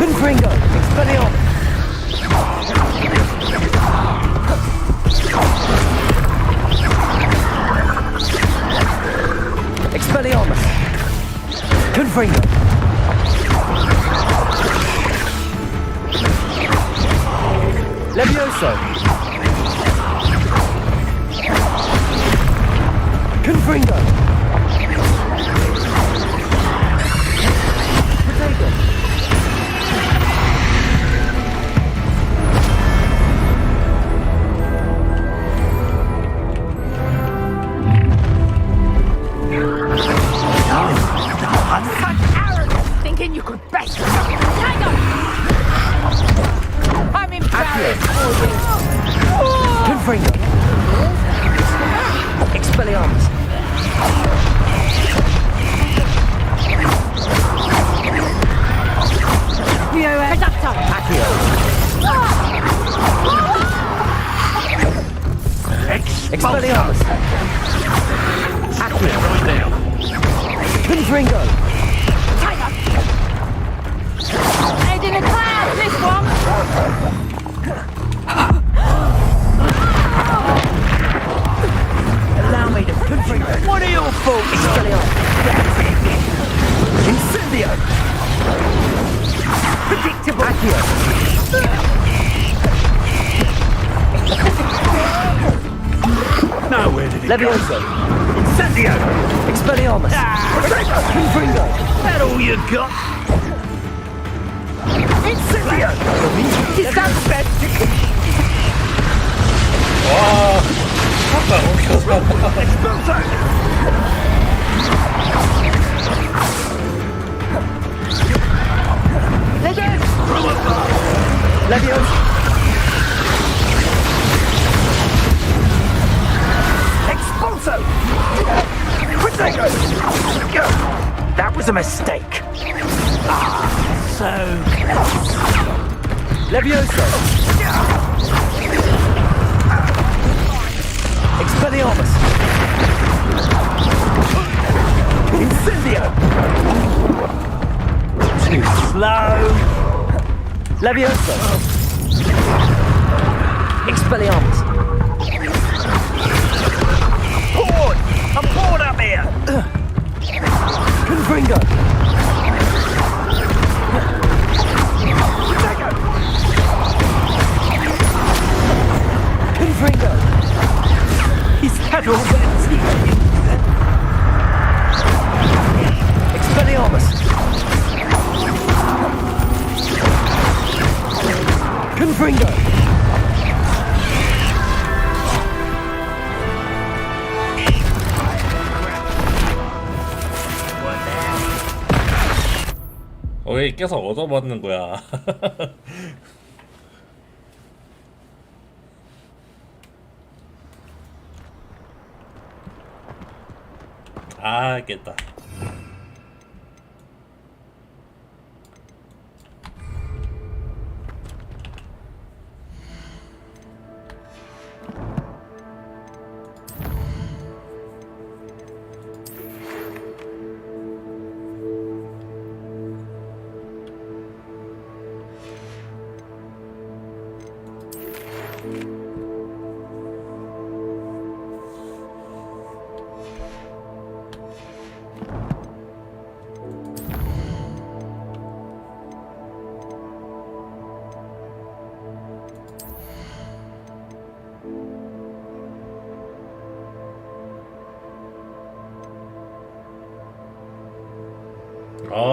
Confringo! Expelliarmus! Expelliarmus! Confringo! Levioso! Confringo! Protego! Thinking you could best. Tiger! I'm embarrassed for you. Confringo! Expelliarmus! Reductor! Accio! Expelliarmus! Accio! Confringo! Tiger! Head in the clouds, this one! Allow me to confringo! What are your faults? Expelliarmus! Incendio! Predictable! Accio! Now where did it Levioso! Incendio! Expelliarmus! Confringo! That all you got? Incendio! 와, 아까 엉켜서. Levioso! Expulso! Protego! That was a mistake. Ah, so close. Levioso! Expelliarmus! Incendio! Too slow! Levioso! Expelliarmus! Bored! I'm bored up here! Confringo! Confringo! He's had all that! Expelliarmus! Confringo! 왜 계속 얻어맞는 거야? 아, 깼다.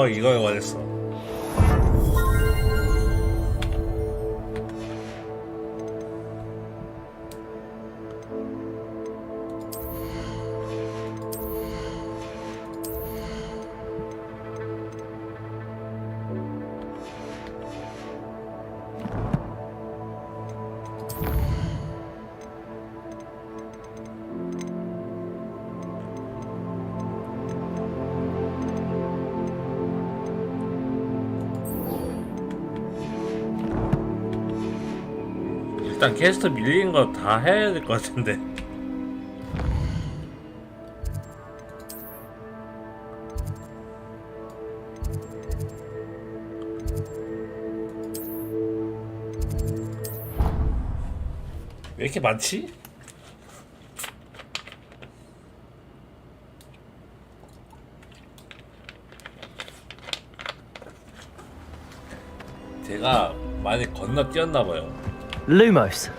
이걸 원했어. 일단 퀘스트 밀리는 거 다 해야 될 것 같은데. 왜 이렇게 많지? 제가 많이 건너뛰었나봐요. Lumos.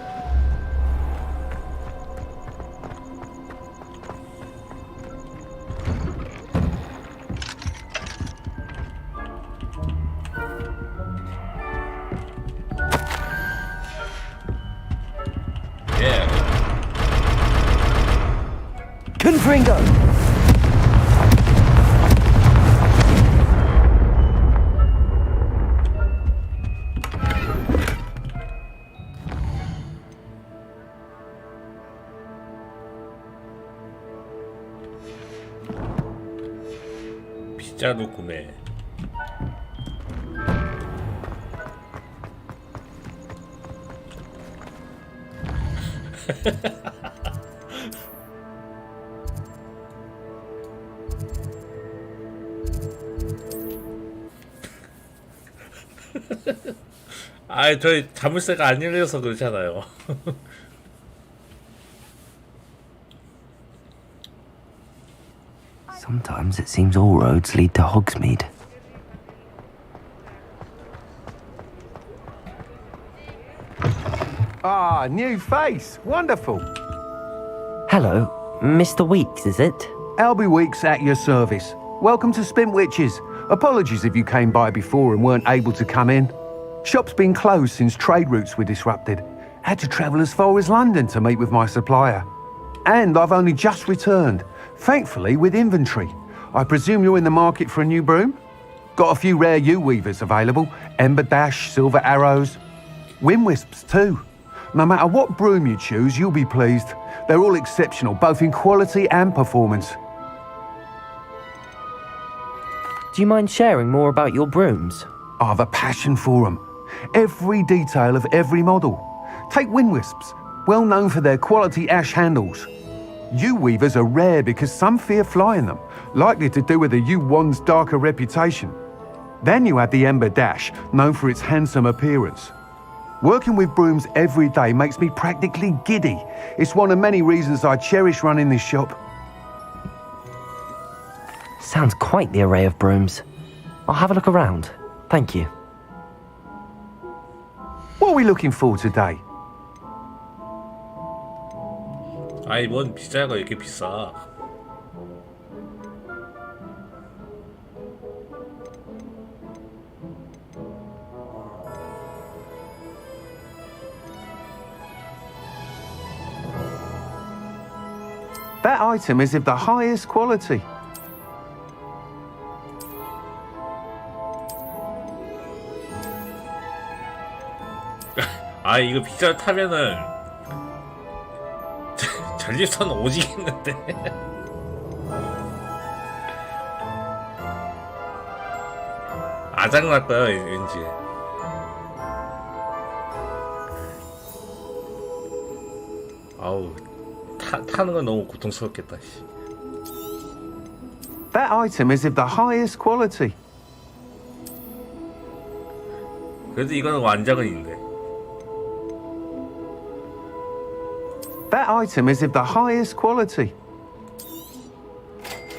Yeah. Confringo. 피자도 구매. 저희 자물쇠가 안 열려서 그렇잖아요. Sometimes it seems all roads lead to Hogsmeade. Ah, new face. Wonderful. Hello, Mr. Weeks, is it? Albie Weeks at your service. Welcome to Spintwitches. Apologies if you came by before and weren't able to come in. Shop's been closed since trade routes were disrupted. Had to travel as far as London to meet with my supplier. And I've only just returned, thankfully with inventory. I presume you're in the market for a new broom? Got a few rare U-weavers available. Ember Dash, Silver Arrows. Wind Wisps too. No matter what broom you choose, you'll be pleased. They're all exceptional, both in quality and performance. Do you mind sharing more about your brooms? I have a passion for them. Every detail of every model. Take Wind Wisps, well known for their quality ash handles. U-weavers are rare because some fear flying them, likely to do with the U-wand's darker reputation. Then you have the Ember Dash, known for its handsome appearance. Working with brooms every day makes me practically giddy. It's one of many reasons I cherish running this shop. Sounds quite the array of brooms. I'll have a look around. Thank you. What are we looking for today? 뭔 피자가 이렇게 비싸? That item is of the highest quality. 이거 피자 타면은 전립선 오지겠는데. 아작날 거야 왠지. 아우 타는 건 너무 고통스럽겠다. That item is of the highest quality. 그래도 이거는 완작은인데. That item is of the highest quality.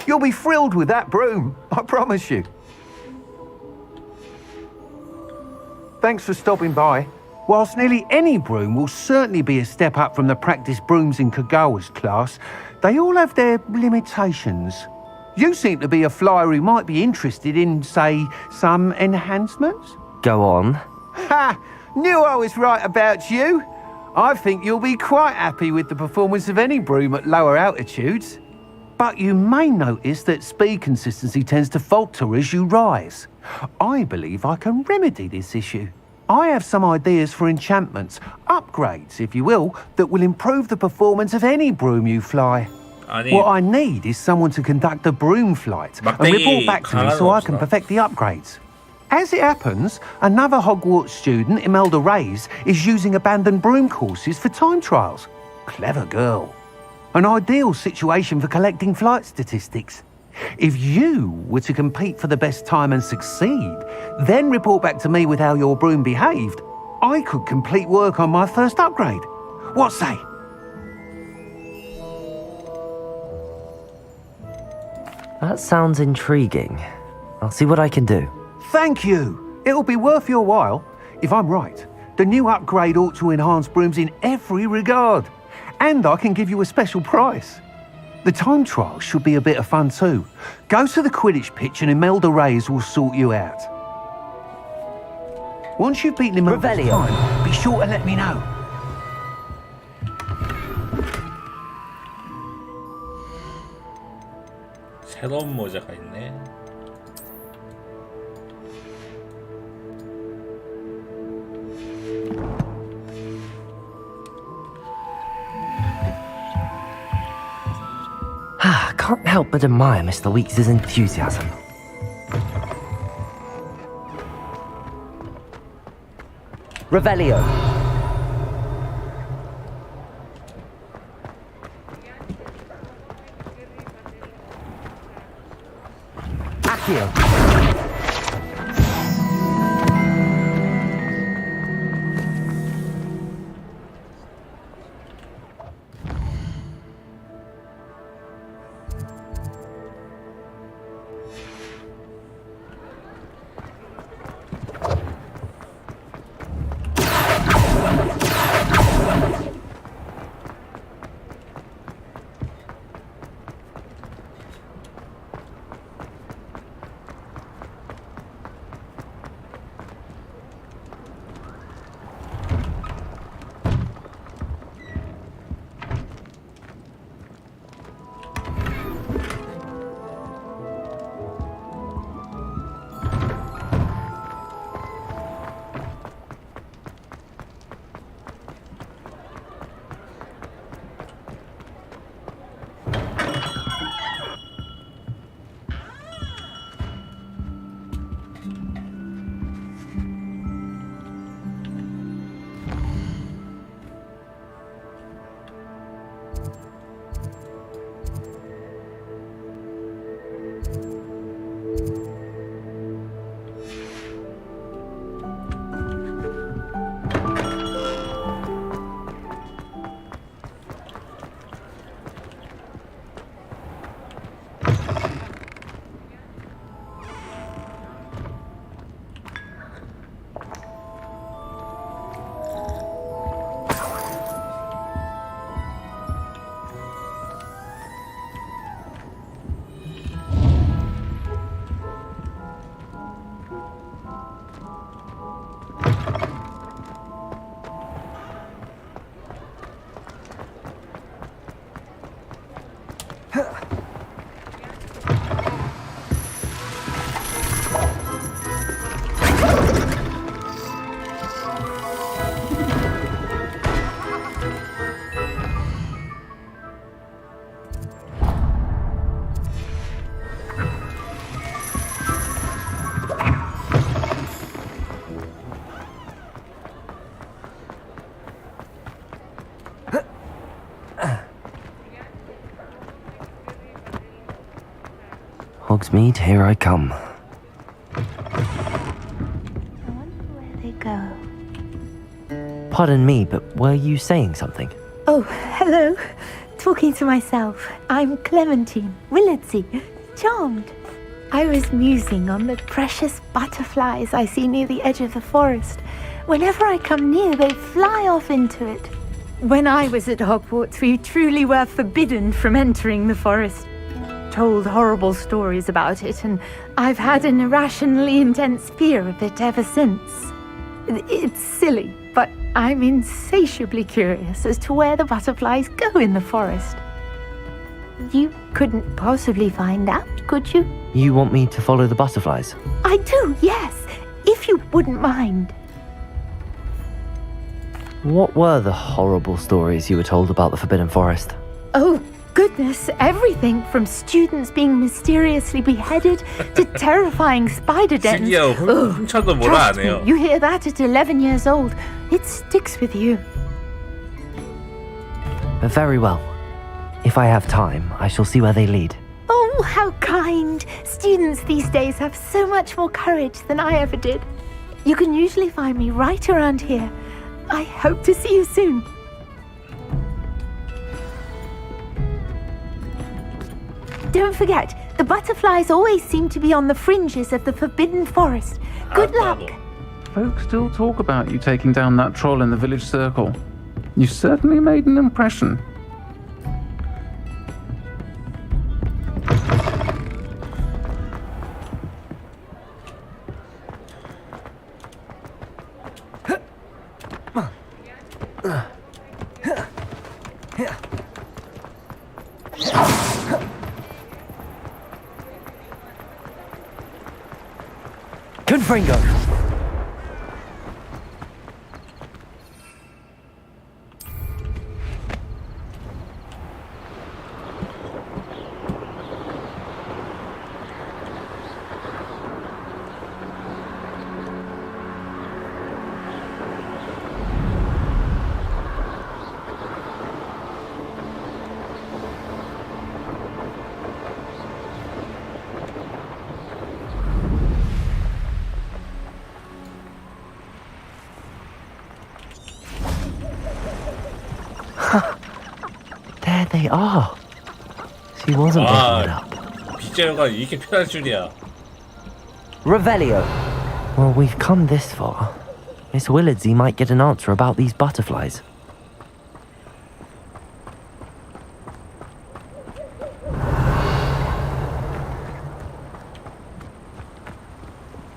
You'll be thrilled with that broom, I promise you. Thanks for stopping by. Whilst nearly any broom will certainly be a step up from the practice brooms in Kagawa's class, they all have their limitations. You seem to be a flyer who might be interested in, say, some enhancements? Go on. Ha! Knew I was right about you. I think you'll be quite happy with the performance of any broom at lower altitudes. But you may notice that speed consistency tends to falter as you rise. I believe I can remedy this issue. I have some ideas for enchantments, upgrades, if you will, that will improve the performance of any broom you fly. What I need is someone to conduct a broom flight and report back to me so I can perfect the upgrades. As it happens, another Hogwarts student, Imelda Reyes, is using abandoned broom courses for time trials. Clever girl. An ideal situation for collecting flight statistics. If you were to compete for the best time and succeed, then report back to me with how your broom behaved, I could complete work on my first upgrade. What say? That sounds intriguing. I'll see what I can do. Thank you. It'll be worth your while. If I'm right, the new upgrade ought to enhance brooms in every regard. And I can give you a special price. The time trial should be a bit of fun too. Go to the Quidditch pitch and Imelda Reyes will sort you out. Once you've beaten Imelda's time, be sure to let me know. 새로운 모자가 있네. Can't help but admire Mr. Weeks' enthusiasm. Revelio. Accio. Hogsmeade, here I come. They go. Pardon me, but were you saying something? Oh, hello. Talking to myself. I'm Clementine Willardsey. Charmed. I was musing on the precious butterflies I see near the edge of the forest. Whenever I come near, they fly off into it. When I was at Hogwarts, we truly were forbidden from entering the forest. told horrible stories about it, and I've had an irrationally intense fear of it ever since. It's silly, but I'm insatiably curious as to where the butterflies go in the forest. You couldn't possibly find out, could you? You want me to follow the butterflies? I do, yes, if you wouldn't mind. What were the horrible stories you were told about the Forbidden Forest? Oh, goodness, everything from students being mysteriously beheaded to terrifying spider dens. 훔쳐도 뭐라 안 해요. You hear that at 11 years old, it sticks with you. Very well. If I have time, I shall see where they lead. Oh, how kind. Students these days have so much more courage than I ever did. You can usually find me right around here. I hope to see you soon. Don't forget, the butterflies always seem to be on the fringes of the Forbidden Forest. Good luck. Folks still talk about you taking down that troll in the village circle. You certainly made an impression. Confringo! There they are. She wasn't making it up. 빗자루가 이렇게 편할 줄이야. Revelio. Well, we've come this far. Miss Willardsey might get an answer about these butterflies.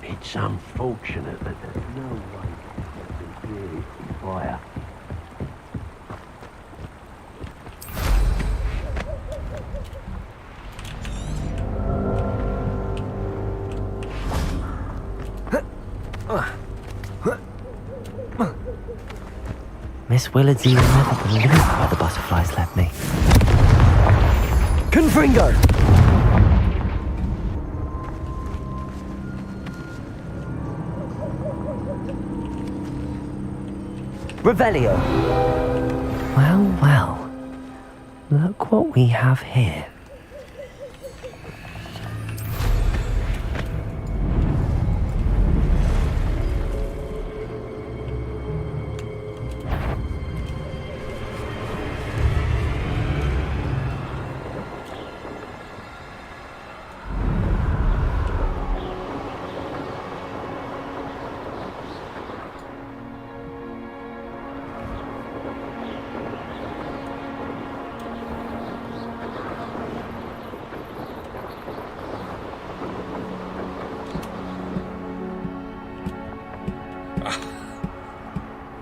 It's unfortunate that there's no way to get the fire. Miss Willardsey will never believe where the butterflies led me. Confringo! Revelio. Well, well. Look what we have here.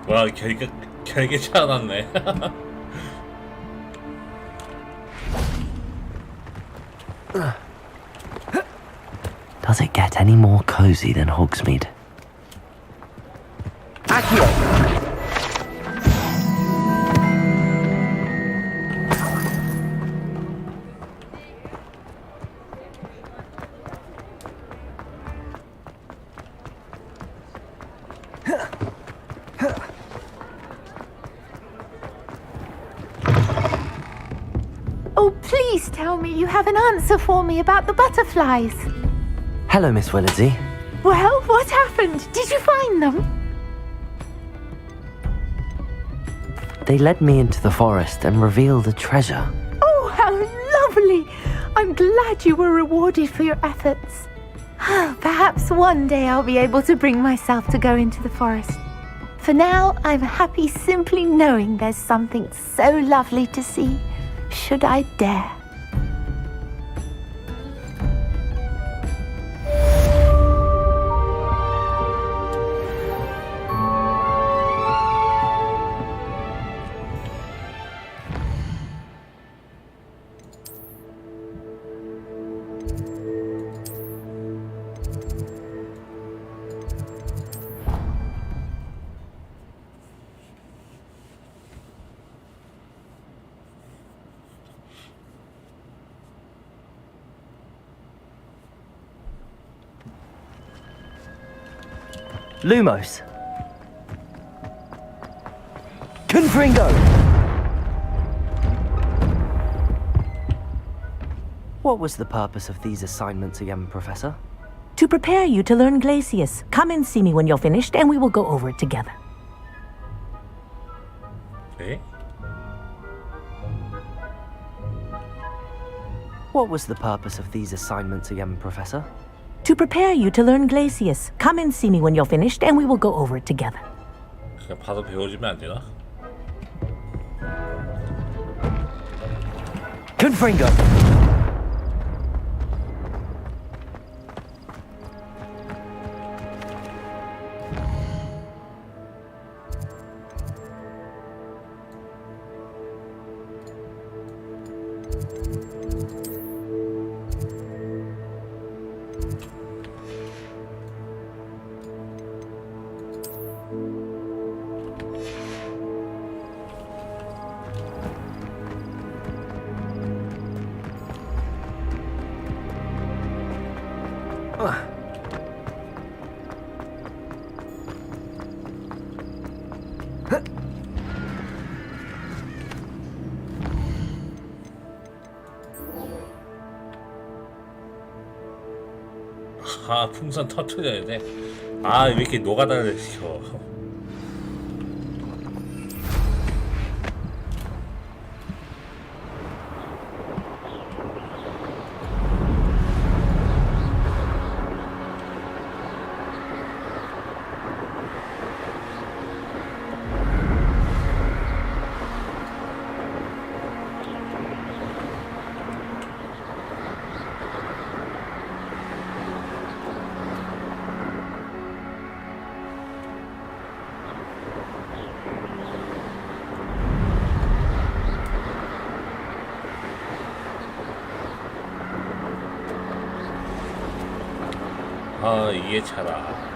와, 결계 차놨네. Does it get any more cozy than Hogsmeade? Accio. Oh, please tell me you have an answer for me about the butterflies. Hello, Miss Willardsey. Well, what happened? Did you find them? They led me into the forest and revealed a treasure. Oh, how lovely! I'm glad you were rewarded for your efforts. Perhaps one day I'll be able to bring myself to go into the forest. For now, I'm happy simply knowing there's something so lovely to see, should I dare. Lumos. Confringo! What was the purpose of these assignments again, Professor? To prepare you to learn Glacius. Come and see me when you're finished, and we will go over it together. 네? What was the purpose of these assignments again, Professor? To prepare you to learn Glacius. Come and see me when you're finished, and we will go over it together. 그냥 바로 배워주면 안 되나? Confringo! 아, 풍선 터트려야 돼. 아, 왜 이렇게 노가다를 시켜. 아, 이게 차라.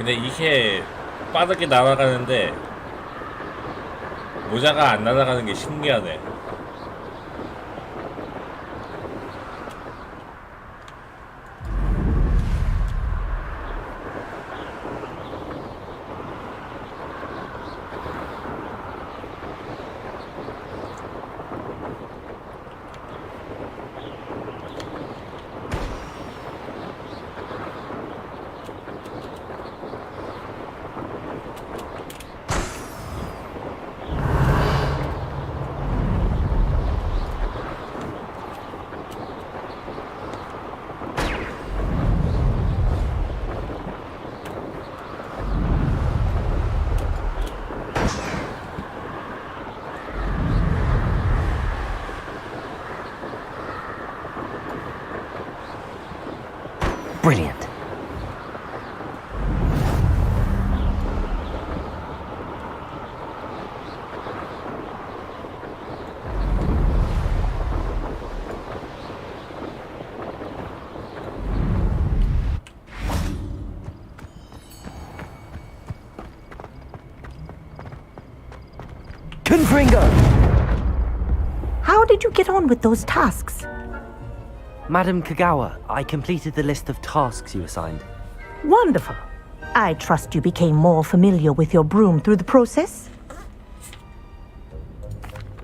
근데 이게 빠르게 날아가는데 모자가 안 날아가는 게 신기하네. Brilliant. Confringo! How did you get on with those tasks? Madam Kagawa, I completed the list of tasks you assigned. Wonderful. I trust you became more familiar with your broom through the process?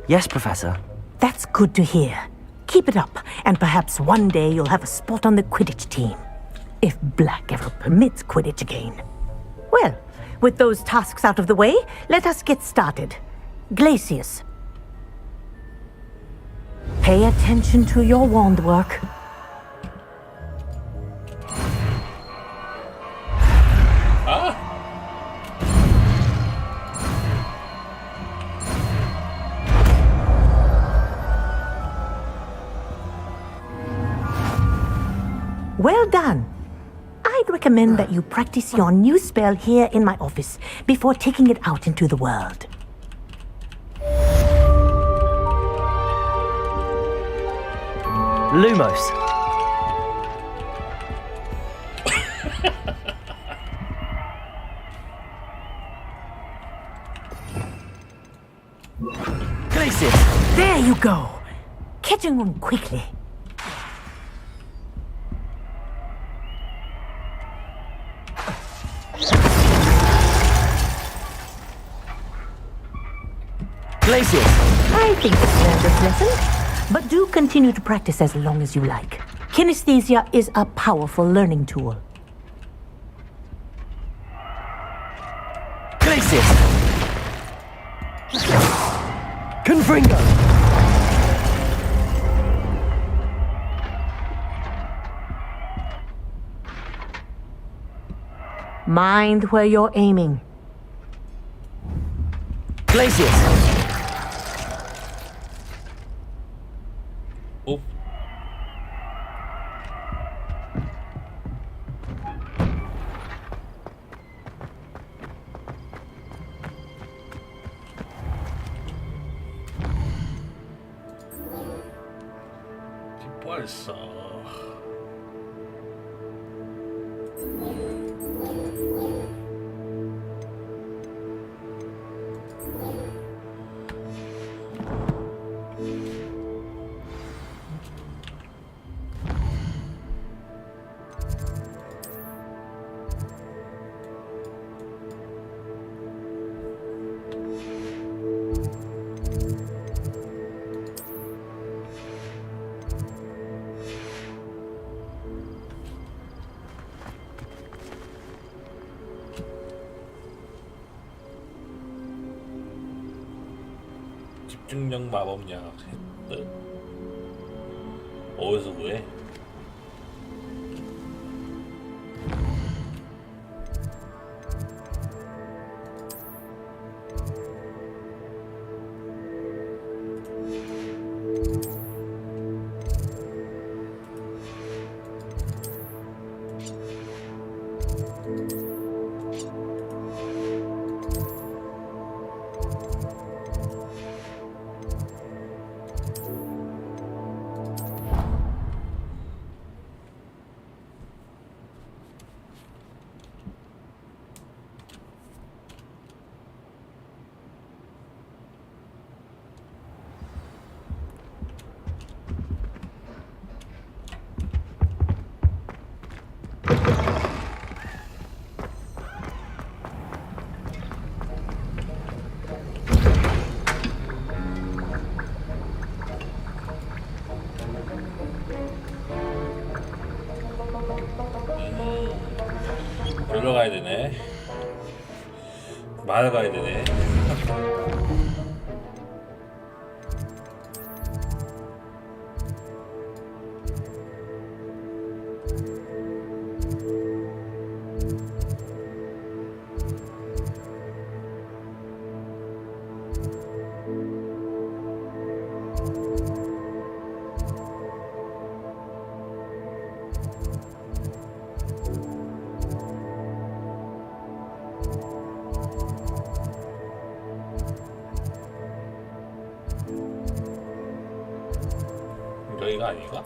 Yes, Professor. That's good to hear. Keep it up, and perhaps one day you'll have a spot on the Quidditch team. If Black ever permits Quidditch again. Well, with those tasks out of the way, let us get started. Glacius. Pay attention to your wand work. Well done. I'd recommend that you practice your new spell here in my office before taking it out into the world. Lumos. Glacius! There you go! Catching one quickly. Glacius! I think it's learned its lesson, but do continue to practice as long as you like. Kinesthesia is a powerful learning tool. Glacius! Confringo! Mind where you're aiming. Glacius! Oh. 벌써. 집중력 마법약 했듯. 어디서 구해? 여기로 가야 되네. 마을 가야 되네. 여기가 아닌가?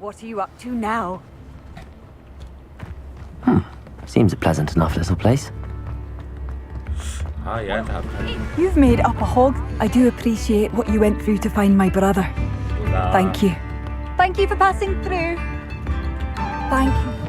What are you up to now? Seems a pleasant enough little place. 아, 얘한테 안 팔려. You've made up a hog. I do appreciate what you went through to find my brother. Thank you. Thank you for passing through. Thank you.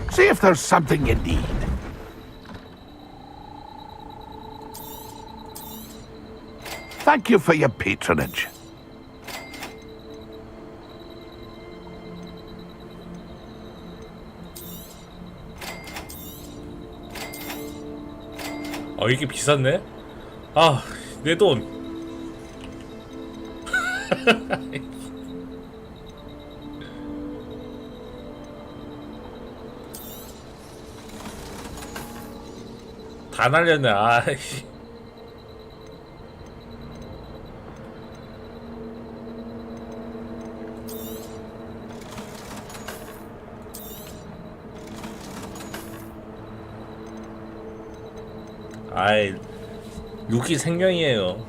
See if there's something you need. Thank you for your patronage. 이게 비쌌네? 아, 내 돈. 다 날렸네. 아이씨. 아이, 루키 생명이에요.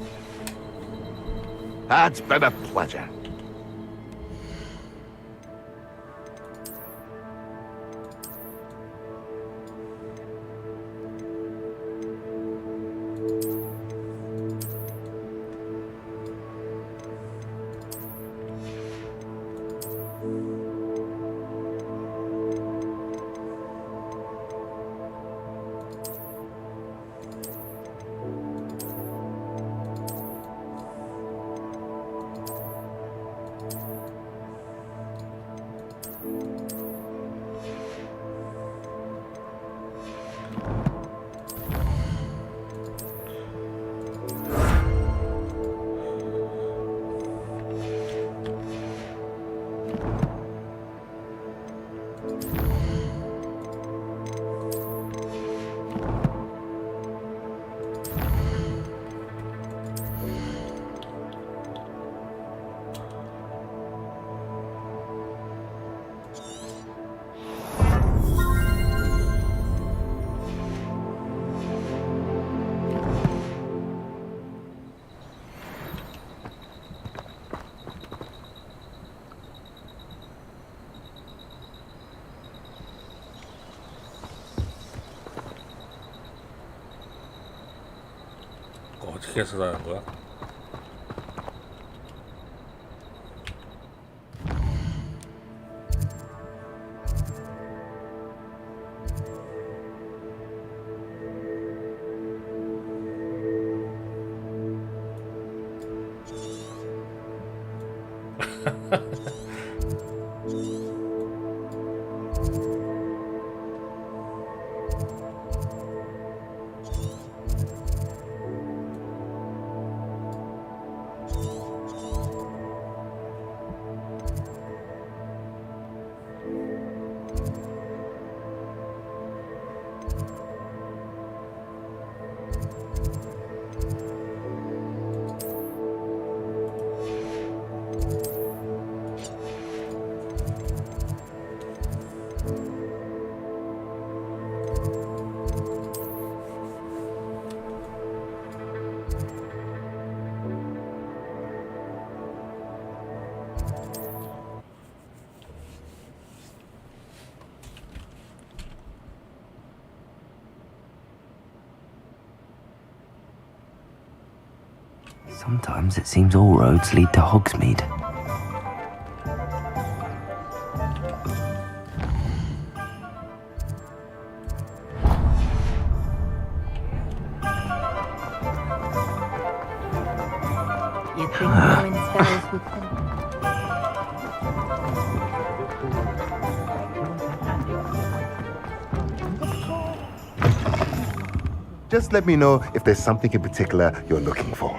That's been a pleasure. 어떻게 해서 나는 거야? Sometimes it seems all roads lead to Hogsmeade. Watching throwing spells with them. Just let me know if there's something in particular you're looking for.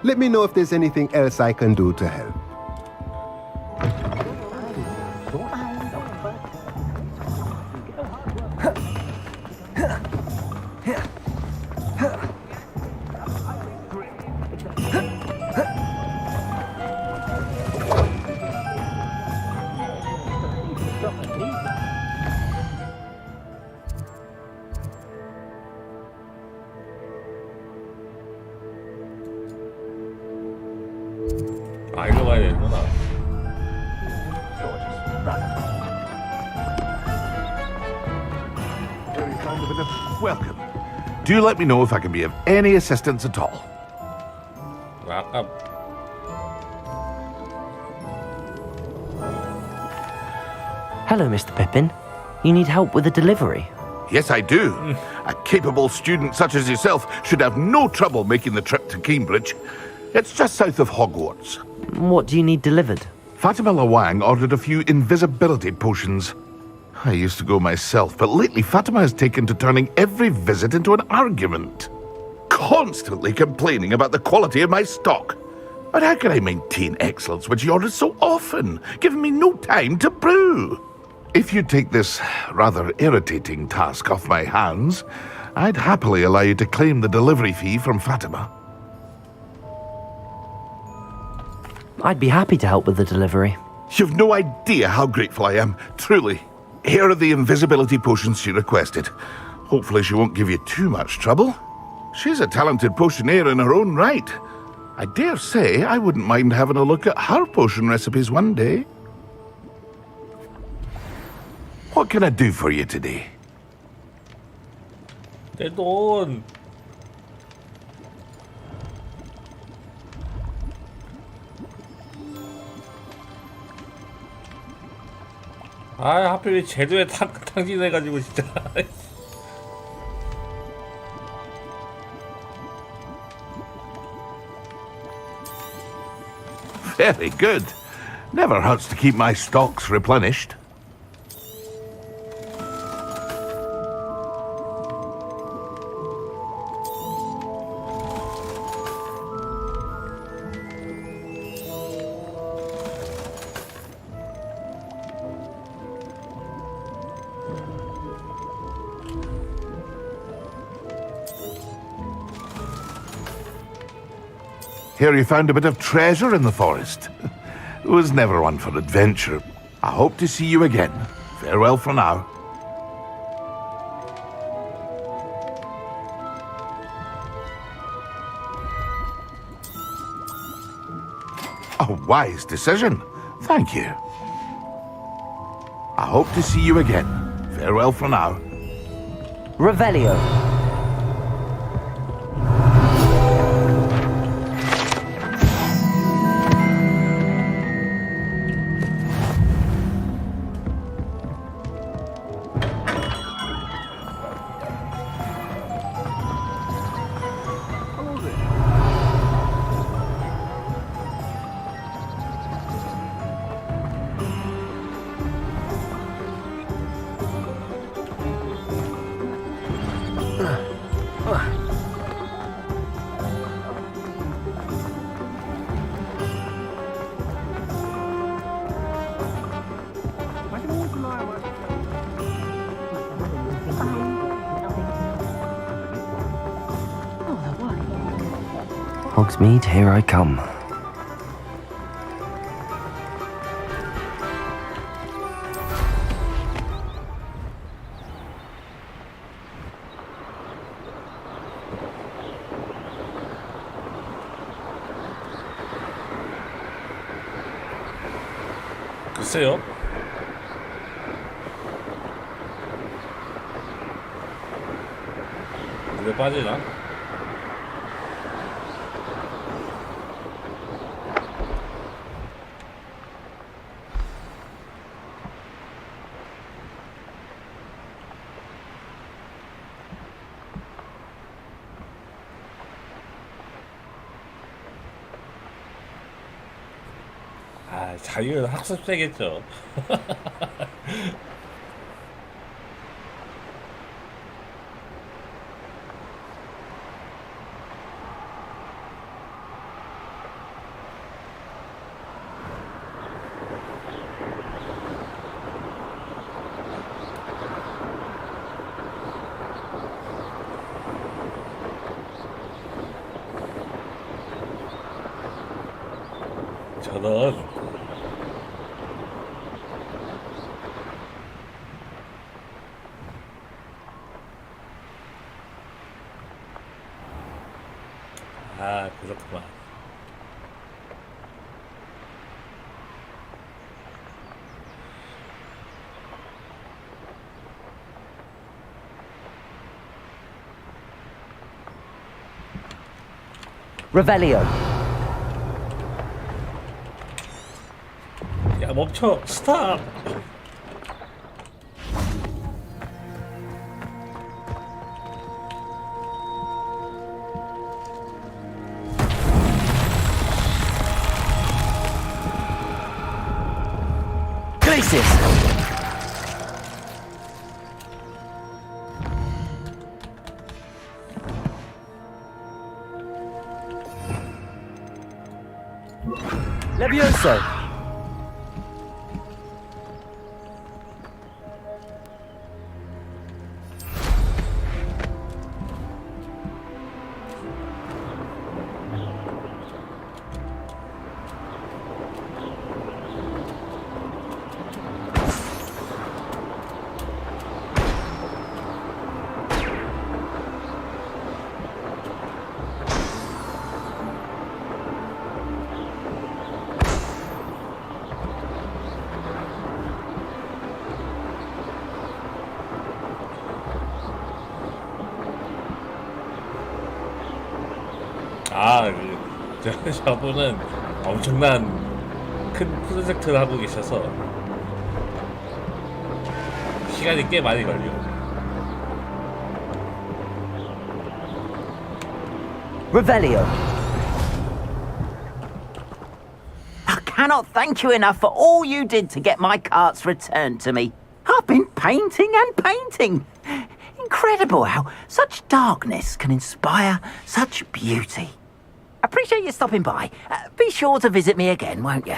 Let me know if there's anything else I can do to help. 아, 이거 봐야 되는구나. Welcome. Do let me know if I can be of any assistance at all. 아까 Hello, Mr. Pippin. You need help with a delivery? Yes, I do. A capable student such as yourself should have no trouble making the trip to Cambridge. It's just south of Hogwarts. What do you need delivered? Fatima Lawang ordered a few invisibility potions. I used to go myself, but lately Fatima has taken to turning every visit into an argument. Constantly complaining about the quality of my stock. But how can I maintain excellence when she orders so often, giving me no time to brew? If you take this rather irritating task off my hands, I'd happily allow you to claim the delivery fee from Fatima. I'd be happy to help with the delivery. You've no idea how grateful I am, truly. Here are the invisibility potions she requested. Hopefully she won't give you too much trouble. She's a talented potioneer in her own right. I dare say I wouldn't mind having a look at her potion recipes one day. What can I do for you today? 내 돈. 아, 하필 제도에 탕진해가지고 진짜. Very good. Never hurts to keep my stocks replenished. Here you found a bit of treasure in the forest. Was never one for adventure. I hope to see you again. Farewell for now. A wise decision. Thank you. I hope to see you again. Farewell for now. Revelio. Hogsmeade, here I come. 글쎄요. 물에 빠지나? 자유는 학습제겠죠. 저는 그렇구만. Revelio. 야 멈춰 스탑. Glacis. Levioso. 저분은 엄청난 큰 프로젝트를 하고 계셔서 시간이 꽤 많이 걸려. Revelio. I cannot thank you enough for all you did to get my carts returned to me. I've been painting and painting. Incredible how such darkness can inspire such beauty. Appreciate you stopping by. Be sure to visit me again, won't you?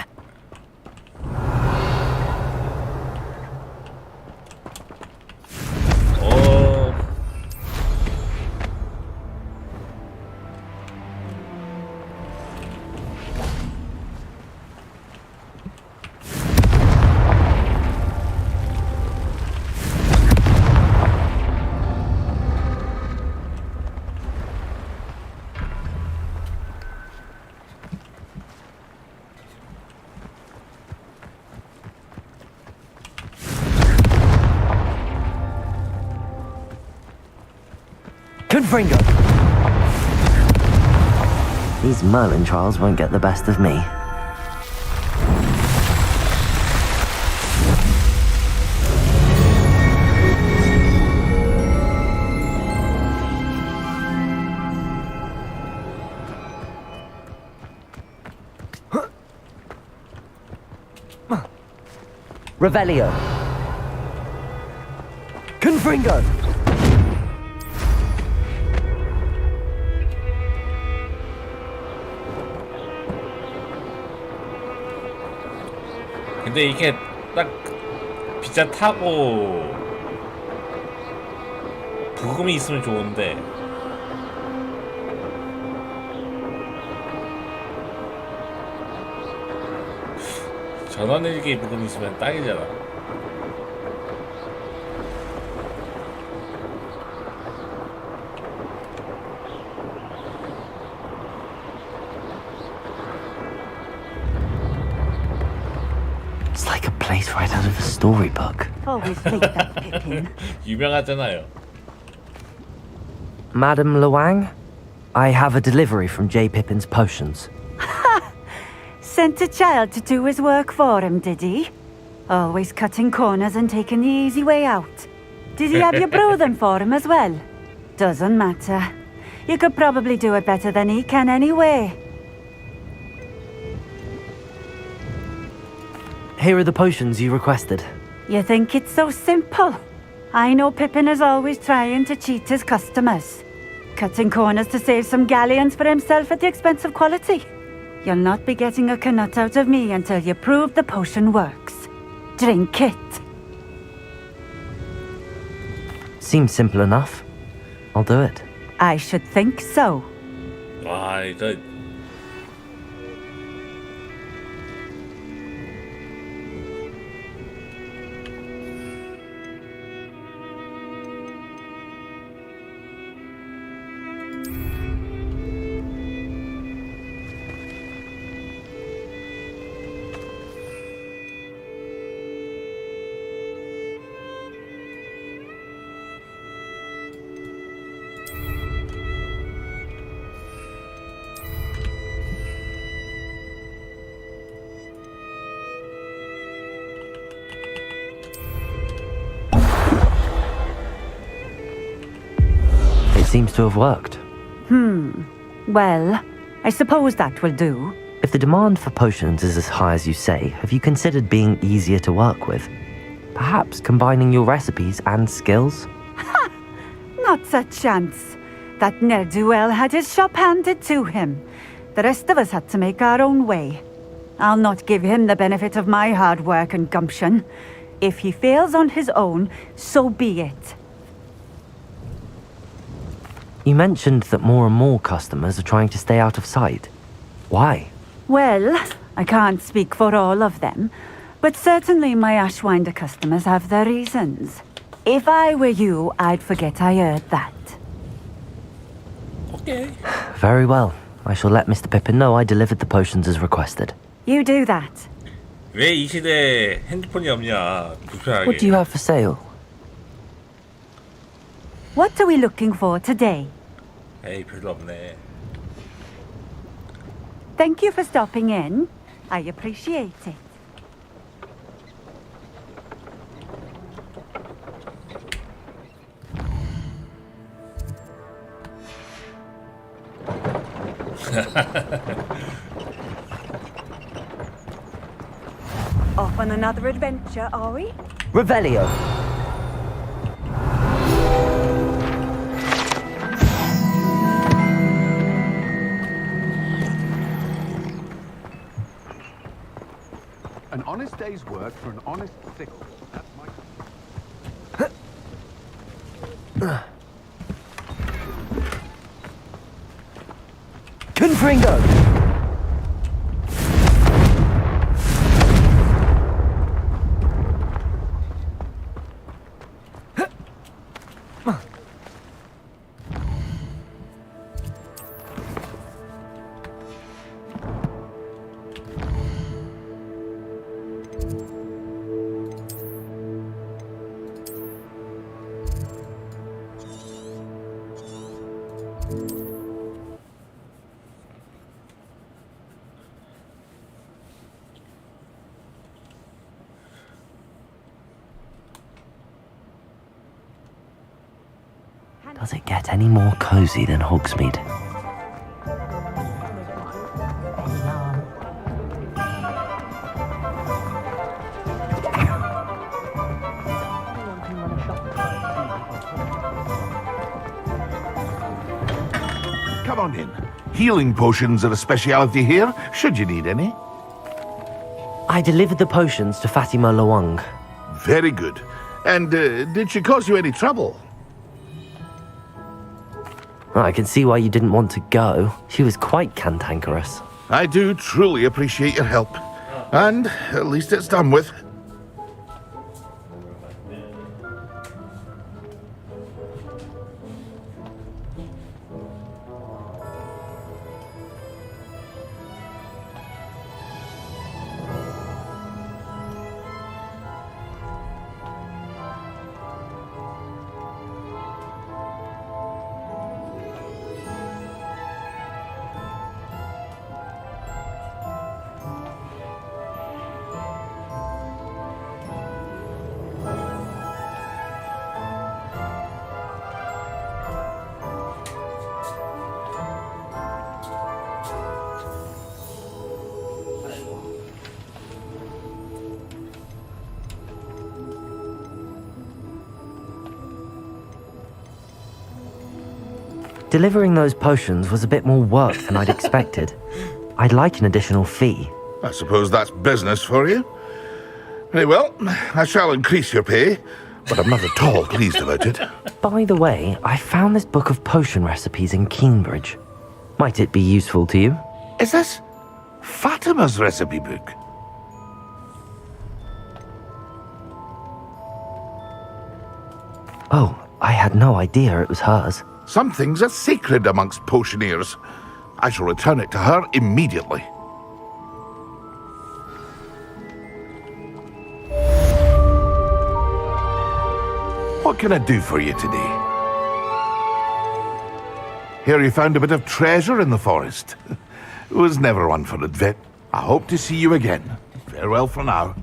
Confringo. These Merlin trials won't get the best of me. Revelio. Confringo. 근데 이게 딱 비자 타고 부금이 있으면 좋은데 전원일기 부금이 있으면 딱이잖아. It's like a place right out of a storybook. Always think that, Pippin. 유명하잖아요. Madam Luang, I have a delivery from J. Pippin's potions. Sent a child to do his work for him, did he? Always cutting corners and taking the easy way out. Did he have you brew them for him as well? Doesn't matter. You could probably do it better than he can anyway. Here are the potions you requested. You think it's so simple? I know Pippin is always trying to cheat his customers, cutting corners to save some galleons for himself at the expense of quality. You'll not be getting a canut out of me until you prove the potion works. Drink it. Seems simple enough. I'll do it. I should think so. 와, 이거 Seems to have worked. Well, I suppose that will do. If the demand for potions is as high as you say, have you considered being easier to work with? Perhaps combining your recipes and skills? Not a chance. That ne'er-do-well had his shop handed to him. The rest of us had to make our own way. I'll not give him the benefit of my hard work and gumption. If he fails on his own, so be it. You mentioned that more and more customers are trying to stay out of sight. Why? Well, I can't speak for all of them, but certainly my Ashwinder customers have their reasons. If I were you, I'd forget I heard that. Okay. Very well. I shall let Mr. Pippin know I delivered the potions as requested. You do that. 왜 이 시대에 핸드폰이 없냐? 불편하게. What do you have for sale? What are we looking for today? 에이, 별로 없네. Thank you for stopping in. I appreciate it. Off on another adventure, are we? Revelio. An honest day's work for an honest sickle. That's my... Confringo! Does it get any more cozy than Hogsmeade? Come on in. Healing potions are a speciality here, should you need any. I delivered the potions to Fatima Lawang. Very good. And did she cause you any trouble? I can see why you didn't want to go. She was quite cantankerous. I do truly appreciate your help. And at least it's done with. Delivering those potions was a bit more work than I'd expected. I'd like an additional fee. I suppose that's business for you. Very well, I shall increase your pay, but I'm not at all pleased about it. By the way, I found this book of potion recipes in Cambridge. Might it be useful to you? Is this Fatima's recipe book? Oh, I had no idea it was hers. Some things are sacred amongst potioneers. I shall return it to her immediately. What can I do for you today? Hear you found a bit of treasure in the forest. Was never one for advent. I hope to see you again. Farewell for now.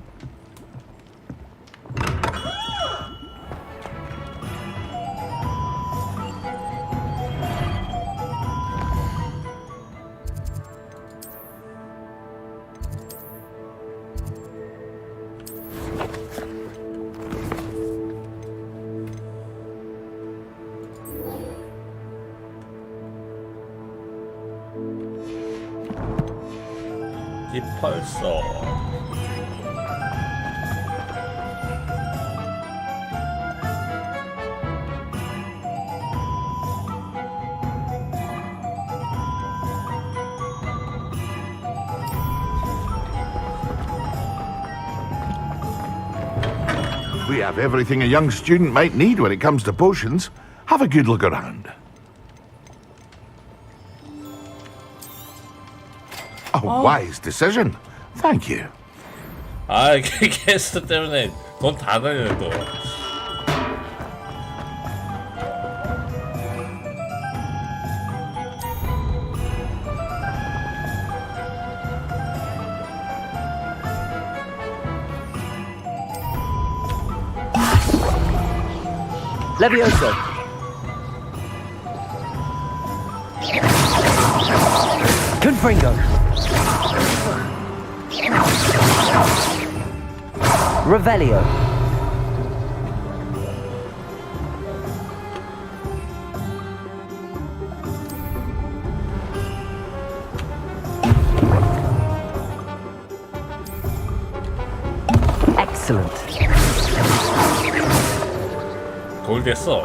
디펄서. We have everything a young student might need when it comes to potions. Have a good look around. A wise decision. Thank you. 아, 이게 게스트 때문에 돈 다 날려 또. Levioso. Confringo. Revelio. Excellent. 돌 됐어.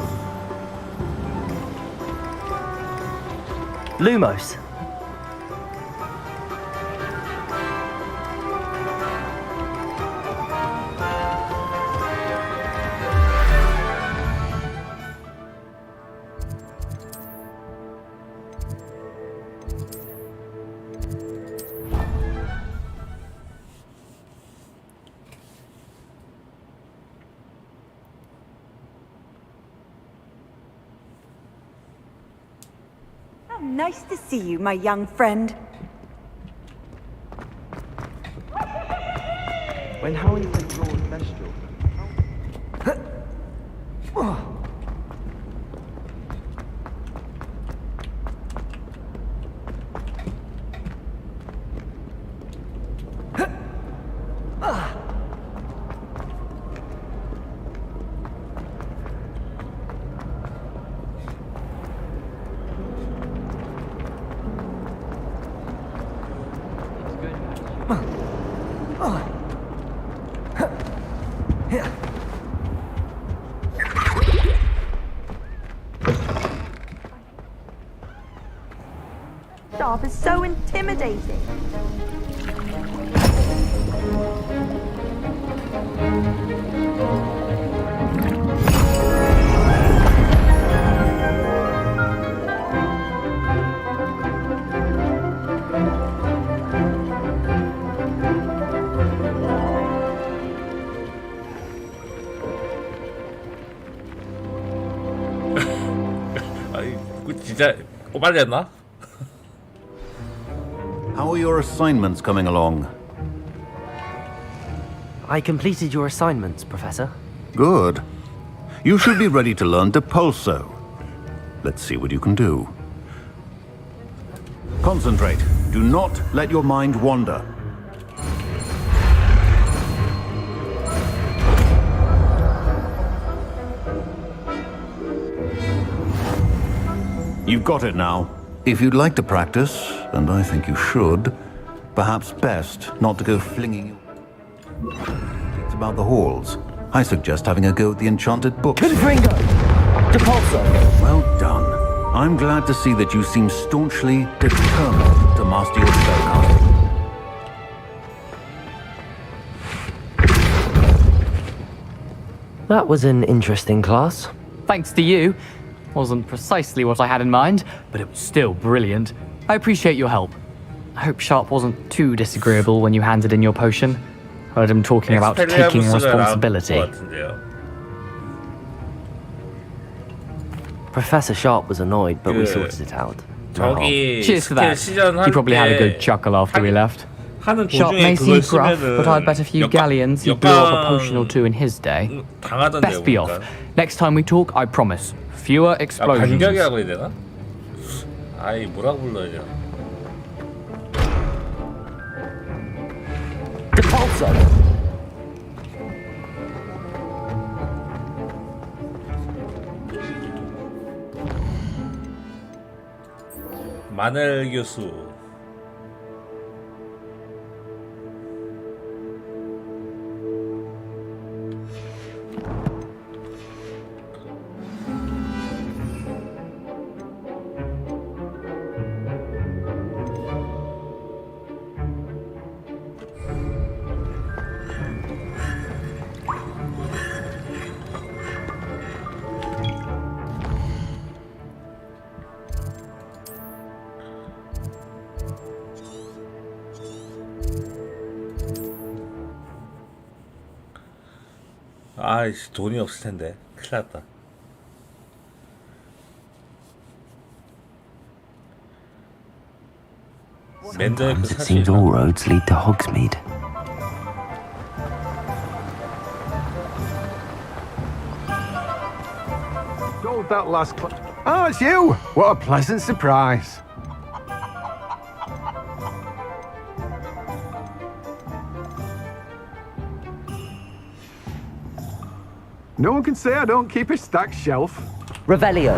Lumos. How nice to see you, my young friend. When howling for broad bestial. Staff is so intimidating. 아이, 그 진짜 빨리 했나? How are your assignments coming along? I completed your assignments, Professor. Good. You should be ready to learn Depulso. Let's see what you can do. Concentrate. Do not let your mind wander. You've got it now. If you'd like to practice, and I think you should, perhaps best not to go flinging your about the halls. I suggest having a go at the enchanted books. Confringo! Depulso! Well done. I'm glad to see that you seem staunchly determined to master your spellcasting. That was an interesting class. Thanks to you. Wasn't precisely what I had in mind, but it was still brilliant. I appreciate your help. I hope Sharp wasn't too disagreeable when you handed in your potion. Heard him talking about taking responsibility. Professor Sharp was annoyed, but we sorted it out. Cheers to that. He probably had a good chuckle after we left. Sharp may seem gruff, but I bet a few galleons he blew off a potion or two in his day. Best be off. Next time we talk, I promise. Fewer explosions. 반격이라고 해야 되나? 아이 뭐라고 불러야 되나? Depulso! 마늘 교수. 아이씨 돈이 없을 텐데 큰일 났다. Sometimes it seems all roads lead to Hogsmeade. Sold that last Oh, it's you! What a pleasant surprise. No one can say I don't keep a stacked shelf. Revelio.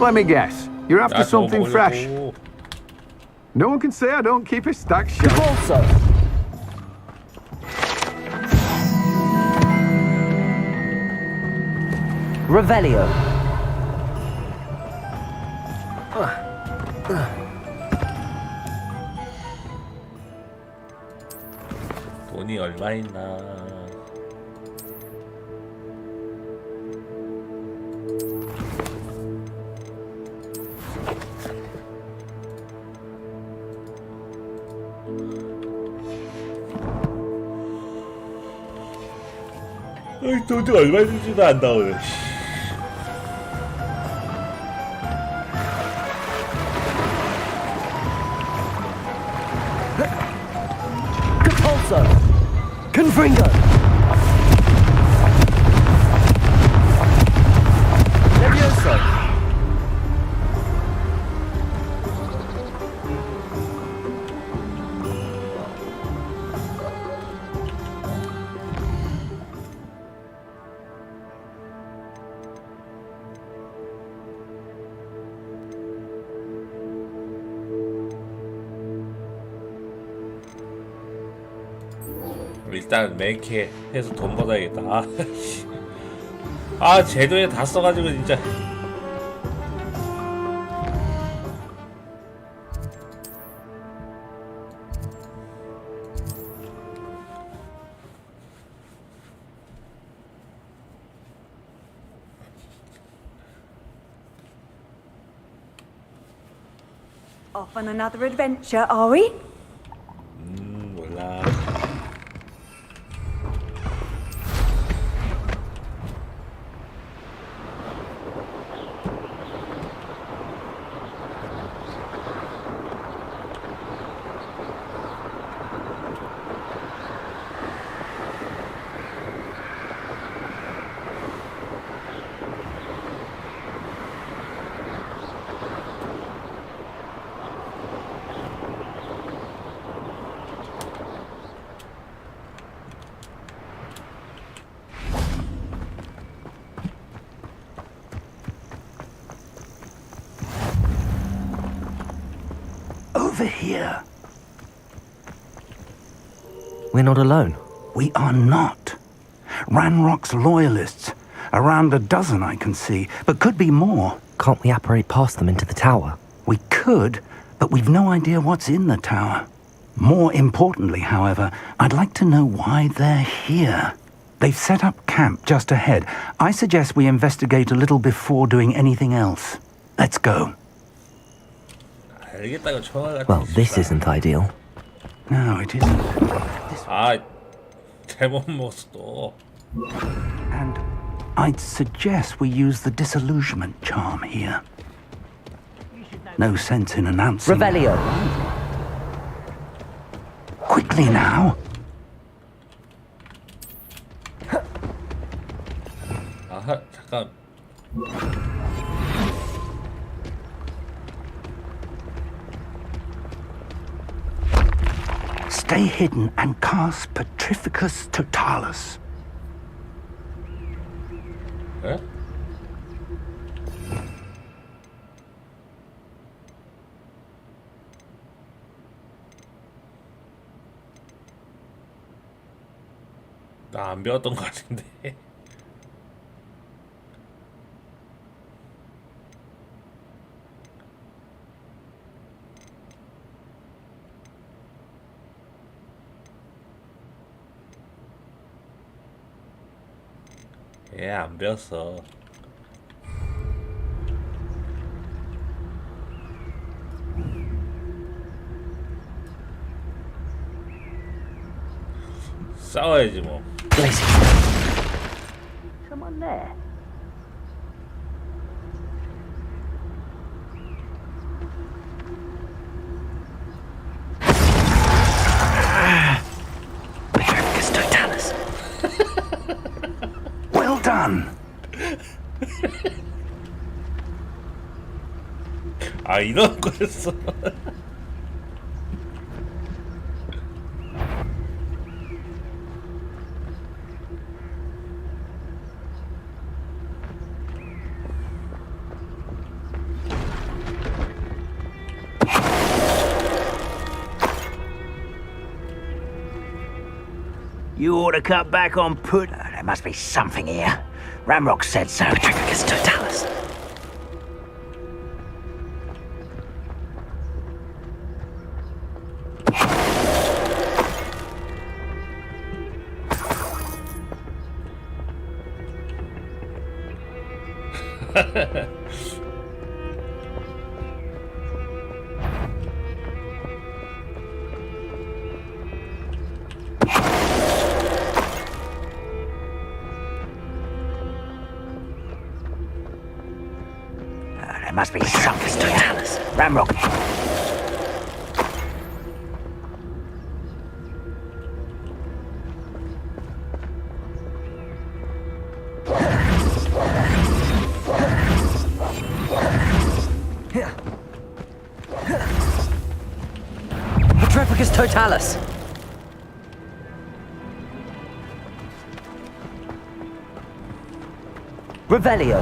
Let me guess. You're after something fresh. No one can say I don't keep a stacked shelf. Also. Revelio. 돈이 얼마 있나? 돈이 얼마 있는지도 안 나오네. Depulso. Confringo. Levioso. 일단 맨캐 해서 돈 받아야겠다. 아 제도에 다 써가지고 진짜. Off on another adventure, are we? 몰라. over here. We're not alone. We are not. Ranrock's loyalists. Around a dozen I can see, but could be more. Can't we apparate past them into the tower? We could, but we've no idea what's in the tower. More importantly, however, I'd like to know why they're here. They've set up camp just ahead. I suggest we investigate a little before doing anything else. Let's go. Well, this isn't ideal. No, it isn't. 잘못 먹었어. And I'd suggest we use the disillusionment charm here. No sense in announcing. Revelio. Quickly now. 아하, 잠깐. Stay hidden and cast Petrificus Totalis. 에? 나 안 배웠던 것 같은데. 예, 안 배웠어. 싸워야지 뭐. Someone there. Petrificus Totalis. Well done. 아, 이런 거였어. You ought to cut back on put. There must be something here. Ramrock said so. Petrificus Totalis. There must be something here. Ramrock. Petrificus Totalis. Revelio.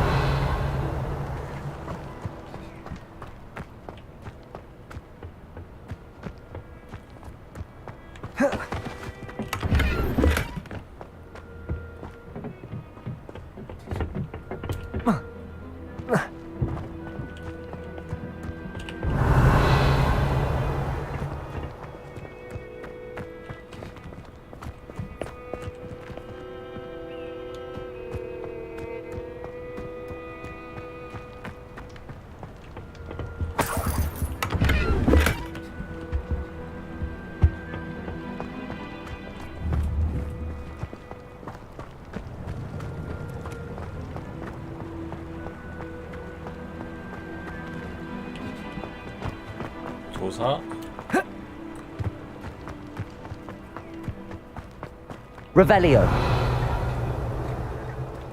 조사? Revelio.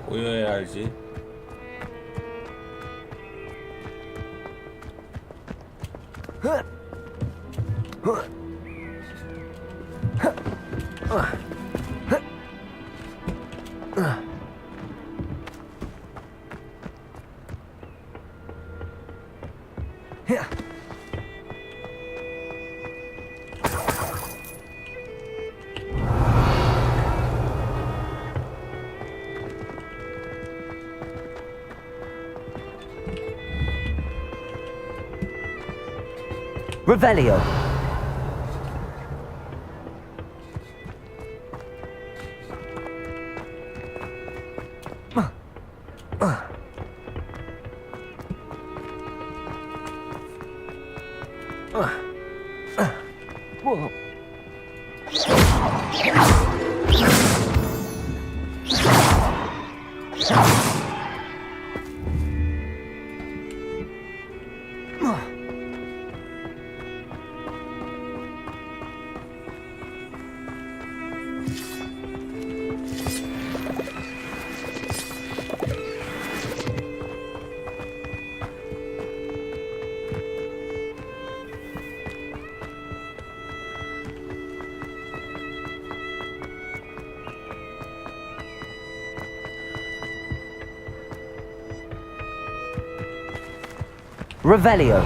보여야 알지. Revelio. Whoa. Revelio.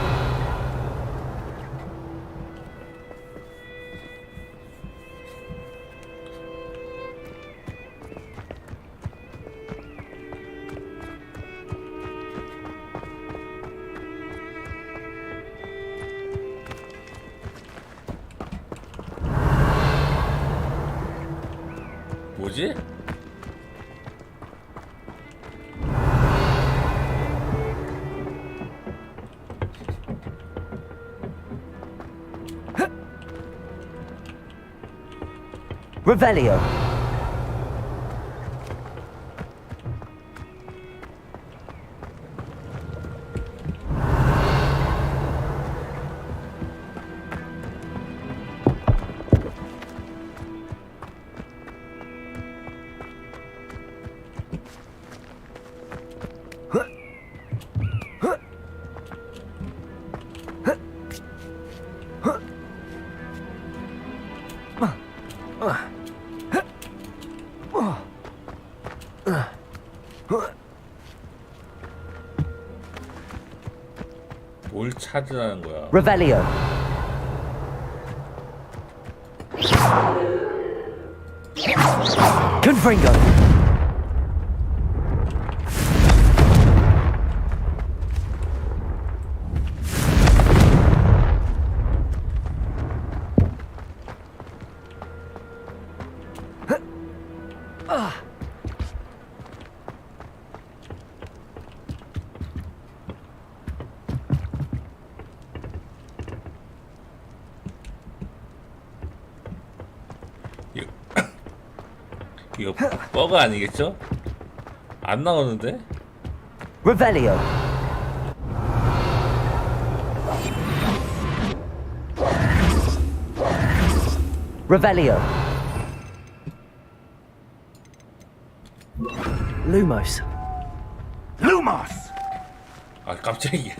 뭐지? Revelio. 뭘 찾으라는 거야? Revelio. Confringo. 이거 버그 아니겠죠? 안 나오는데? Revelio. Revelio. Lumos. Lumos! 아 갑자기.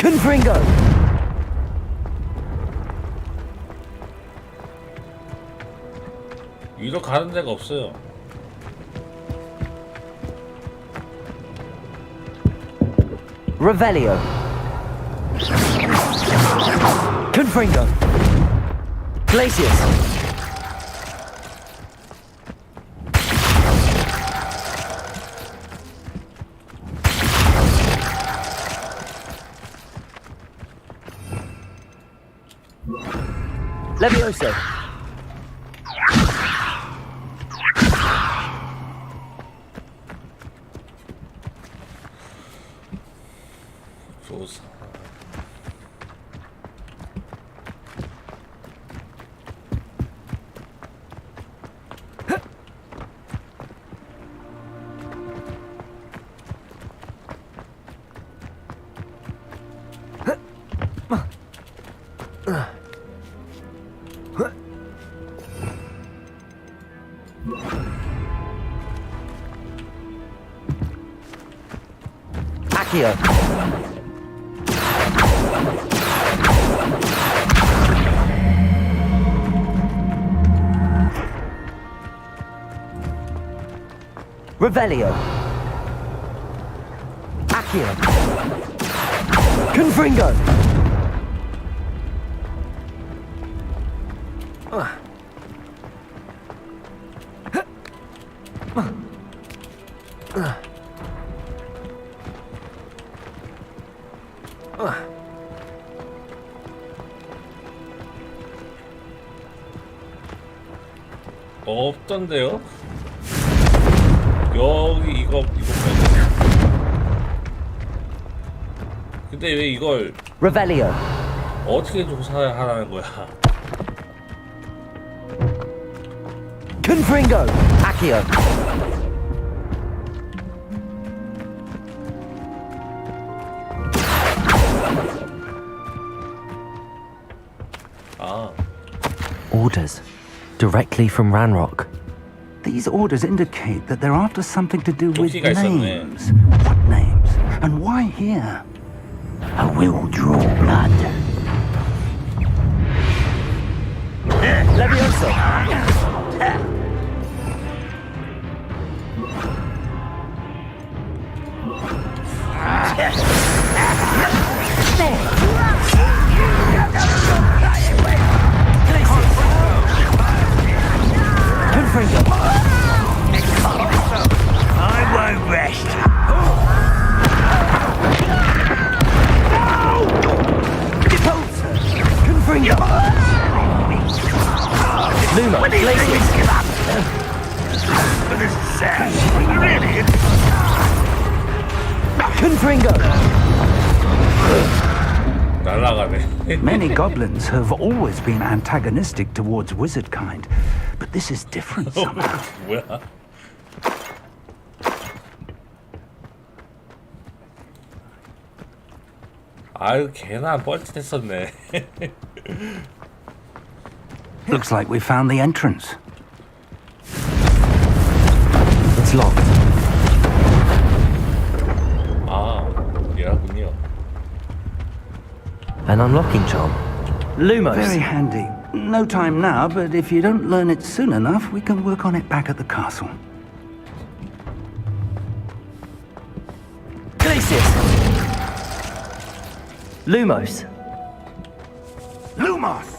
Confringo. 위로 가는 데가 없어요. Revelio. Confringo. Glacius. Levioso. 조사. Accio. Revelio. Accio. Confringo. 없던데요? 여기 이거 근데 왜 이걸 Revelio. 어떻게 조사하라는 거야? Confringo. Accio. Orders. Directly from Ranrock. These orders indicate that they're after something to do with 조끼가 있었네. names. What names? And why here? I will draw blood. Levioso. Confringo. I won't rest. Confringo. Lumo. Glacius. This is sad. Really? Confringo. Many goblins have always been antagonistic towards wizard kind, but this is different somehow. 뭐야? 아유 걔나 뻘짓했었네. Looks like we found the entrance. It's locked. 아, 얘라군요. An unlocking charm. Lumos. Very handy. No time now, but if you don't learn it soon enough, we can work on it back at the castle. Glacius. Lumos. Lumos!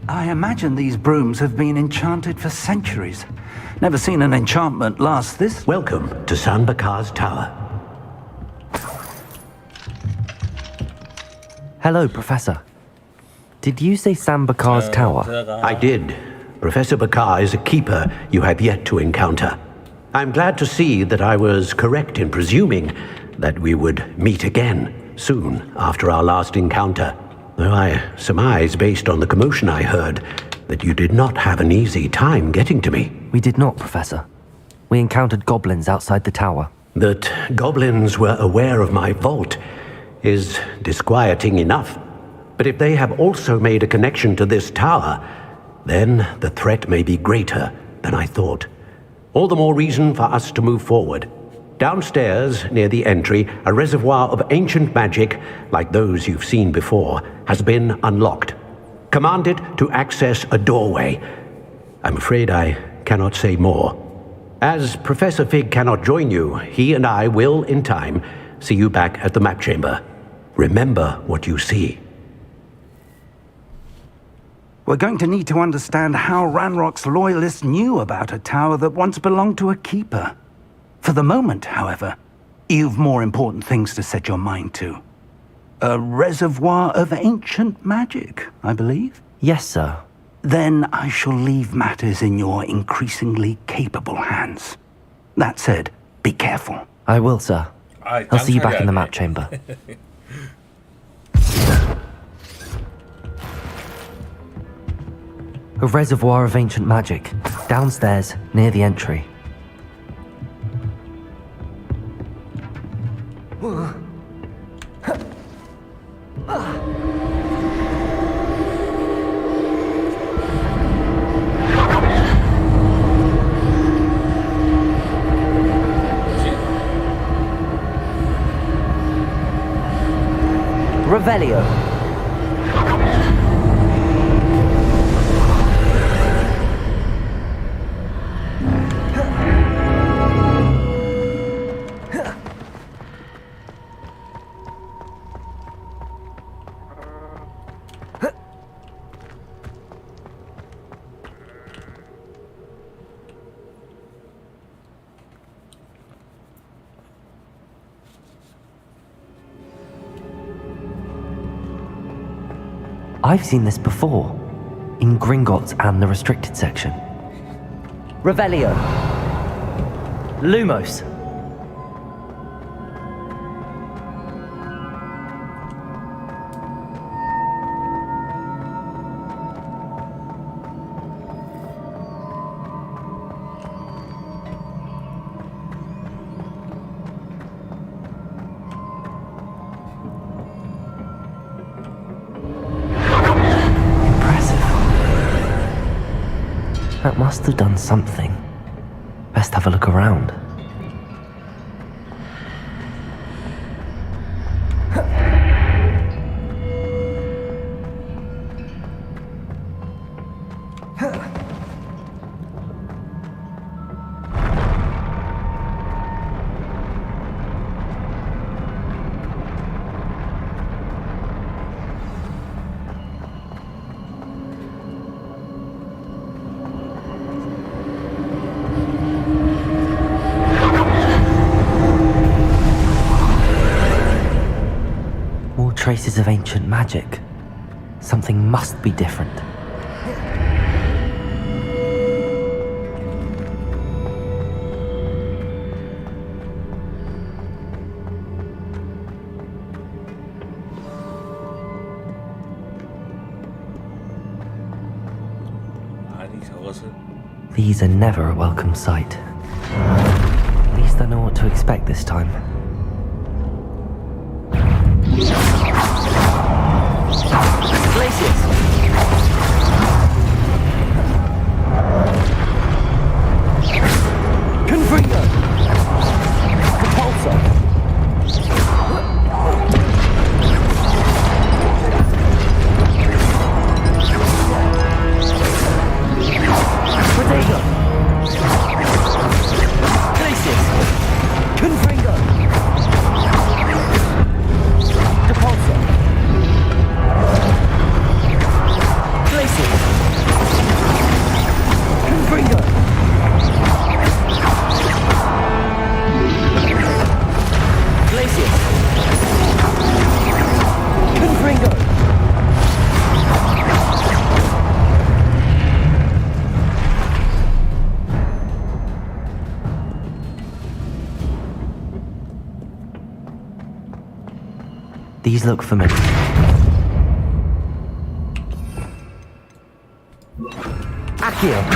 I imagine these brooms have been enchanted for centuries. Never seen an enchantment last this. Welcome to San Bakar's Tower. Hello, Professor. Did you say San Bakar's Tower? I did. Professor Bakar is a keeper you have yet to encounter. I'm glad to see that I was correct in presuming that we would meet again soon after our last encounter. Though I surmise, based on the commotion I heard, that you did not have an easy time getting to me. We did not, Professor. We encountered goblins outside the tower. That goblins were aware of my vault is disquieting enough. But if they have also made a connection to this tower, then the threat may be greater than I thought. All the more reason for us to move forward. Downstairs, near the entry, a reservoir of ancient magic, like those you've seen before, has been unlocked. Commanded to access a doorway. I'm afraid I cannot say more. As Professor Fig cannot join you, he and I will, in time, see you back at the map chamber. Remember what you see. We're going to need to understand how Ranrock's loyalists knew about a tower that once belonged to a keeper. For the moment, however, you've more important things to set your mind to. A reservoir of ancient magic, I believe? Yes, sir. Then I shall leave matters in your increasingly capable hands. That said, be careful. I will, sir. I'll see you back in the map chamber. A reservoir of ancient magic, downstairs, near the entry. Revelio. I've seen this before, in Gringotts and the restricted section. Revelio. Lumos. That must have done something. Best have a look around. Traces of ancient magic. Something must be different. These are never a welcome sight. At least I know what to expect this time. These look familiar. Accio!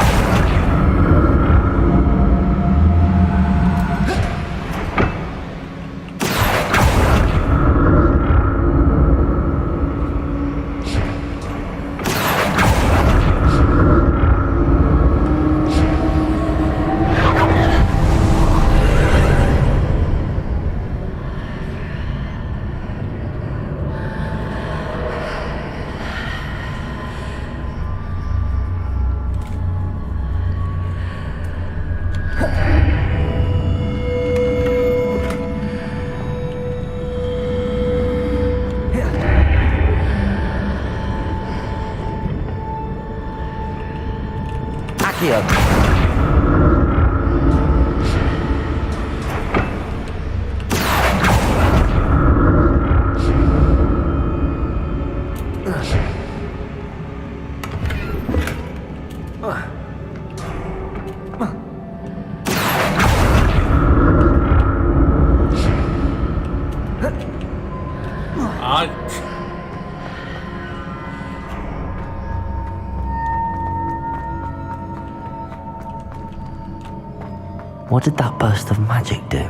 What did that burst of magic do?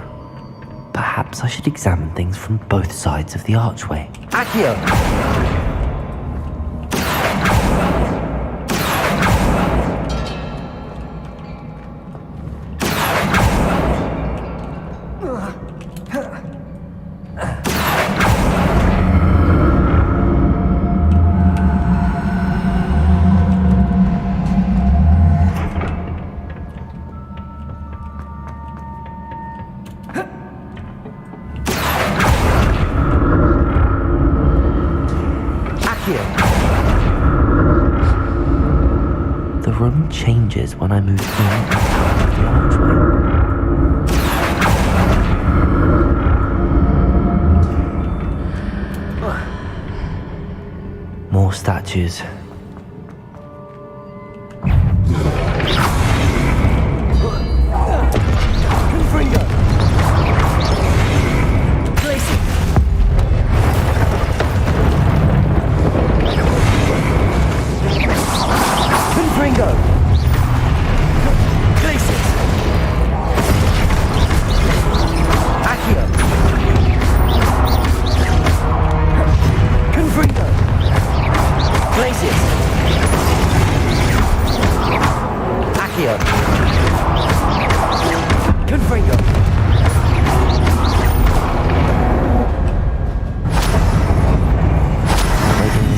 Perhaps I should examine things from both sides of the archway. Accio! room changes when I move in and out of the archway. More statues.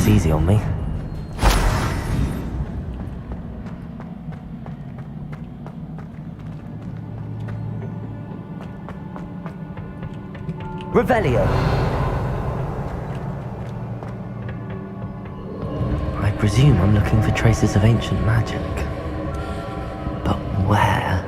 Easy on me. Revelio. I presume I'm looking for traces of ancient magic. But where?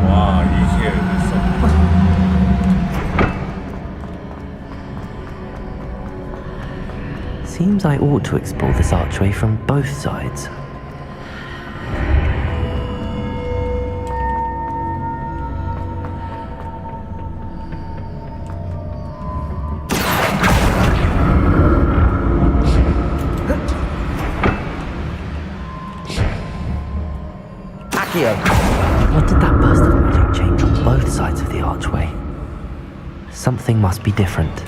와, 이게 됐어. Seems I ought to explore this archway from both sides. What did that burst of magic change on both sides of the archway? Something must be different.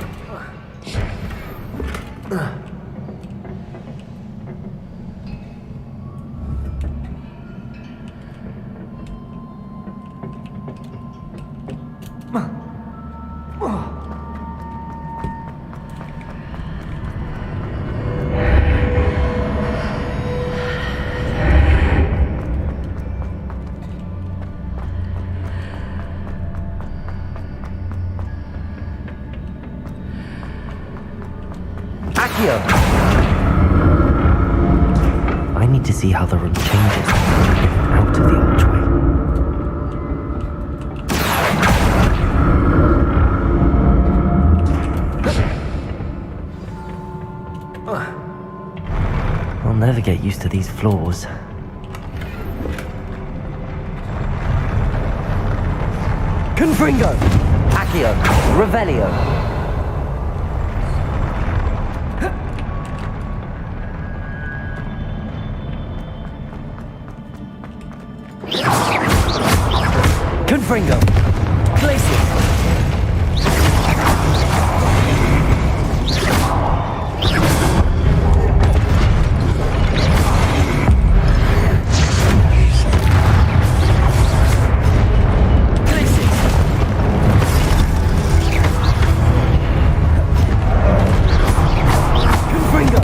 I need to see how the room changes out of the archway. I'll never get used to these floors. Confringo! Accio! Revelio! Confringo! Glacius! Confringo!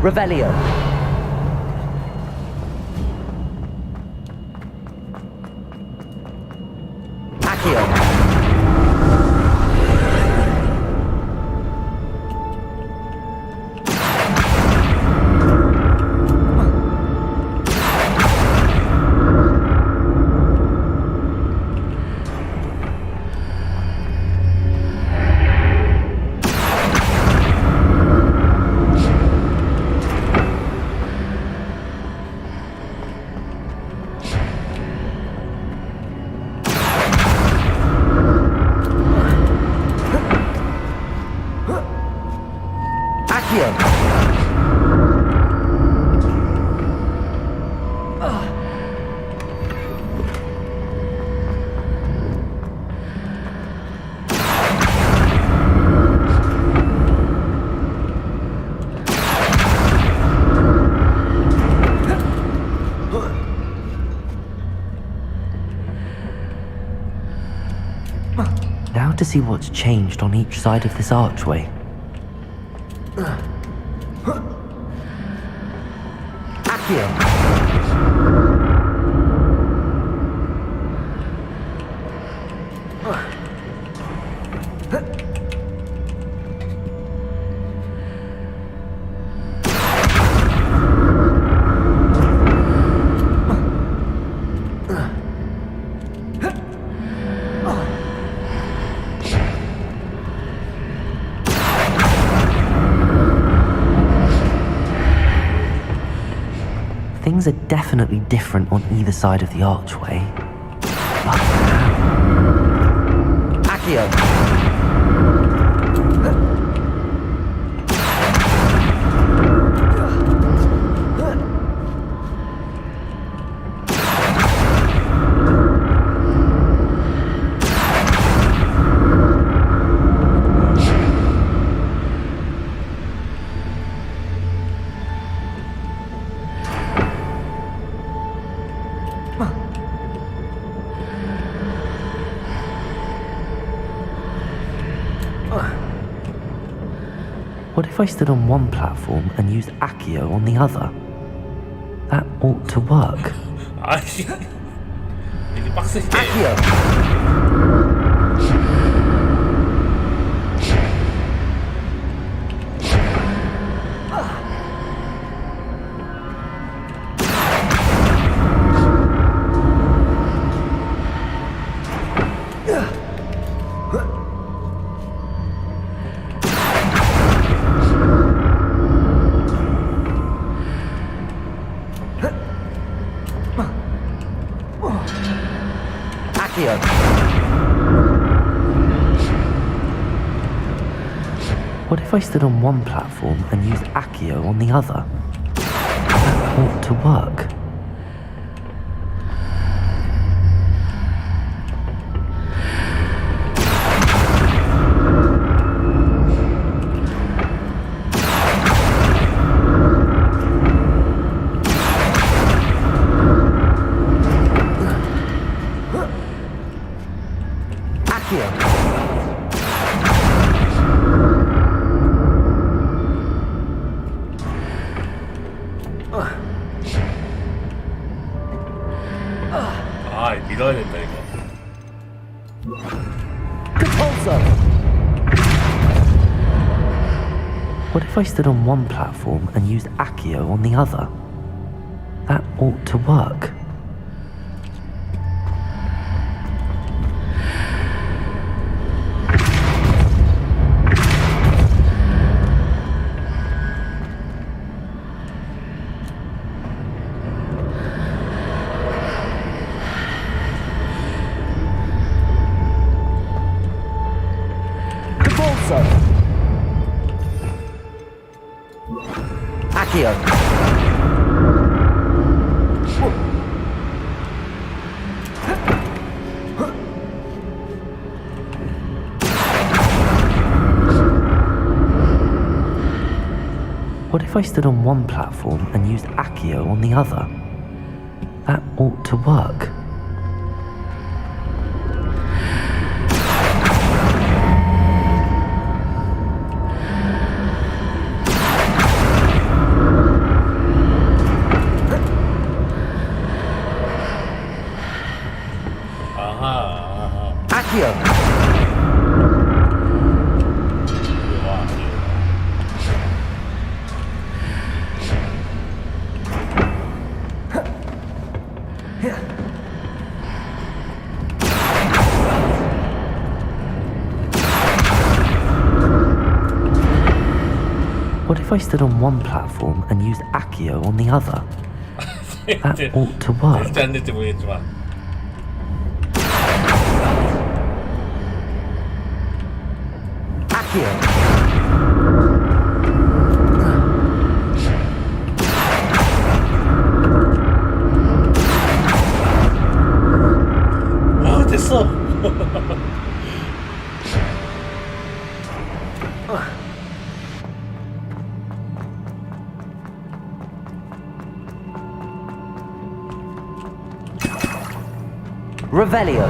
Revelio. Accio. Now to see what's changed on each side of this archway. Accio. Things are definitely different on either side of the archway. Accio. What if I stood on one platform and used Accio on the other? That ought to work. 이게 빡세게. What if I stood on one platform and used Accio on the other? That ought to work. 밀어야 된다 이거. What if I stood on one platform and used Accio on the other? That ought to work. Accio. What if I stood on one platform and used Accio on the other? That ought to work. What if I stood on one platform and used Accio on the other? That ought to work. 될지 안 될지 모르겠지만. 아, 됐어. Revelio.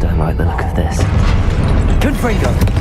Don't like the look of this. Confringo.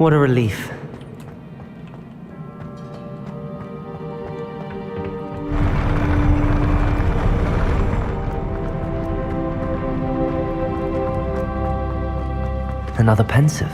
What a relief. Another pensive.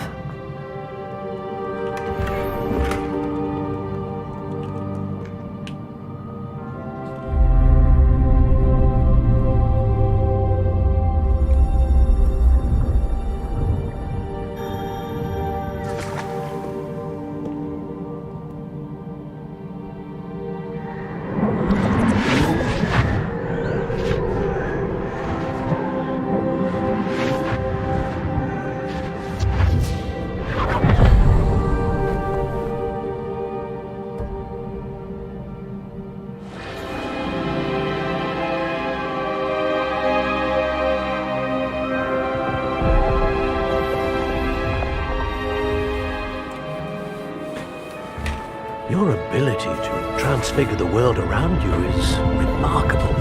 Your ability to transfigure the world around you is remarkable.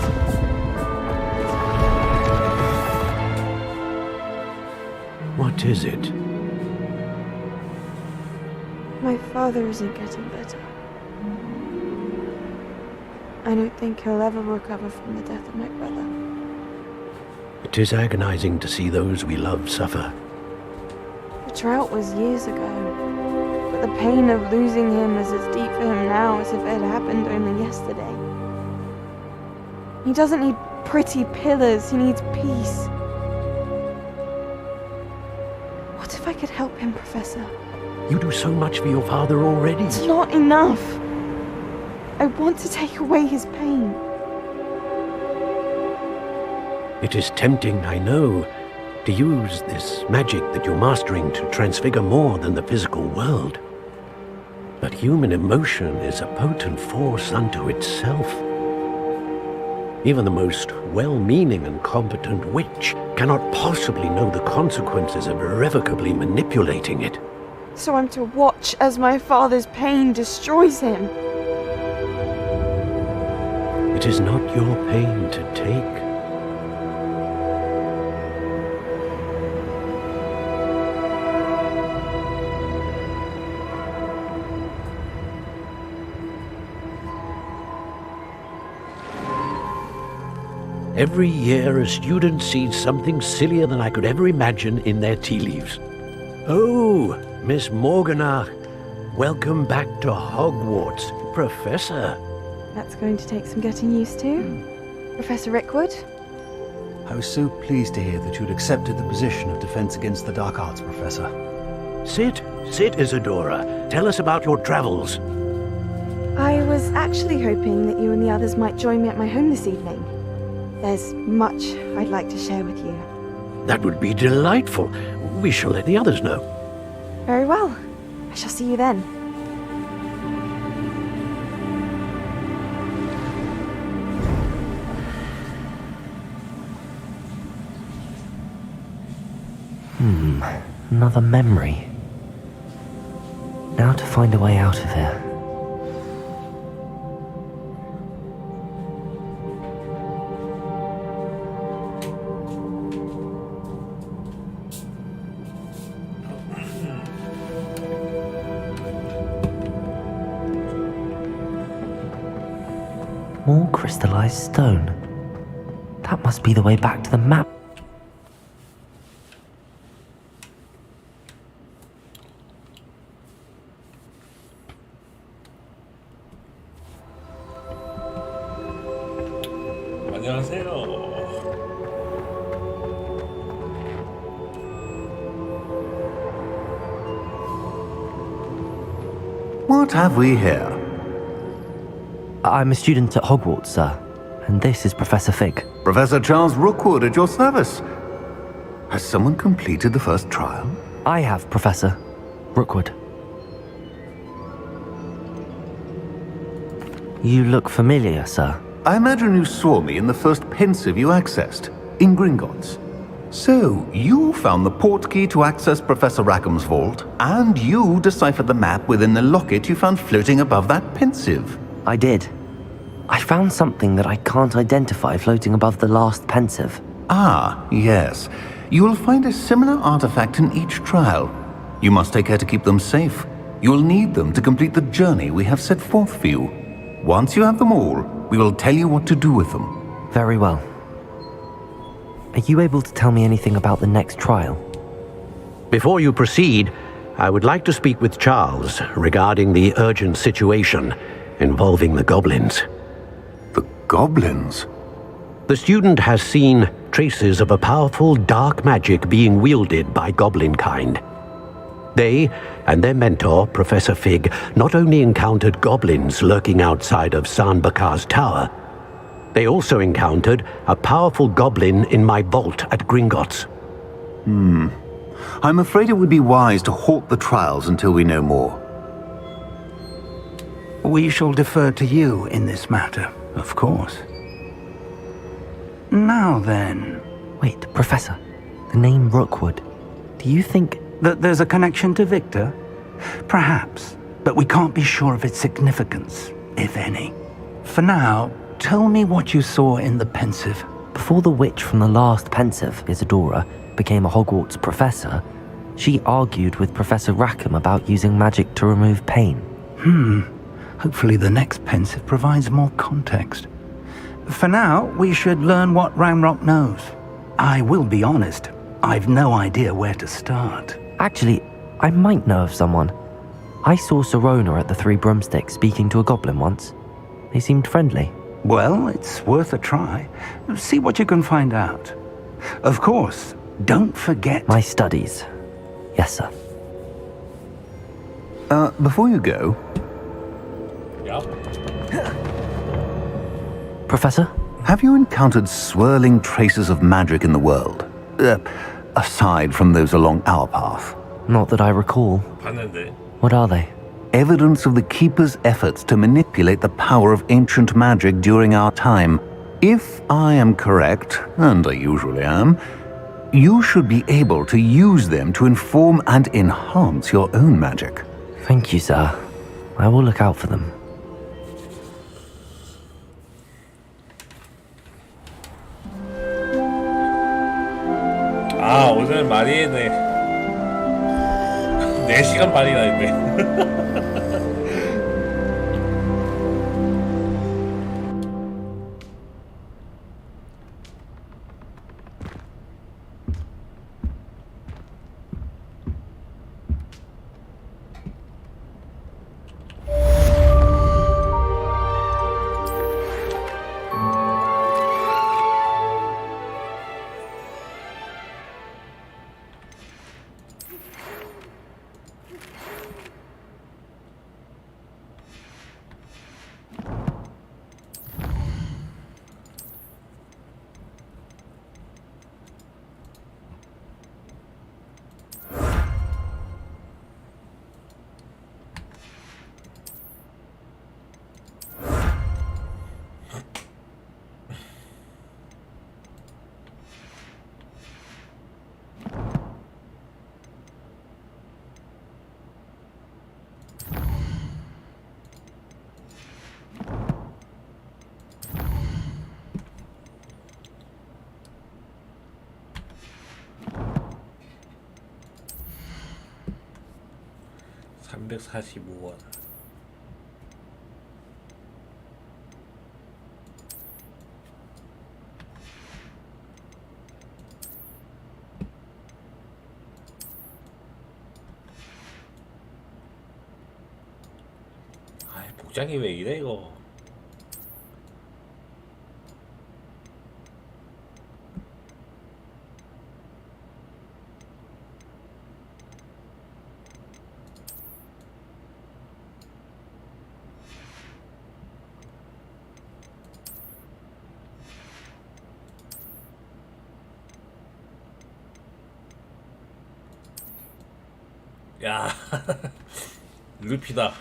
What is it? My father isn't getting better. I don't think he'll ever recover from the death of my brother. It is agonizing to see those we love suffer. The drought was years ago, but the pain of losing him is as deep for him now as if it had happened only yesterday. He doesn't need pretty pillars, he needs peace. What if I could help him, Professor? You do so much for your father already. It's not enough. I want to take away his pain. It is tempting, I know, to use this magic that you're mastering to transfigure more than the physical world. But human emotion is a potent force unto itself. Even the most well-meaning and competent witch cannot possibly know the consequences of irrevocably manipulating it. So I'm to watch as my father's pain destroys him. It is not your pain to take. Every year a student sees something sillier than I could ever imagine in their tea leaves. Oh, Miss Morganach, welcome back to Hogwarts, Professor. That's going to take some getting used to. Professor Rickwood? I was so pleased to hear that you'd accepted the position of Defense Against the Dark Arts, Professor. Sit, Isadora. Tell us about your travels. I was actually hoping that you and the others might join me at my home this evening. There's much I'd like to share with you. That would be delightful. We shall let the others know. Very well. I shall see you then. Another memory. Now to find a way out of here. More crystallized stone. That must be the way back to the map. What have we here? I'm a student at Hogwarts, sir, and this is Professor Fig. Professor Charles Rookwood at your service. Has someone completed the first trial? I have, Professor Rookwood. You look familiar, sir. I imagine you saw me in the first pensive you accessed, in Gringotts. So, you found the portkey to access Professor Rackham's vault, and you deciphered the map within the locket you found floating above that pensive. I did. I found something that I can't identify floating above the last pensive. Ah, yes. You will find a similar artifact in each trial. You must take care to keep them safe. You'll need them to complete the journey we have set forth for you. Once you have them all, we will tell you what to do with them. Very well. Are you able to tell me anything about the next trial? Before you proceed, I would like to speak with Charles regarding the urgent situation involving the goblins. The goblins? The student has seen traces of a powerful dark magic being wielded by goblin kind. They and their mentor, Professor Fig, not only encountered goblins lurking outside of San Bakar's tower, they also encountered a powerful goblin in my vault at Gringotts. I'm afraid it would be wise to halt the trials until we know more. We shall defer to you in this matter, of course. Now then... Wait, Professor. The name Rookwood. Do you think... that there's a connection to Victor? Perhaps, but we can't be sure of its significance, if any. For now, tell me what you saw in the Pensive. Before the witch from the last Pensive, Isadora, became a Hogwarts professor, she argued with Professor Rackham about using magic to remove pain. Hopefully the next Pensive provides more context. For now, we should learn what Ranrock knows. I will be honest, I've no idea where to start. Actually, I might know of someone. I saw Sirona at the Three Broomsticks speaking to a goblin once. They seemed friendly. Well, it's worth a try. See what you can find out. Of course, don't forget... my studies. Yes, sir. Before you go... Yeah. Professor? Have you encountered swirling traces of magic in the world? Aside from those along our path? Not that I recall. 봤는데. What are they? Evidence of the Keeper's efforts to manipulate the power of ancient magic during our time. If I am correct, and I usually am, you should be able to use them to inform and enhance your own magic. Thank you, sir. I will look out for them. 아, 오늘 많이 했네. 4시간 반이나 했네. $345원. 아이, 복장이 왜 이래 이거. 야, 루피다.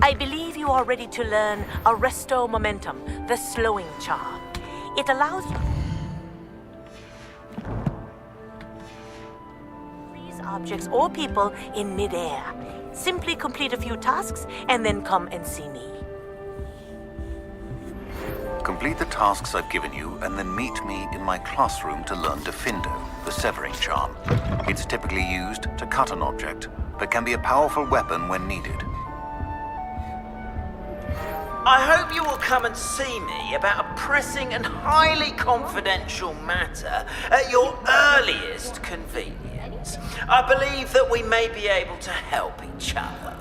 I believe you are ready to learn Arresto Momentum, the slowing charm. It allows you to freeze objects or people in midair. Simply complete a few tasks and then come and see me. Complete the tasks I've given you, and then meet me in my classroom to learn Defindo, the severing charm. It's typically used to cut an object, but can be a powerful weapon when needed. I hope you will come and see me about a pressing and highly confidential matter at your earliest convenience. I believe that we may be able to help each other.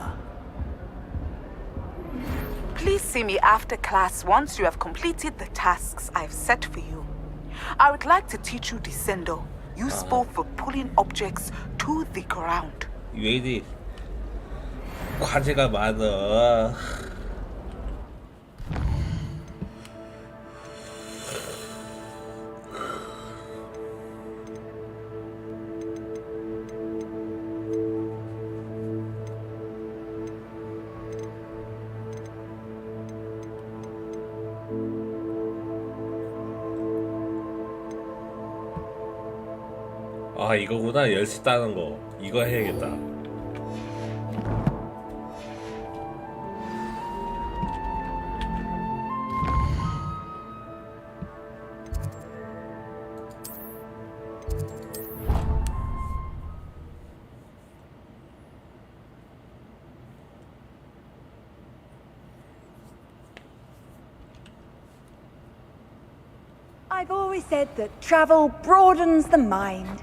Please see me after class once you have completed the tasks I've set for you. I would like to teach you Descendo, useful for pulling objects to the ground. 왜 이리 과제가 많아. 아 이거구나 열쇠 따는 거 이거 해야겠다. I've always said that travel broadens the mind.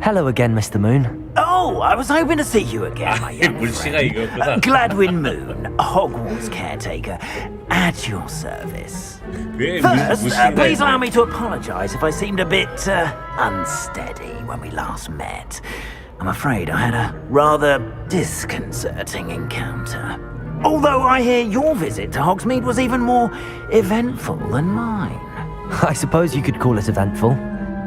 Hello again, Mr. Moon. Oh, I was hoping to see you again, my young friend. Gladwin Moon, Hogwarts caretaker, at your service. First, please allow me to apologise if I seemed a bit unsteady when we last met. I'm afraid I had a rather disconcerting encounter. Although I hear your visit to Hogsmeade was even more eventful than mine. I suppose you could call it eventful.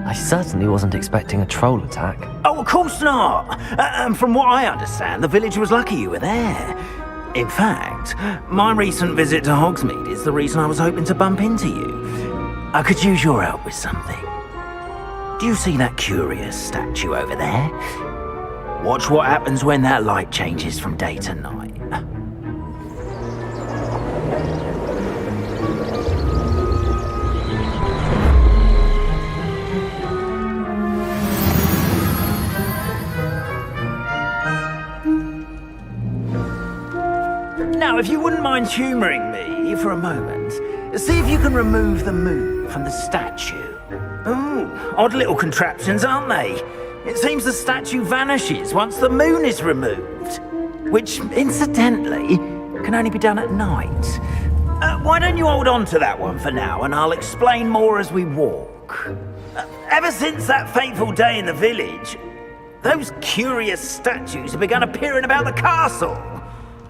I certainly wasn't expecting a troll attack. Oh, of course not. And from what I understand, the village was lucky you were there. In fact, my recent visit to Hogsmeade is the reason I was hoping to bump into you. I could use your help with something. Do you see that curious statue over there? Watch what happens when that light changes from day to night. Now, if you wouldn't mind humouring me for a moment, see if you can remove the moon from the statue. Ooh, odd little contraptions, aren't they? It seems the statue vanishes once the moon is removed, which, incidentally, can only be done at night. Why don't you hold on to that one for now, and I'll explain more as we walk. Ever since that fateful day in the village, those curious statues have begun appearing about the castle.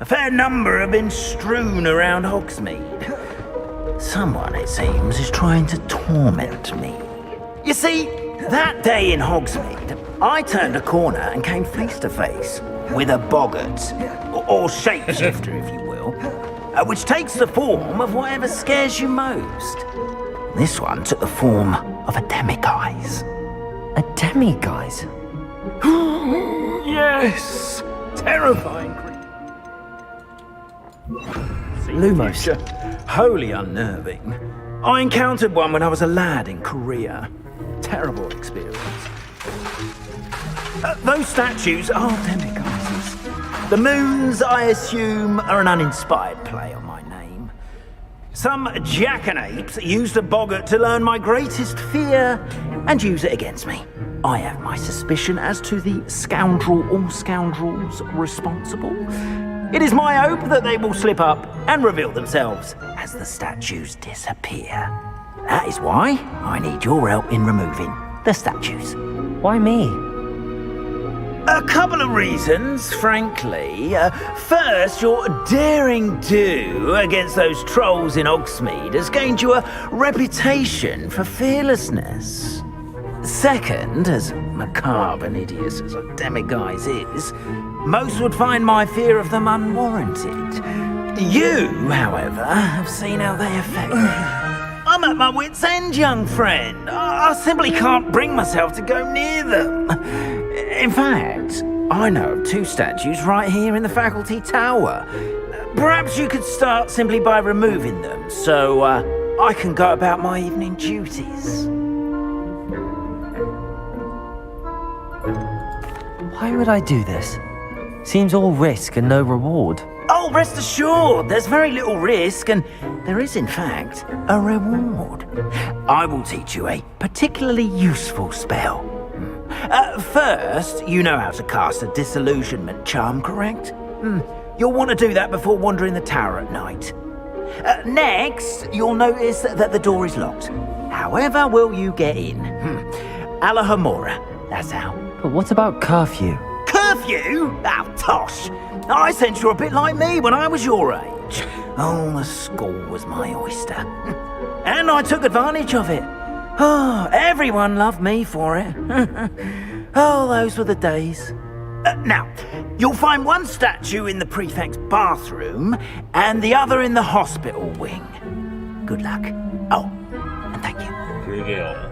A fair number have been strewn around Hogsmeade. Someone, it seems, is trying to torment me. You see, that day in Hogsmeade, I turned a corner and came face to face with a boggart, or shapeshifter, if you will, which takes the form of whatever scares you most. This one took the form of a demiguise. A demiguise? Yes! Terrifying creature. Lumos. Wholly unnerving. I encountered one when I was a lad in Korea. Terrible experience. Those statues are demiguises. The moons, I assume, are an uninspired play on my name. Some jackanapes used a boggart to learn my greatest fear and use it against me. I have my suspicion as to the scoundrel or scoundrels responsible. It is my hope that they will slip up and reveal themselves as the statues disappear. That is why I need your help in removing the statues. Why me? A couple of reasons, frankly. First, your daring do against those trolls in Hogsmeade has gained you a reputation for fearlessness. Second, as macabre and hideous as a demiguise is, most would find my fear of them unwarranted. You, however, have seen how they affect me. I'm at my wit's end, young friend. I simply can't bring myself to go near them. In fact, I know of 2 statues right here in the faculty tower. Perhaps you could start simply by removing them, so I can go about my evening duties. Why would I do this? Seems all risk and no reward. Oh, rest assured, there's very little risk, and there is, in fact, a reward. I will teach you a particularly useful spell. First, you know how to cast a disillusionment charm, correct? You'll want to do that before wandering the tower at night. Next, you'll notice that the door is locked. However will you get in? Alahomora, that's how. But what about curfew? Curfew? Oh, tosh. I sense you're a bit like me when I was your age. Oh, the school was my oyster. And I took advantage of it. Oh, everyone loved me for it. Oh, those were the days. Now, you'll find one statue in the prefect's bathroom and the other in the hospital wing. Good luck. Oh, and thank you. 그러게요.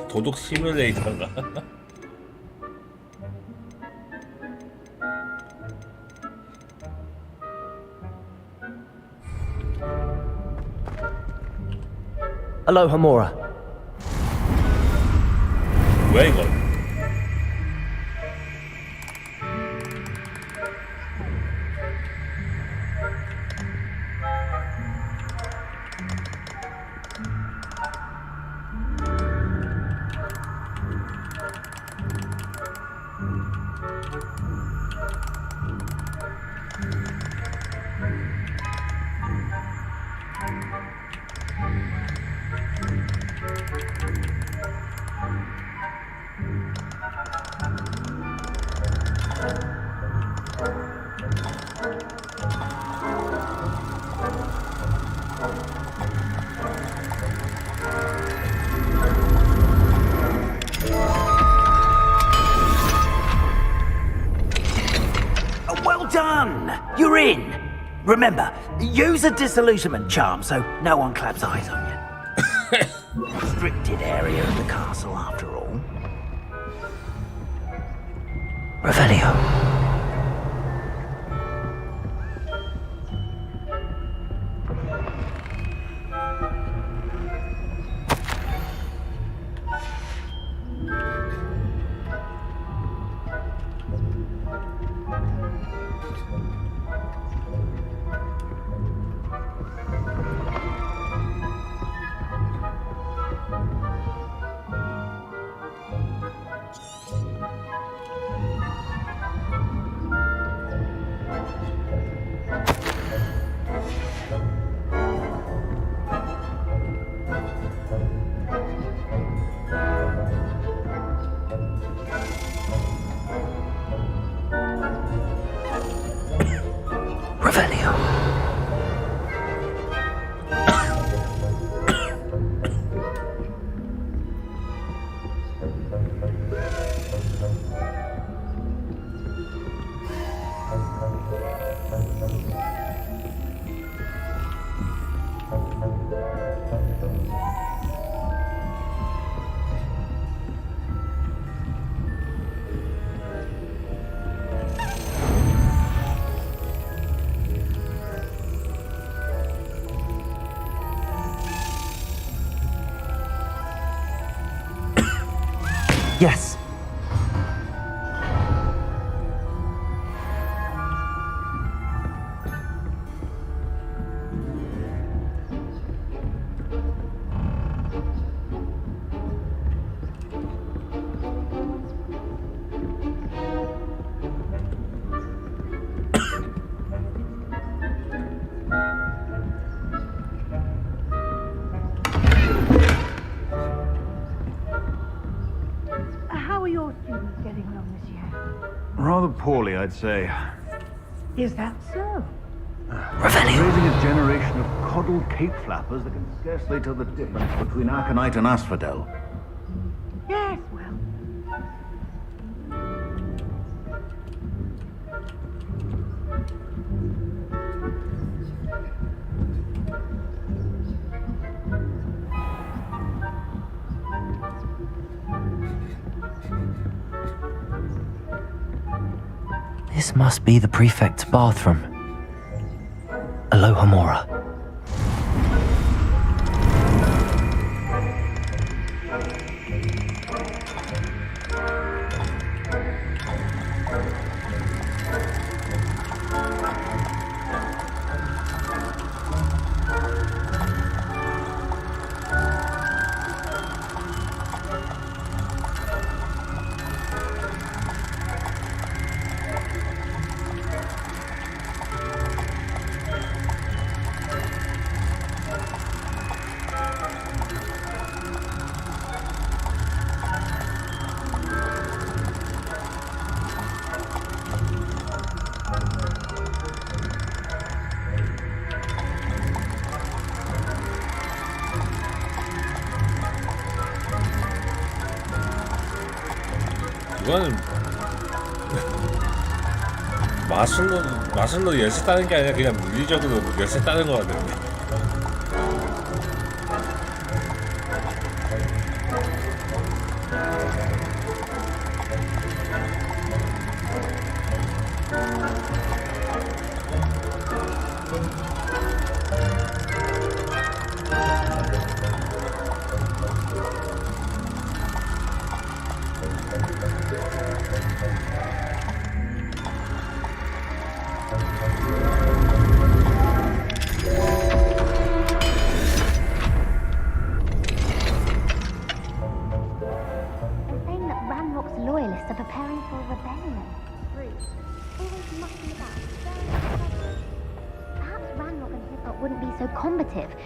도둑 시뮬레이터인가? Alohomora. 뭐야 이건? Done! You're in! Remember, use a disillusionment charm so no one claps eyes on you. Restricted area of the castle, after all. Revelio. Yes. How are your students getting along this year? Rather poorly, I'd say. Is that so? Raising a generation of coddled cape flappers that can scarcely tell the difference between aconite and asphodel. Yes, well. This must be the prefect's bathroom. Alohomora. 이거는 마술로 열쇠 따는 게 아니라 그냥 물리적으로 열쇠 따는 거 같은데.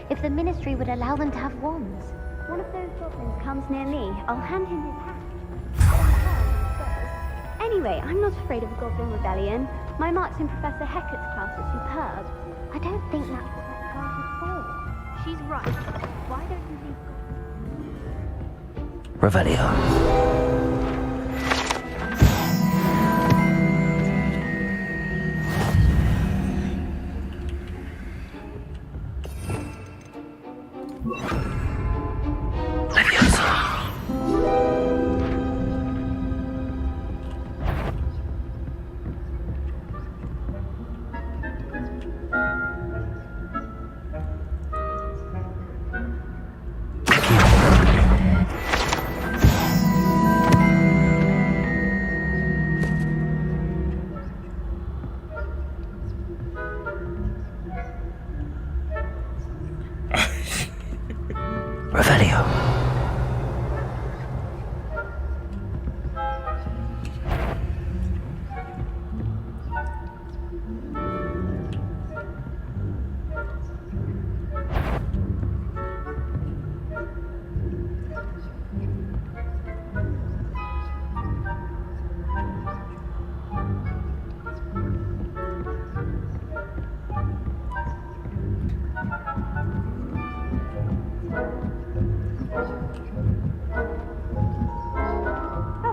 If the ministry would allow them to have wands. One of those goblins comes near me, I'll hand him his hat. Anyway, I'm not afraid of a goblin rebellion. My marks in Professor Hecat's class are superb. I don't think that's what that class is for. She's right. Why don't you leave? Revelio. Revelio.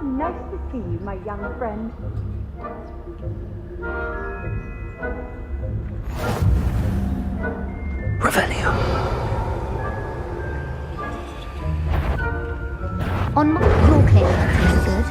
Nice to see you, my young friend. Revelio. On my your clip, that's good.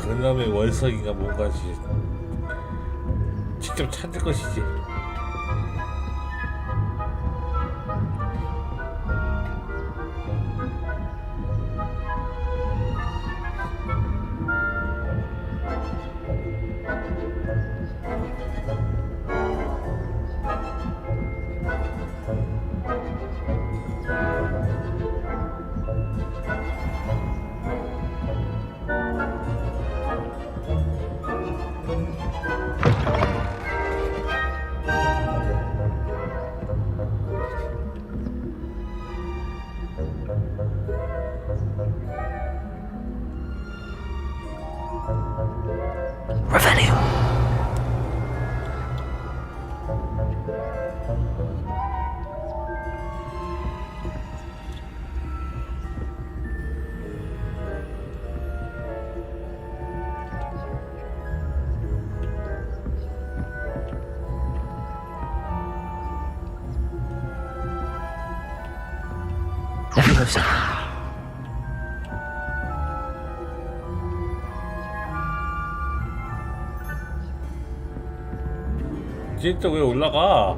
그놈의 월석인가 뭔가지. 직접 찾을 것이지. Leviosa. 진짜 왜 올라가?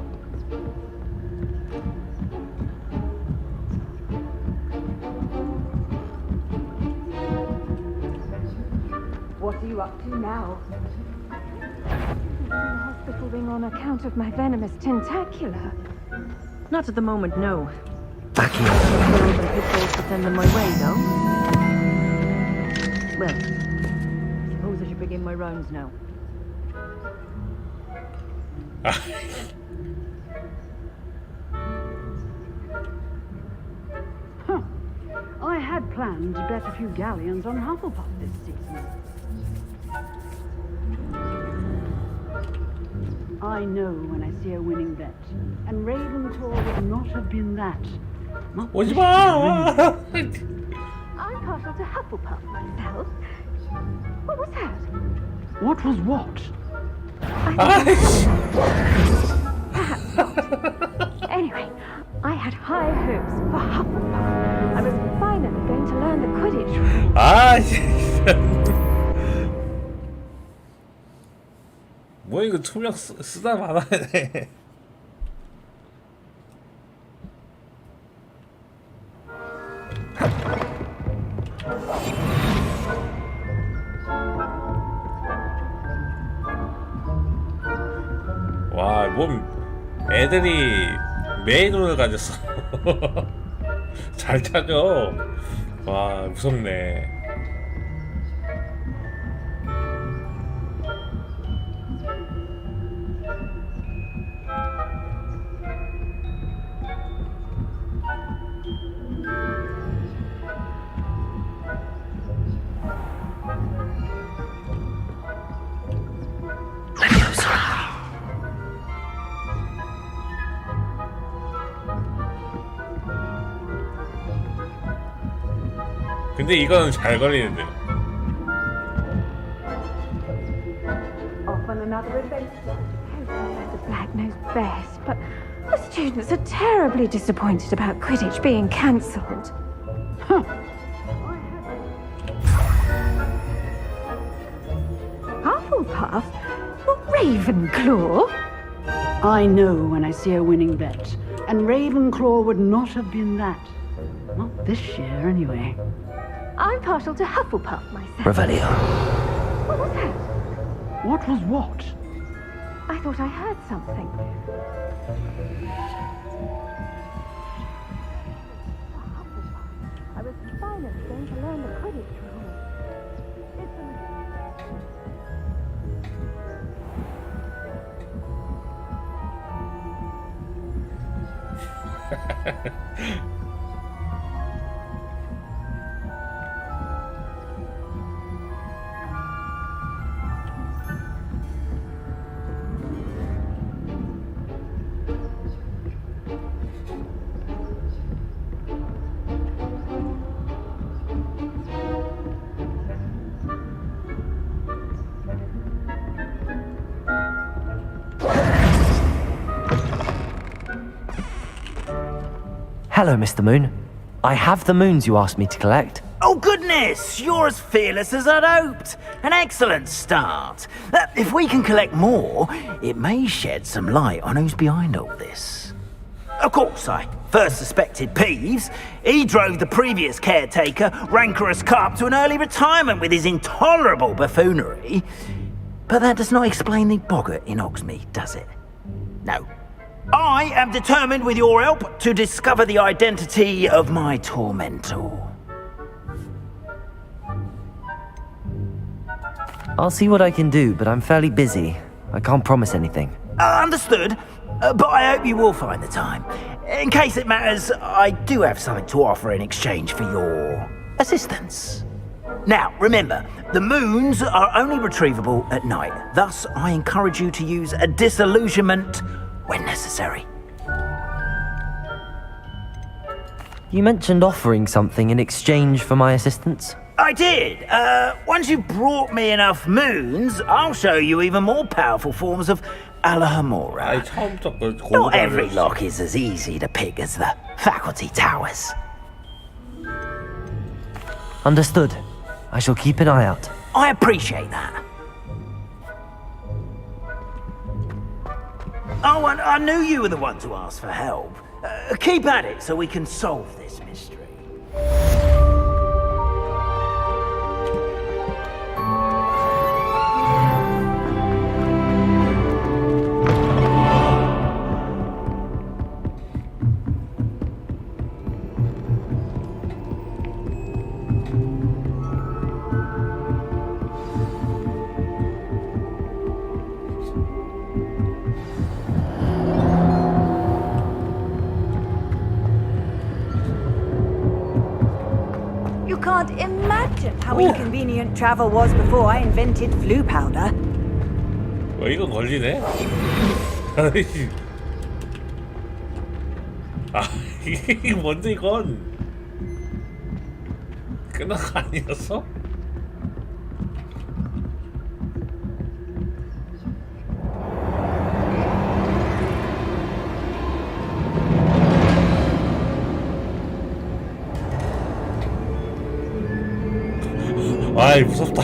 What are you up to now? In the hospital ring on account of my venomous tentacula. Not at the moment, no. Backing up. Pitfalls to send them my way, though. Well, I suppose I should begin my rounds now. Huh. I had planned to bet a few galleons on Hufflepuff this season. I know when I see a winning bet, and Ravenclaw would not have been that. 오지 마! I'm partial to Hufflepuff myself. What was that? What was what? Perhaps not. Anyway, I had high hopes for Hufflepuff. I was finally going to learn the Quidditch rules. 아, 진짜. 뭐 이거 투명 쓰다 말아야 와, 몸 애들이 메이드를 가졌어. 잘 찾아. 와, 무섭네. 근데 이거는 잘 걸리는데. Off on another adventure. The black-nosed best, but the students are terribly disappointed about Quidditch being cancelled. Huh. Hufflepuff? Well, Ravenclaw? I know when I see a winning bet, and Ravenclaw would not have been that. Not this year, anyway. I'm partial to Hufflepuff myself. Revelio. What was that? What was what? I thought I heard something. I was finally going to learn the Quidditch rules. Hello, Mr. Moon. I have the moons you asked me to collect. Oh, goodness! You're as fearless as I'd hoped. An excellent start. If we can collect more, it may shed some light on who's behind all this. Of course, I first suspected Peeves. He drove the previous caretaker, rancorous Carp, to an early retirement with his intolerable buffoonery. But that does not explain the boggart in Hogsmeade, does it? No. I am determined, with your help, to discover the identity of my tormentor. I'll see what I can do, but I'm fairly busy. I can't promise anything. Understood, but I hope you will find the time. In case it matters, I do have something to offer in exchange for your assistance. Now, remember, the moons are only retrievable at night. Thus, I encourage you to use a disillusionment when necessary. You mentioned offering something in exchange for my assistance? I did. Once you've brought me enough moons, I'll show you even more powerful forms of Alohomora. Not every lock is as easy to pick as the faculty towers. Understood. I shall keep an eye out. I appreciate that. Oh, and I knew you were the one to ask for help. Keep at it so we can solve this mystery. Can't imagine how inconvenient travel was before I invented flu powder. 이건 걸리네? 이게 뭔데 이건? 끝난 거 아니었어? 아이 무섭다.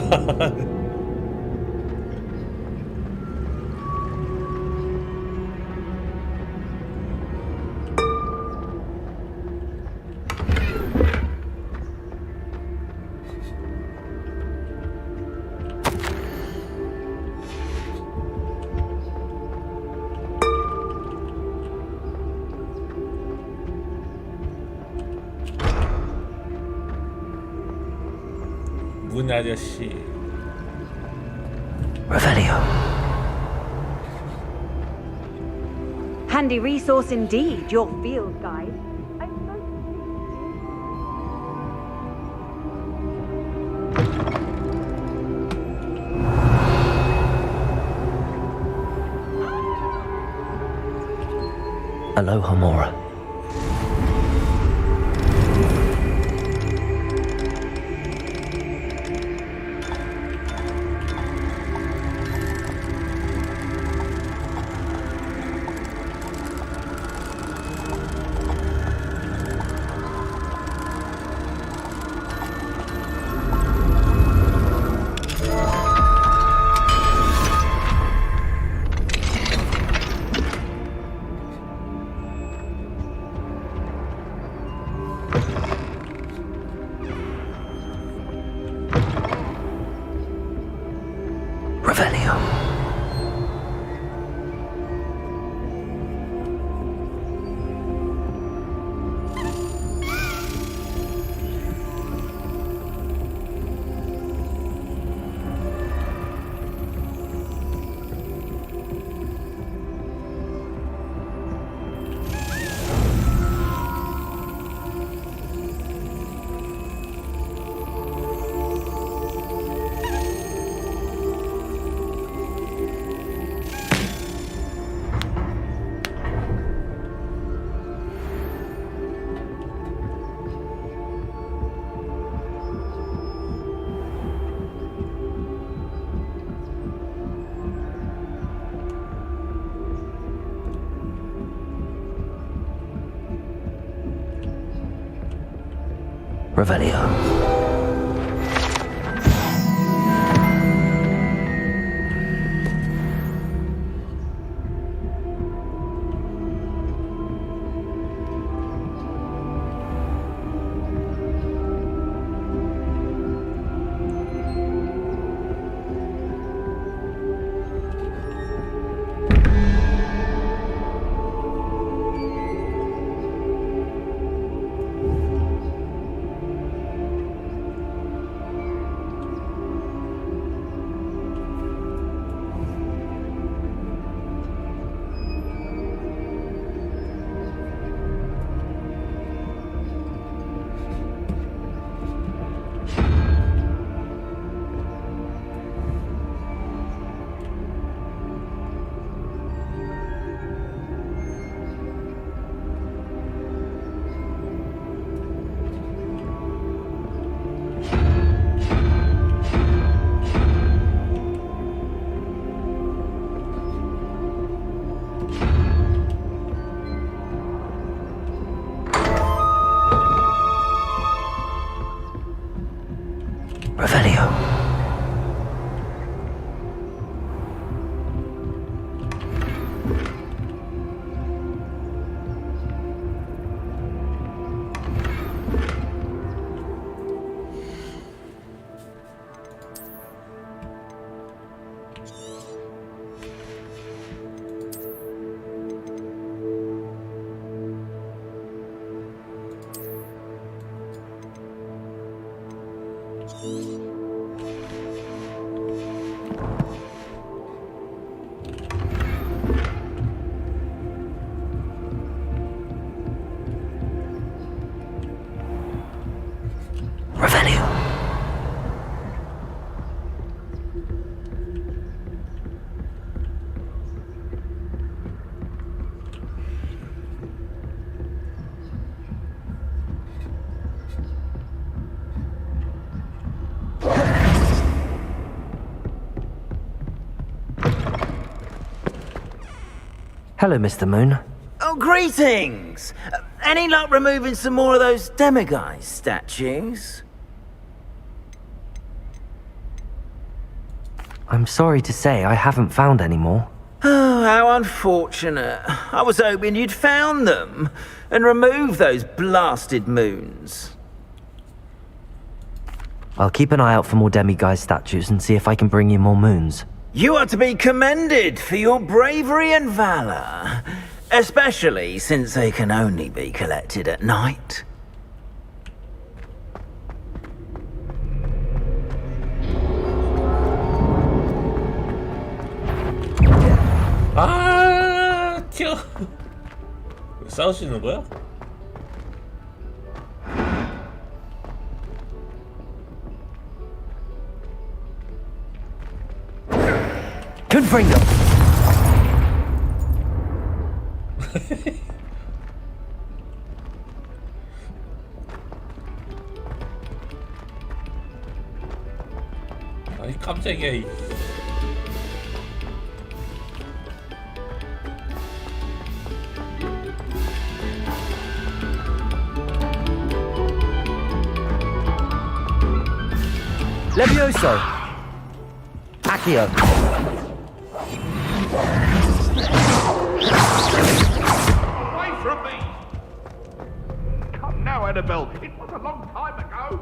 문 아저씨. Revelio. Handy resource indeed, your field guide. Alohomora. Revelio. Hello, Mr. Moon. Oh, greetings! Any luck removing some more of those demiguise statues? I'm sorry to say I haven't found any more. Oh, how unfortunate. I was hoping you'd found them and removed those blasted moons. I'll keep an eye out for more demiguise statues and see if I can bring you more moons. You are to be commended for your bravery and valor, especially since they can only be collected at night. 아, 튀어. 싸울 수 있는 거야? Confringo. 아니 깜짝이야. Levioso. Accio. Away from me! Come now, Annabelle. It was a long time ago.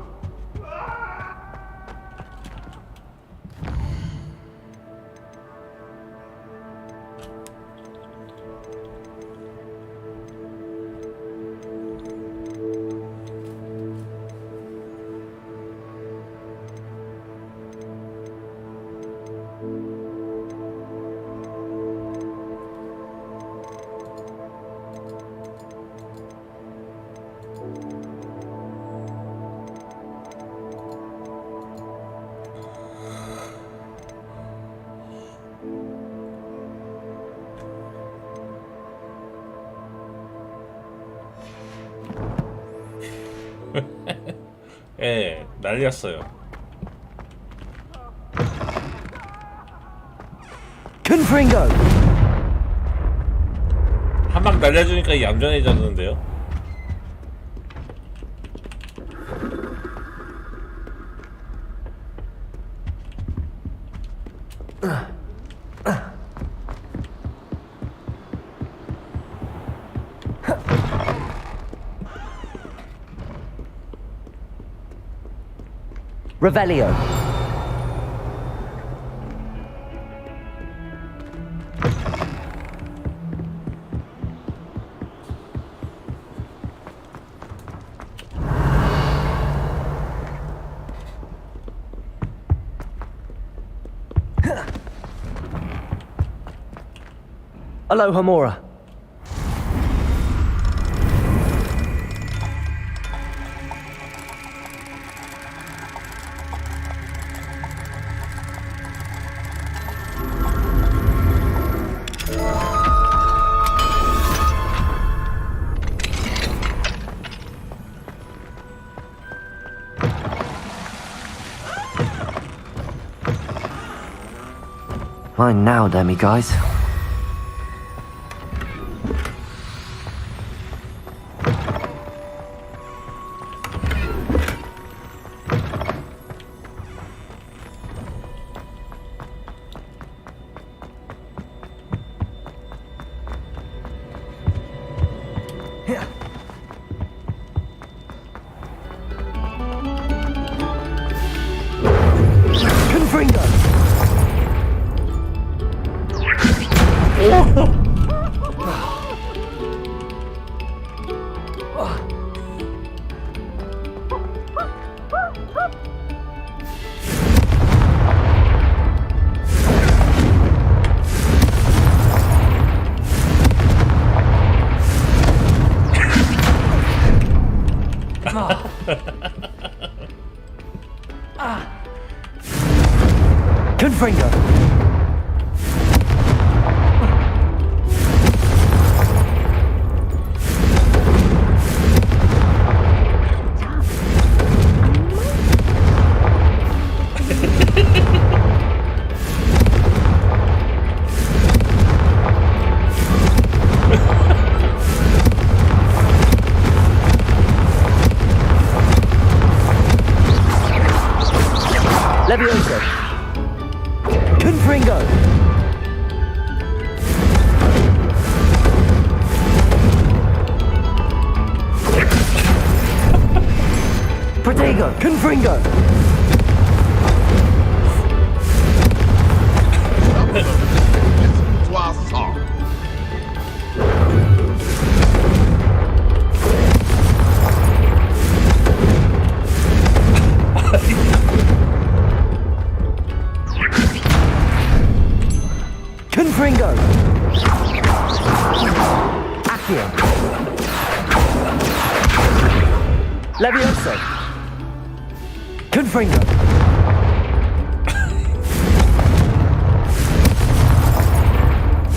예, 난리였어요. Confringo. 한 방 날려주니까 얌전해졌는데요. Revelio. Aloha Mora. Mine now, demiguise. Confringo. Confringo. Levioso. Confringo. Protego. Confringo. Listen to our song. Confringo. Accio. Levioso. Confringo.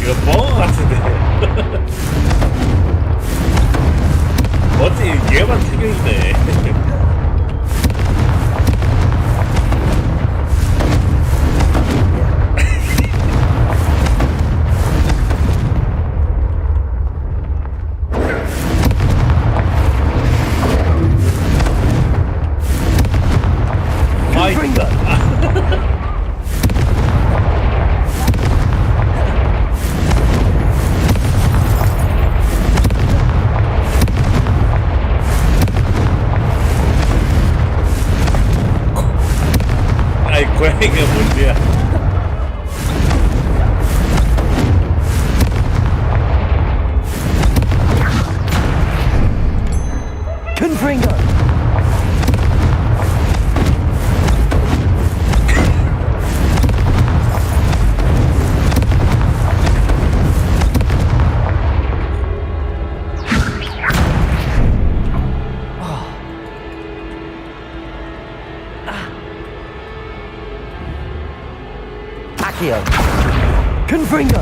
이거 뻥 같은데. 어째 얘만 특이인데. 아이 고양이가 뭔데야? Confringo. Accio. Confringo.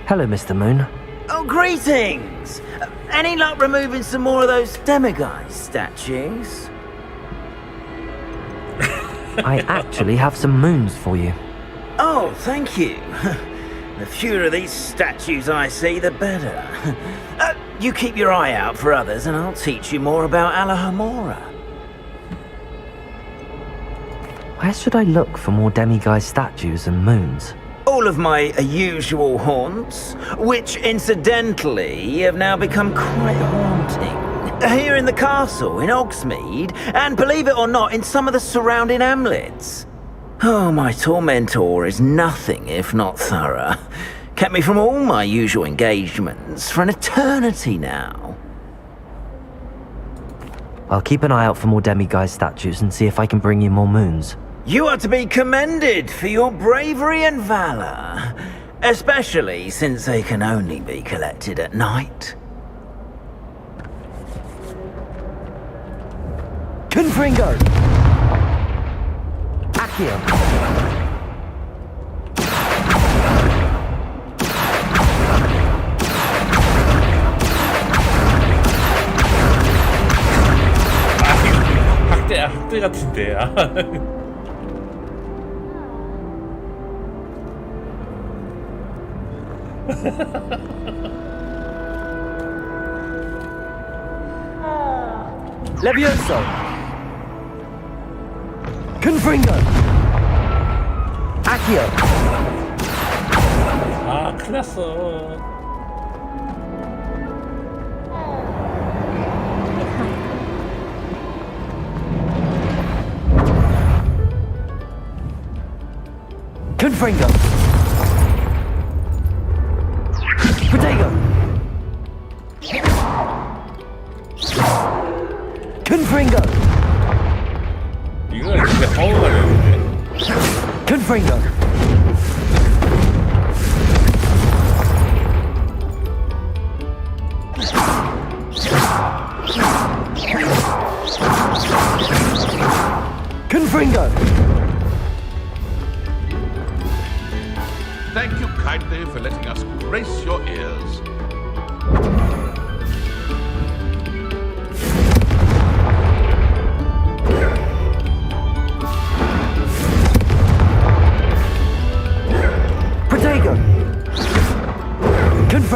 Hello, Mr. Moon. Oh, greetings! Any luck removing some more of those demiguise statues? I actually have some moons for you. Oh, thank you. The fewer of these statues I see, the better. You keep your eye out for others, and I'll teach you more about Alahomora. Where should I look for more demiguise statues and moons? All of my usual haunts, which incidentally have now become quite haunting. Here in the castle, in Hogsmeade, and believe it or not, in some of the surrounding hamlets. Oh, my tormentor is nothing if not thorough. Kept me from all my usual engagements for an eternity now. I'll keep an eye out for more demiguise statues and see if I can bring you more moons. You are to be commended for your bravery and valor, especially since they can only be collected at night. Confringo. Accio. 학대 같은데. Levioso. Confringo. Accio. 아, 큰일 났어. Confringo. Protego. Confringo. 이거 진짜 파워가 되는데. Confringo. Confringo. Thank you kindly for letting us grace your ears.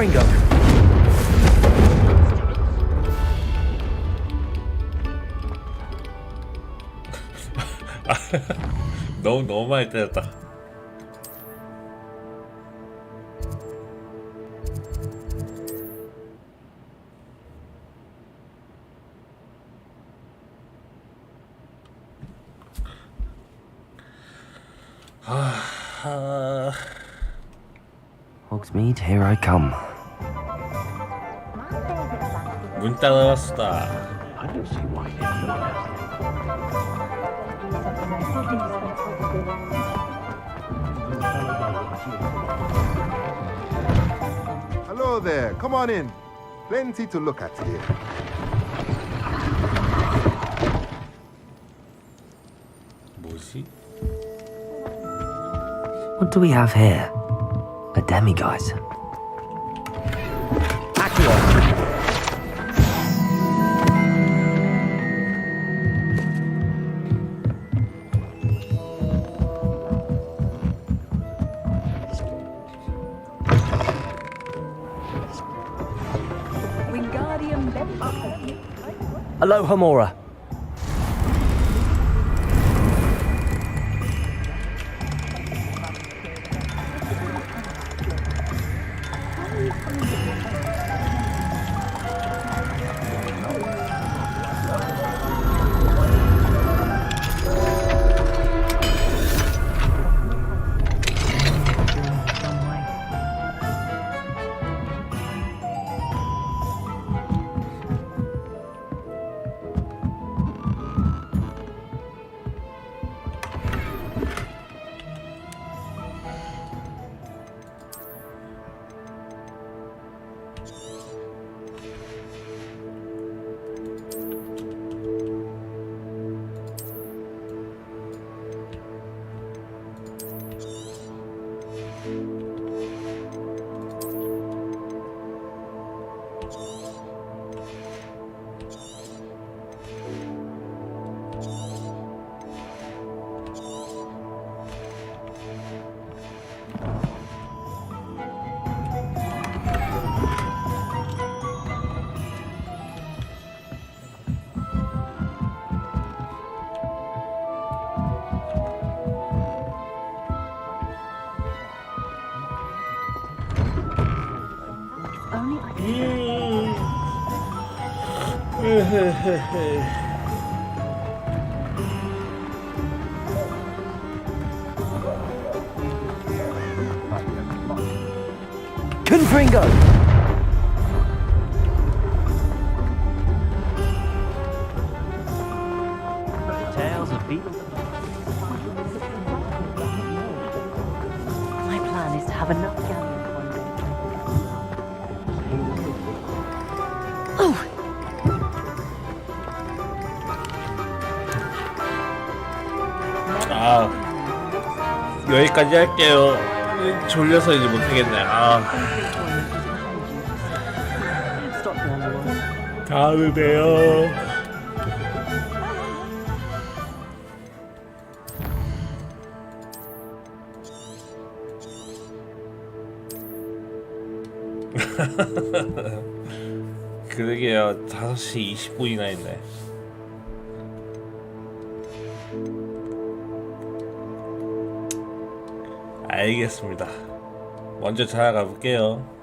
Confringo. 너무 많이 때렸다. Hogsmeade, here I come. 문 따라왔다. I don't see why Hello there, come on in. Plenty to look at here. 뭐지? What do we have here? A demiguise. Aloha Mora. Confringo! Tales of people. My plan is to have enough galleons one day. 여기까지 할게요. 졸려서 이제 못하겠네. 다음에 봬요. 그러게요. 5시 20분이나 있네. 알겠습니다. 먼저 찾아가 볼게요.